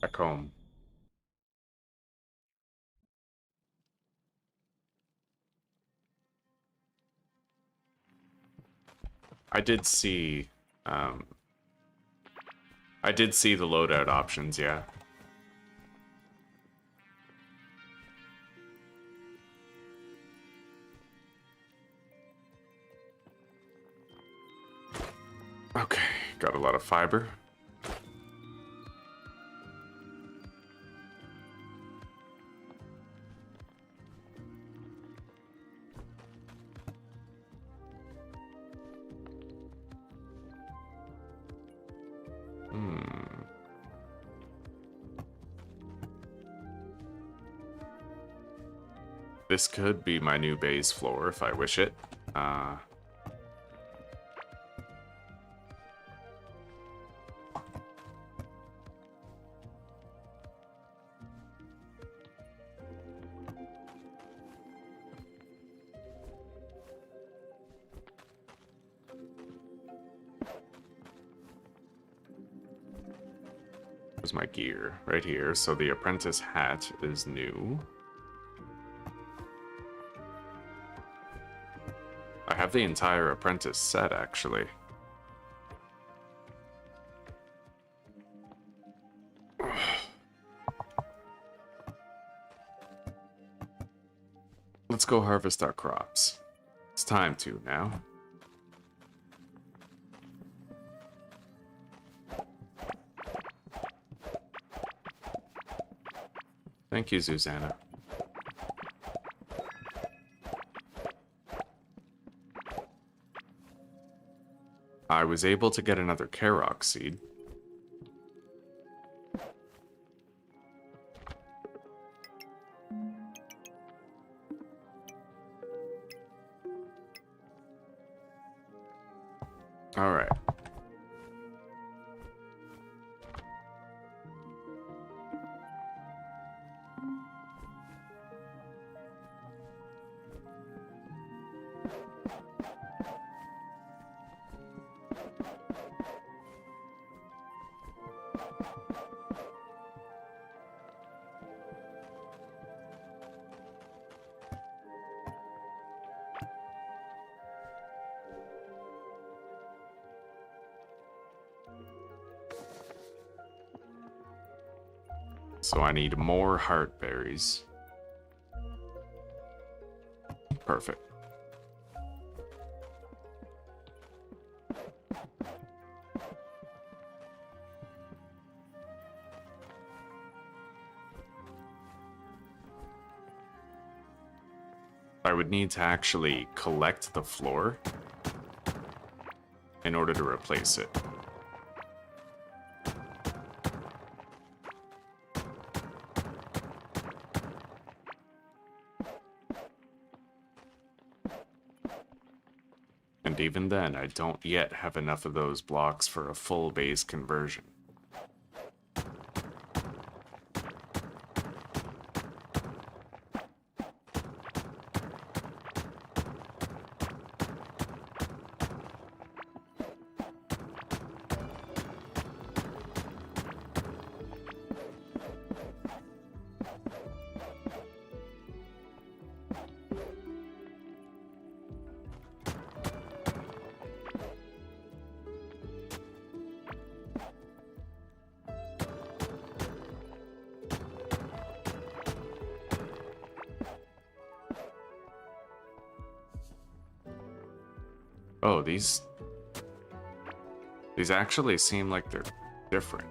Back home. I did see the loadout options, yeah. Okay, got a lot of fiber. This could be my new base floor if I wish it. Where's my gear? Right here. So the apprentice hat is new. I have the entire apprentice set, actually. Let's go harvest our crops. It's time to now. Thank you, Susanna. I was able to get another Karok seed. All right. So I need more heart berries. Perfect. would need to actually collect the floor in order to replace it. And even then, I don't yet have enough of those blocks for a full base conversion. Oh, these actually seem like they're different.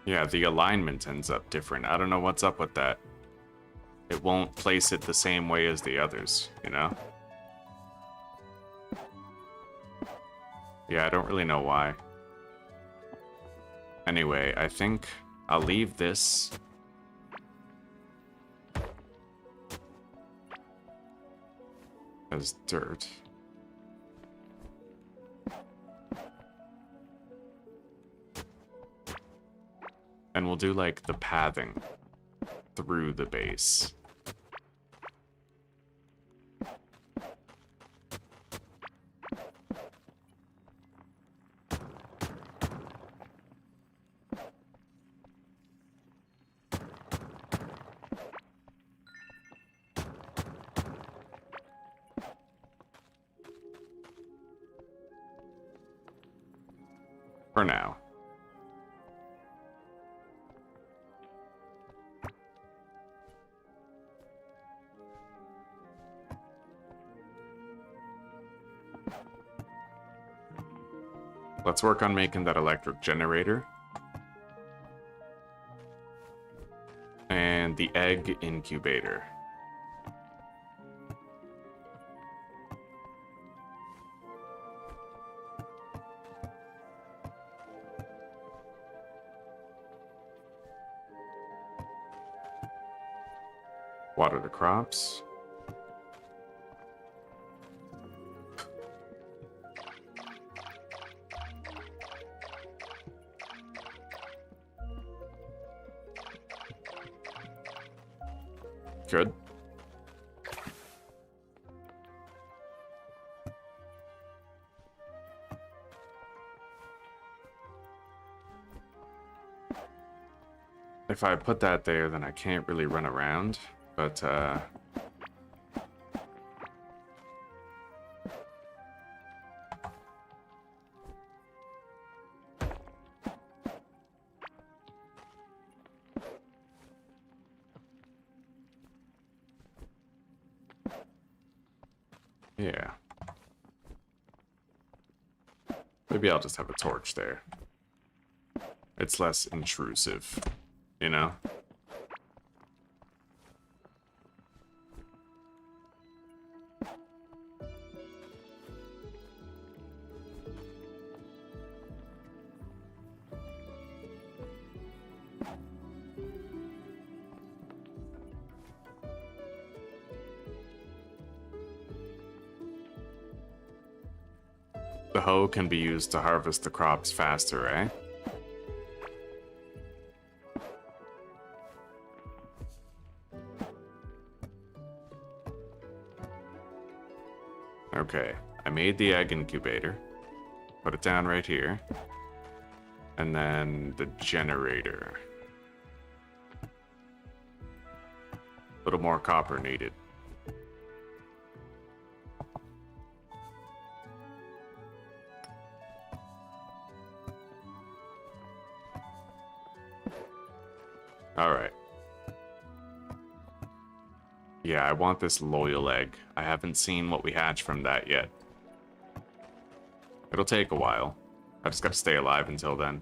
Yeah, the alignment ends up different. I don't know what's up with that. It won't place it the same way as the others, you know? Yeah, I don't really know why. Anyway, I think I'll leave this as dirt. And we'll do like the pathing through the base. For now. Let's work on making that electric generator. And the egg incubator. Water the crops. Good. If I put that there, then I can't really run around, but yeah. Maybe I'll just have a torch there. It's less intrusive, you know? The hoe can be used to harvest the crops faster, eh? Okay, I made the egg incubator. Put it down right here. And then the generator. A little more copper needed. Alright. Yeah, I want this loyal egg. I haven't seen what we hatch from that yet. It'll take a while. I just gotta stay alive until then.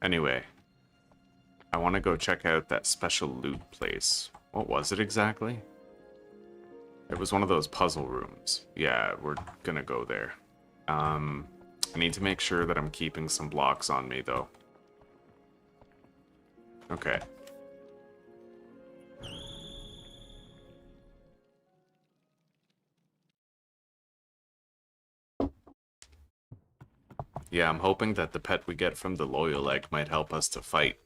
Anyway, I want to go check out that special loot place. What was it exactly? It was one of those puzzle rooms. Yeah, we're gonna go there. I need to make sure that I'm keeping some blocks on me, though. Okay. Yeah, I'm hoping that the pet we get from the loyal egg might help us to fight.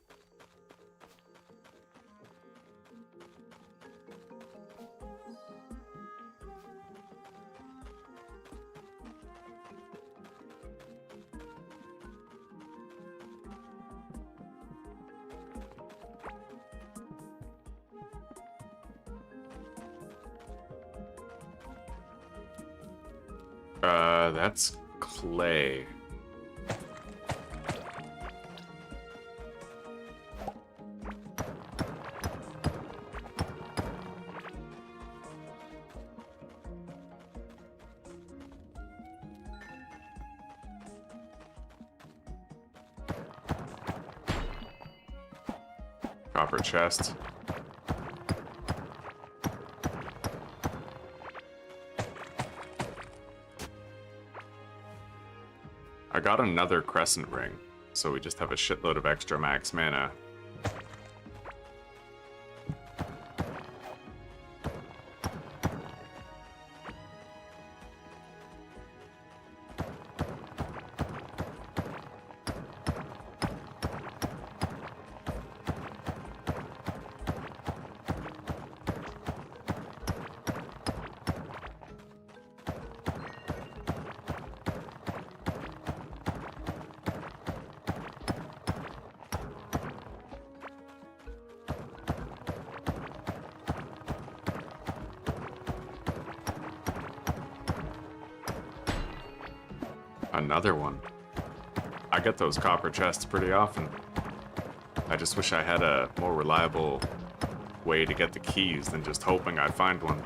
That's clay. Copper chest. I got another crescent ring, so we just have a shitload of extra max mana. Another one. I get those copper chests pretty often. I just wish I had a more reliable way to get the keys than just hoping I'd find one.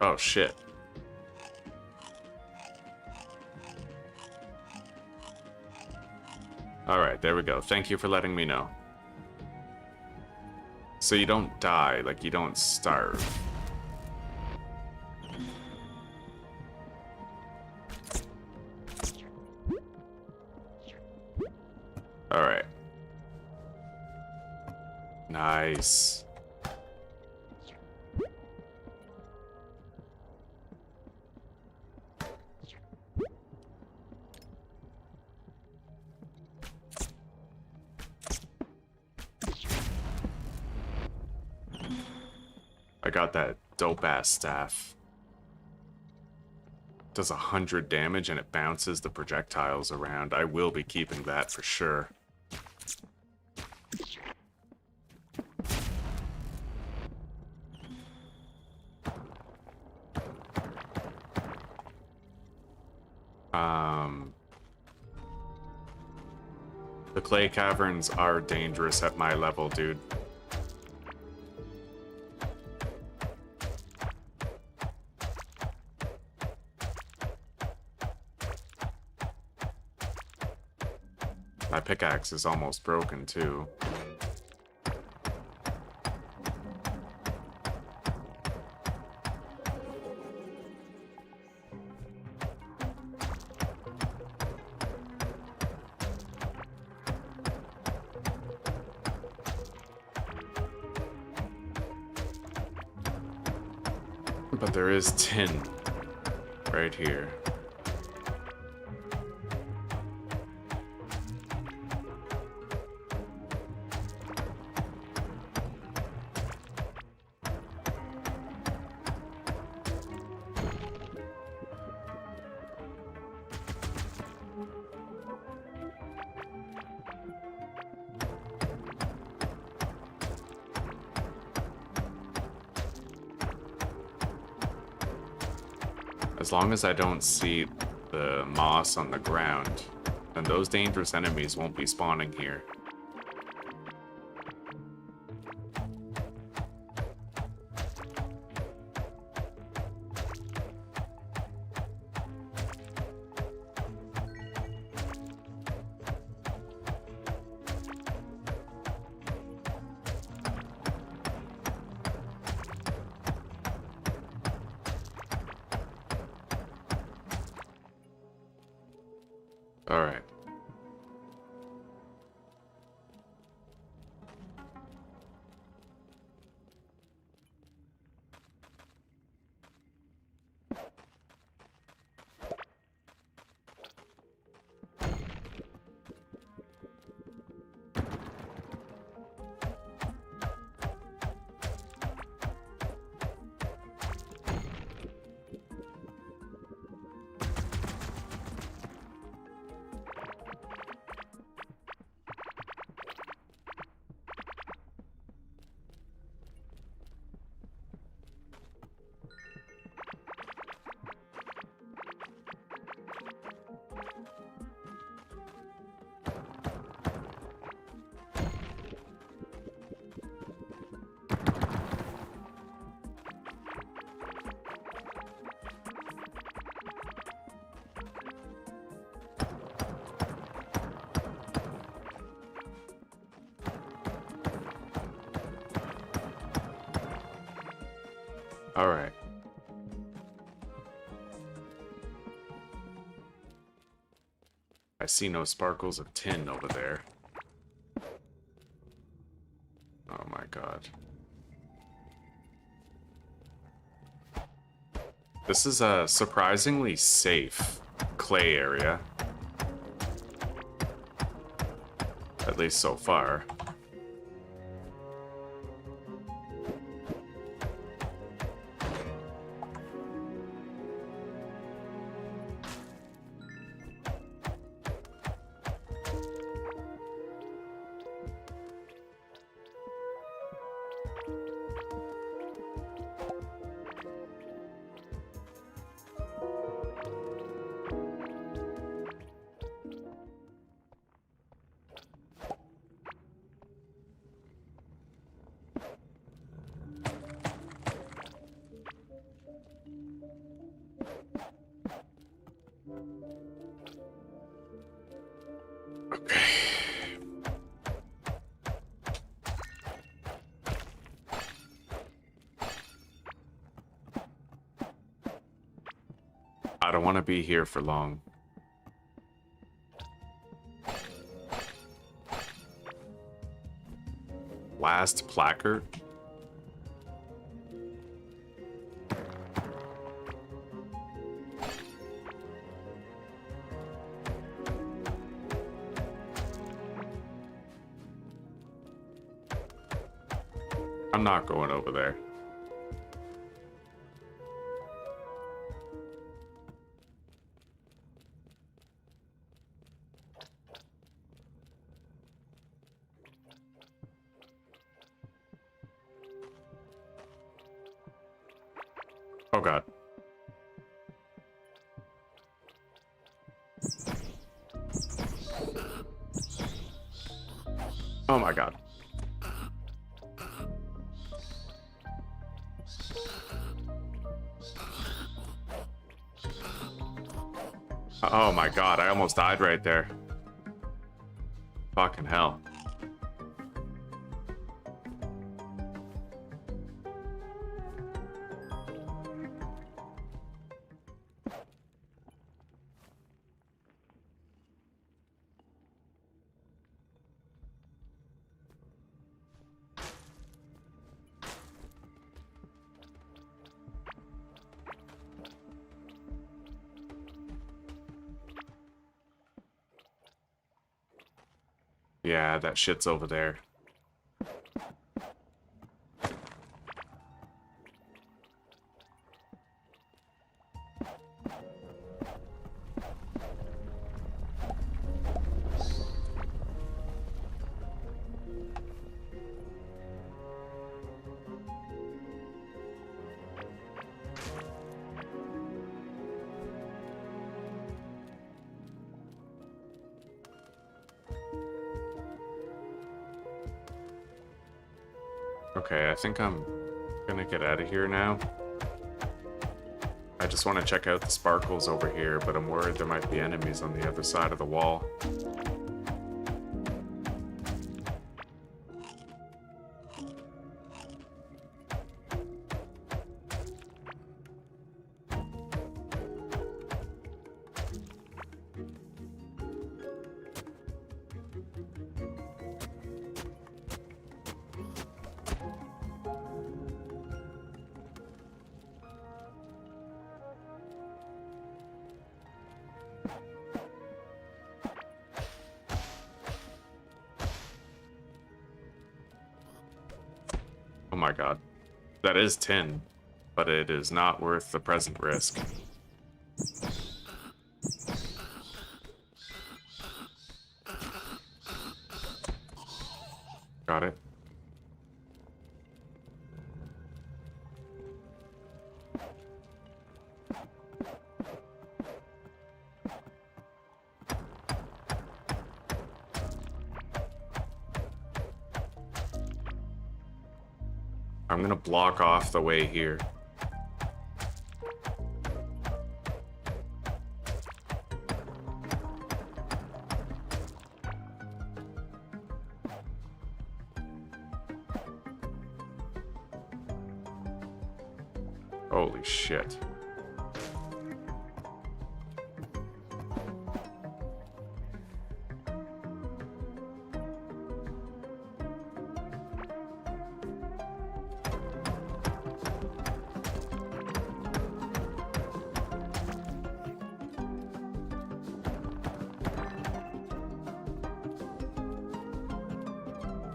Oh shit. Alright, there we go. Thank you for letting me know. So you don't die, like you don't starve. Alright. Nice. I got that dope-ass staff. Does 100 damage and it bounces the projectiles around. I will be keeping that for sure. The clay caverns are dangerous at my level, dude. My pickaxe is almost broken, too. But there is tin right here. As long as I don't see the moss on the ground, then those dangerous enemies won't be spawning here. All right. All right. I see no sparkles of tin over there. Oh my god. This is a surprisingly safe clay area. At least so far. I don't want to be here for long. Last placard? I'm not going over there. Oh god. Oh my god. Oh my god, I almost died right there. Fucking hell. Yeah, that shit's over there. Okay, I think I'm gonna get out of here now. I just want to check out the sparkles over here, but I'm worried there might be enemies on the other side of the wall. Oh my god. That is tin, but it is not worth the present risk. Got it. I'm gonna block off the way here. Holy shit.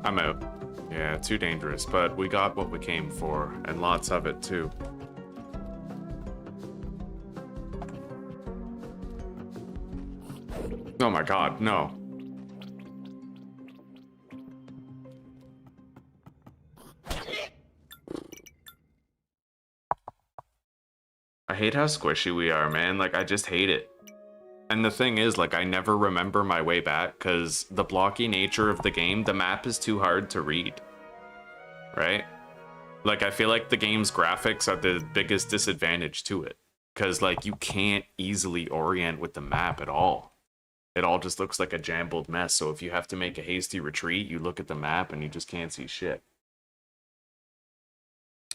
I'm out. Yeah, too dangerous, but we got what we came for, and lots of it too. Oh my god, no. I hate how squishy we are, man. Like, I just hate it. And the thing is, like, I never remember my way back because the blocky nature of the game, the map is too hard to read. Right? Like, I feel like the game's graphics are the biggest disadvantage to it. Because, like, you can't easily orient with the map at all. It all just looks like a jumbled mess. So if you have to make a hasty retreat, you look at the map and you just can't see shit.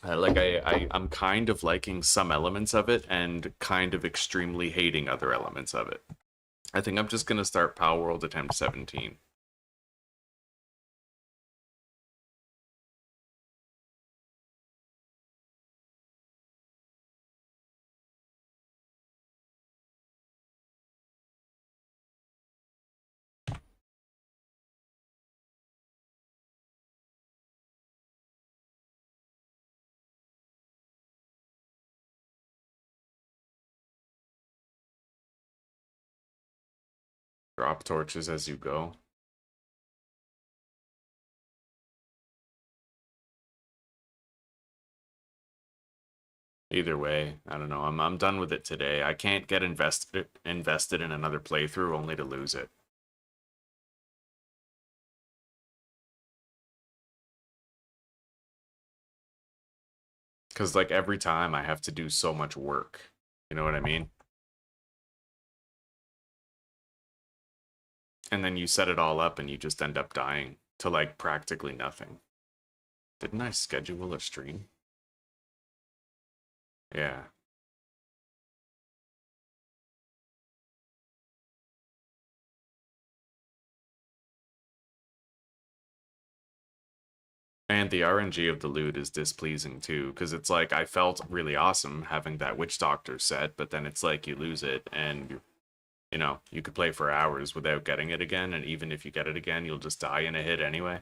I'm kind of liking some elements of it and kind of extremely hating other elements of it. I think I'm just going to start Power World Attempt 17. Drop torches as you go. Either way, I don't know. I'm done with it today. I can't get invested in another playthrough only to lose it. Cause like every time I have to do so much work. You know what I mean? And then you set it all up and you just end up dying to like practically nothing. Didn't I schedule a stream? Yeah. And the RNG of the loot is displeasing too, because it's like I felt really awesome having that Witch Doctor set, but then it's like you lose it and you know, you could play for hours without getting it again, and even if you get it again, you'll just die in a hit anyway.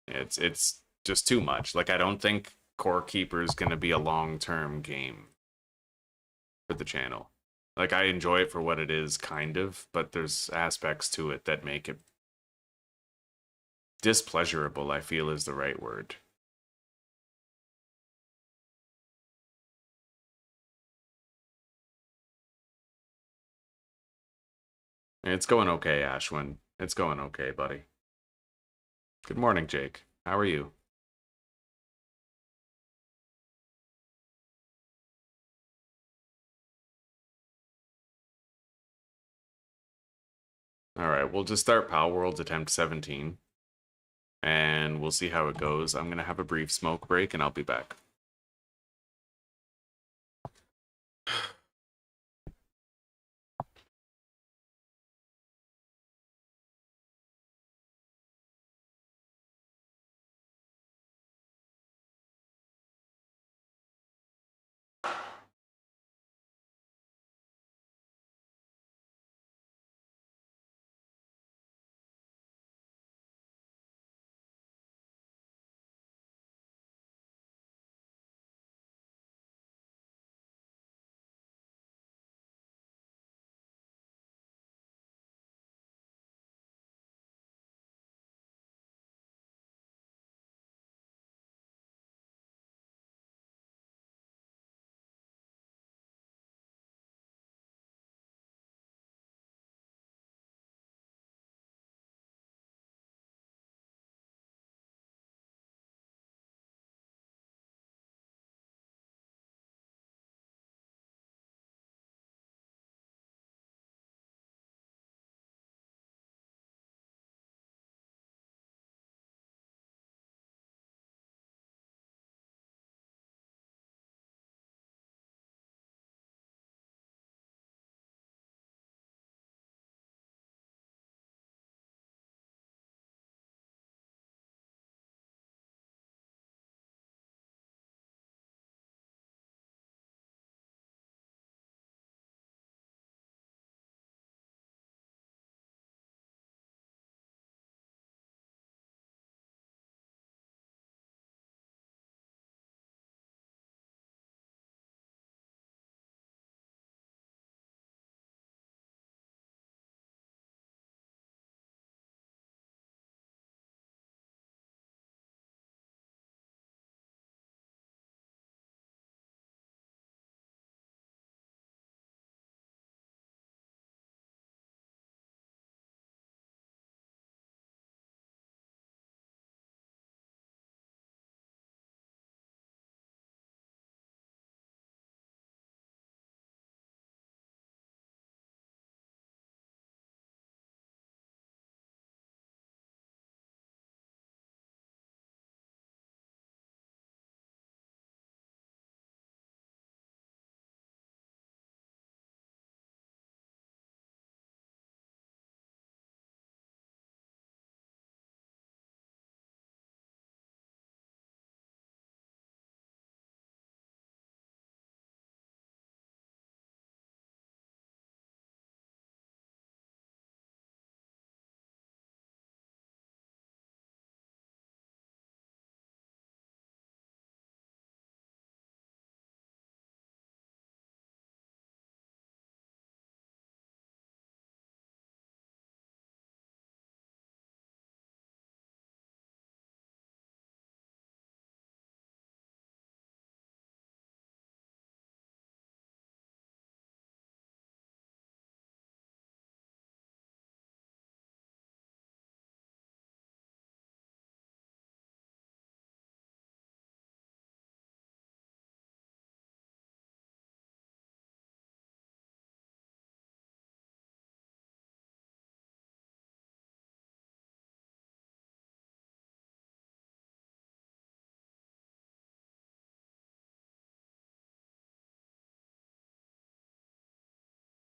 It's just too much. Like I don't think Core Keeper is gonna be a long-term game for the channel. Like I enjoy it for what it is, kind of, but there's aspects to it that make it displeasurable, I feel is the right word. It's going okay, Ashwin. It's going okay, buddy. Good morning, Jake. How are you? All right, we'll just start Pal Worlds attempt 17. And we'll see how it goes. I'm going to have a brief smoke break and I'll be back.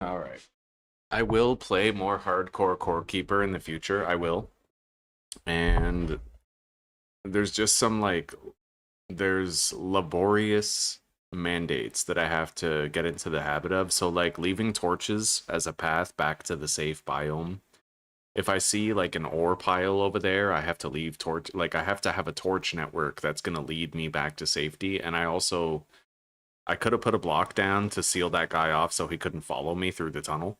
All right. I will play more hardcore core keeper in the future. I will. And there's just some there's laborious mandates that I have to get into the habit of. So like leaving torches as a path back to the safe biome. If I see like an ore pile over there, I have to leave torch, like I have to have a torch network that's going to lead me back to safety. And I could have put a block down to seal that guy off so he couldn't follow me through the tunnel,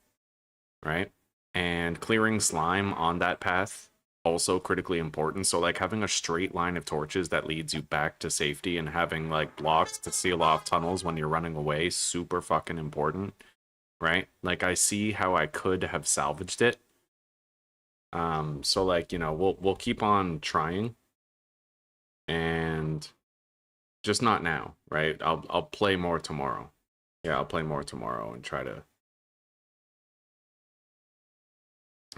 right? And clearing slime on that path, also critically important. So like having a straight line of torches that leads you back to safety and having like blocks to seal off tunnels when you're running away, super fucking important, right? Like I see how I could have salvaged it. So like, you know, we'll keep on trying and just not now, right? I'll play more tomorrow. Yeah, I'll play more tomorrow and try to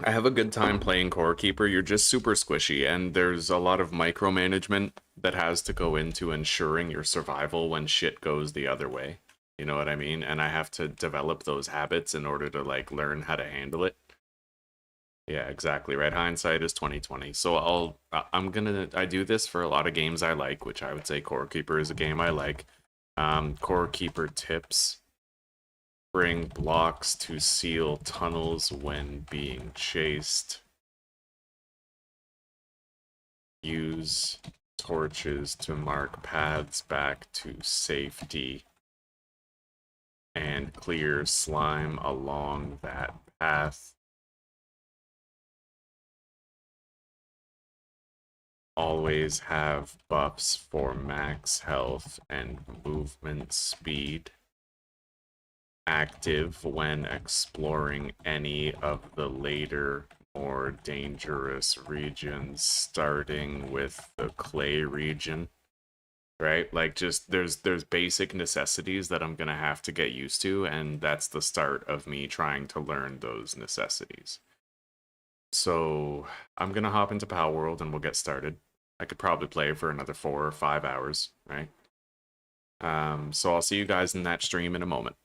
I have a good time playing Core Keeper. You're just super squishy, and there's a lot of micromanagement that has to go into ensuring your survival when shit goes the other way. You know what I mean? And I have to develop those habits in order to like learn how to handle it. Yeah, exactly right. Hindsight is 2020. So I do this for a lot of games I like, which I would say Core Keeper is a game I like. Core Keeper tips: bring blocks to seal tunnels when being chased. Use torches to mark paths back to safety. And clear slime along that path. Always have buffs for max health and movement speed. Active when exploring any of the later, more dangerous regions, starting with the clay region. Right? Like, just there's basic necessities that I'm gonna have to get used to, and that's the start of me trying to learn those necessities. So I'm gonna hop into Power World and we'll get started. I could probably play for another 4 or 5 hours, right? So I'll see you guys in that stream in a moment.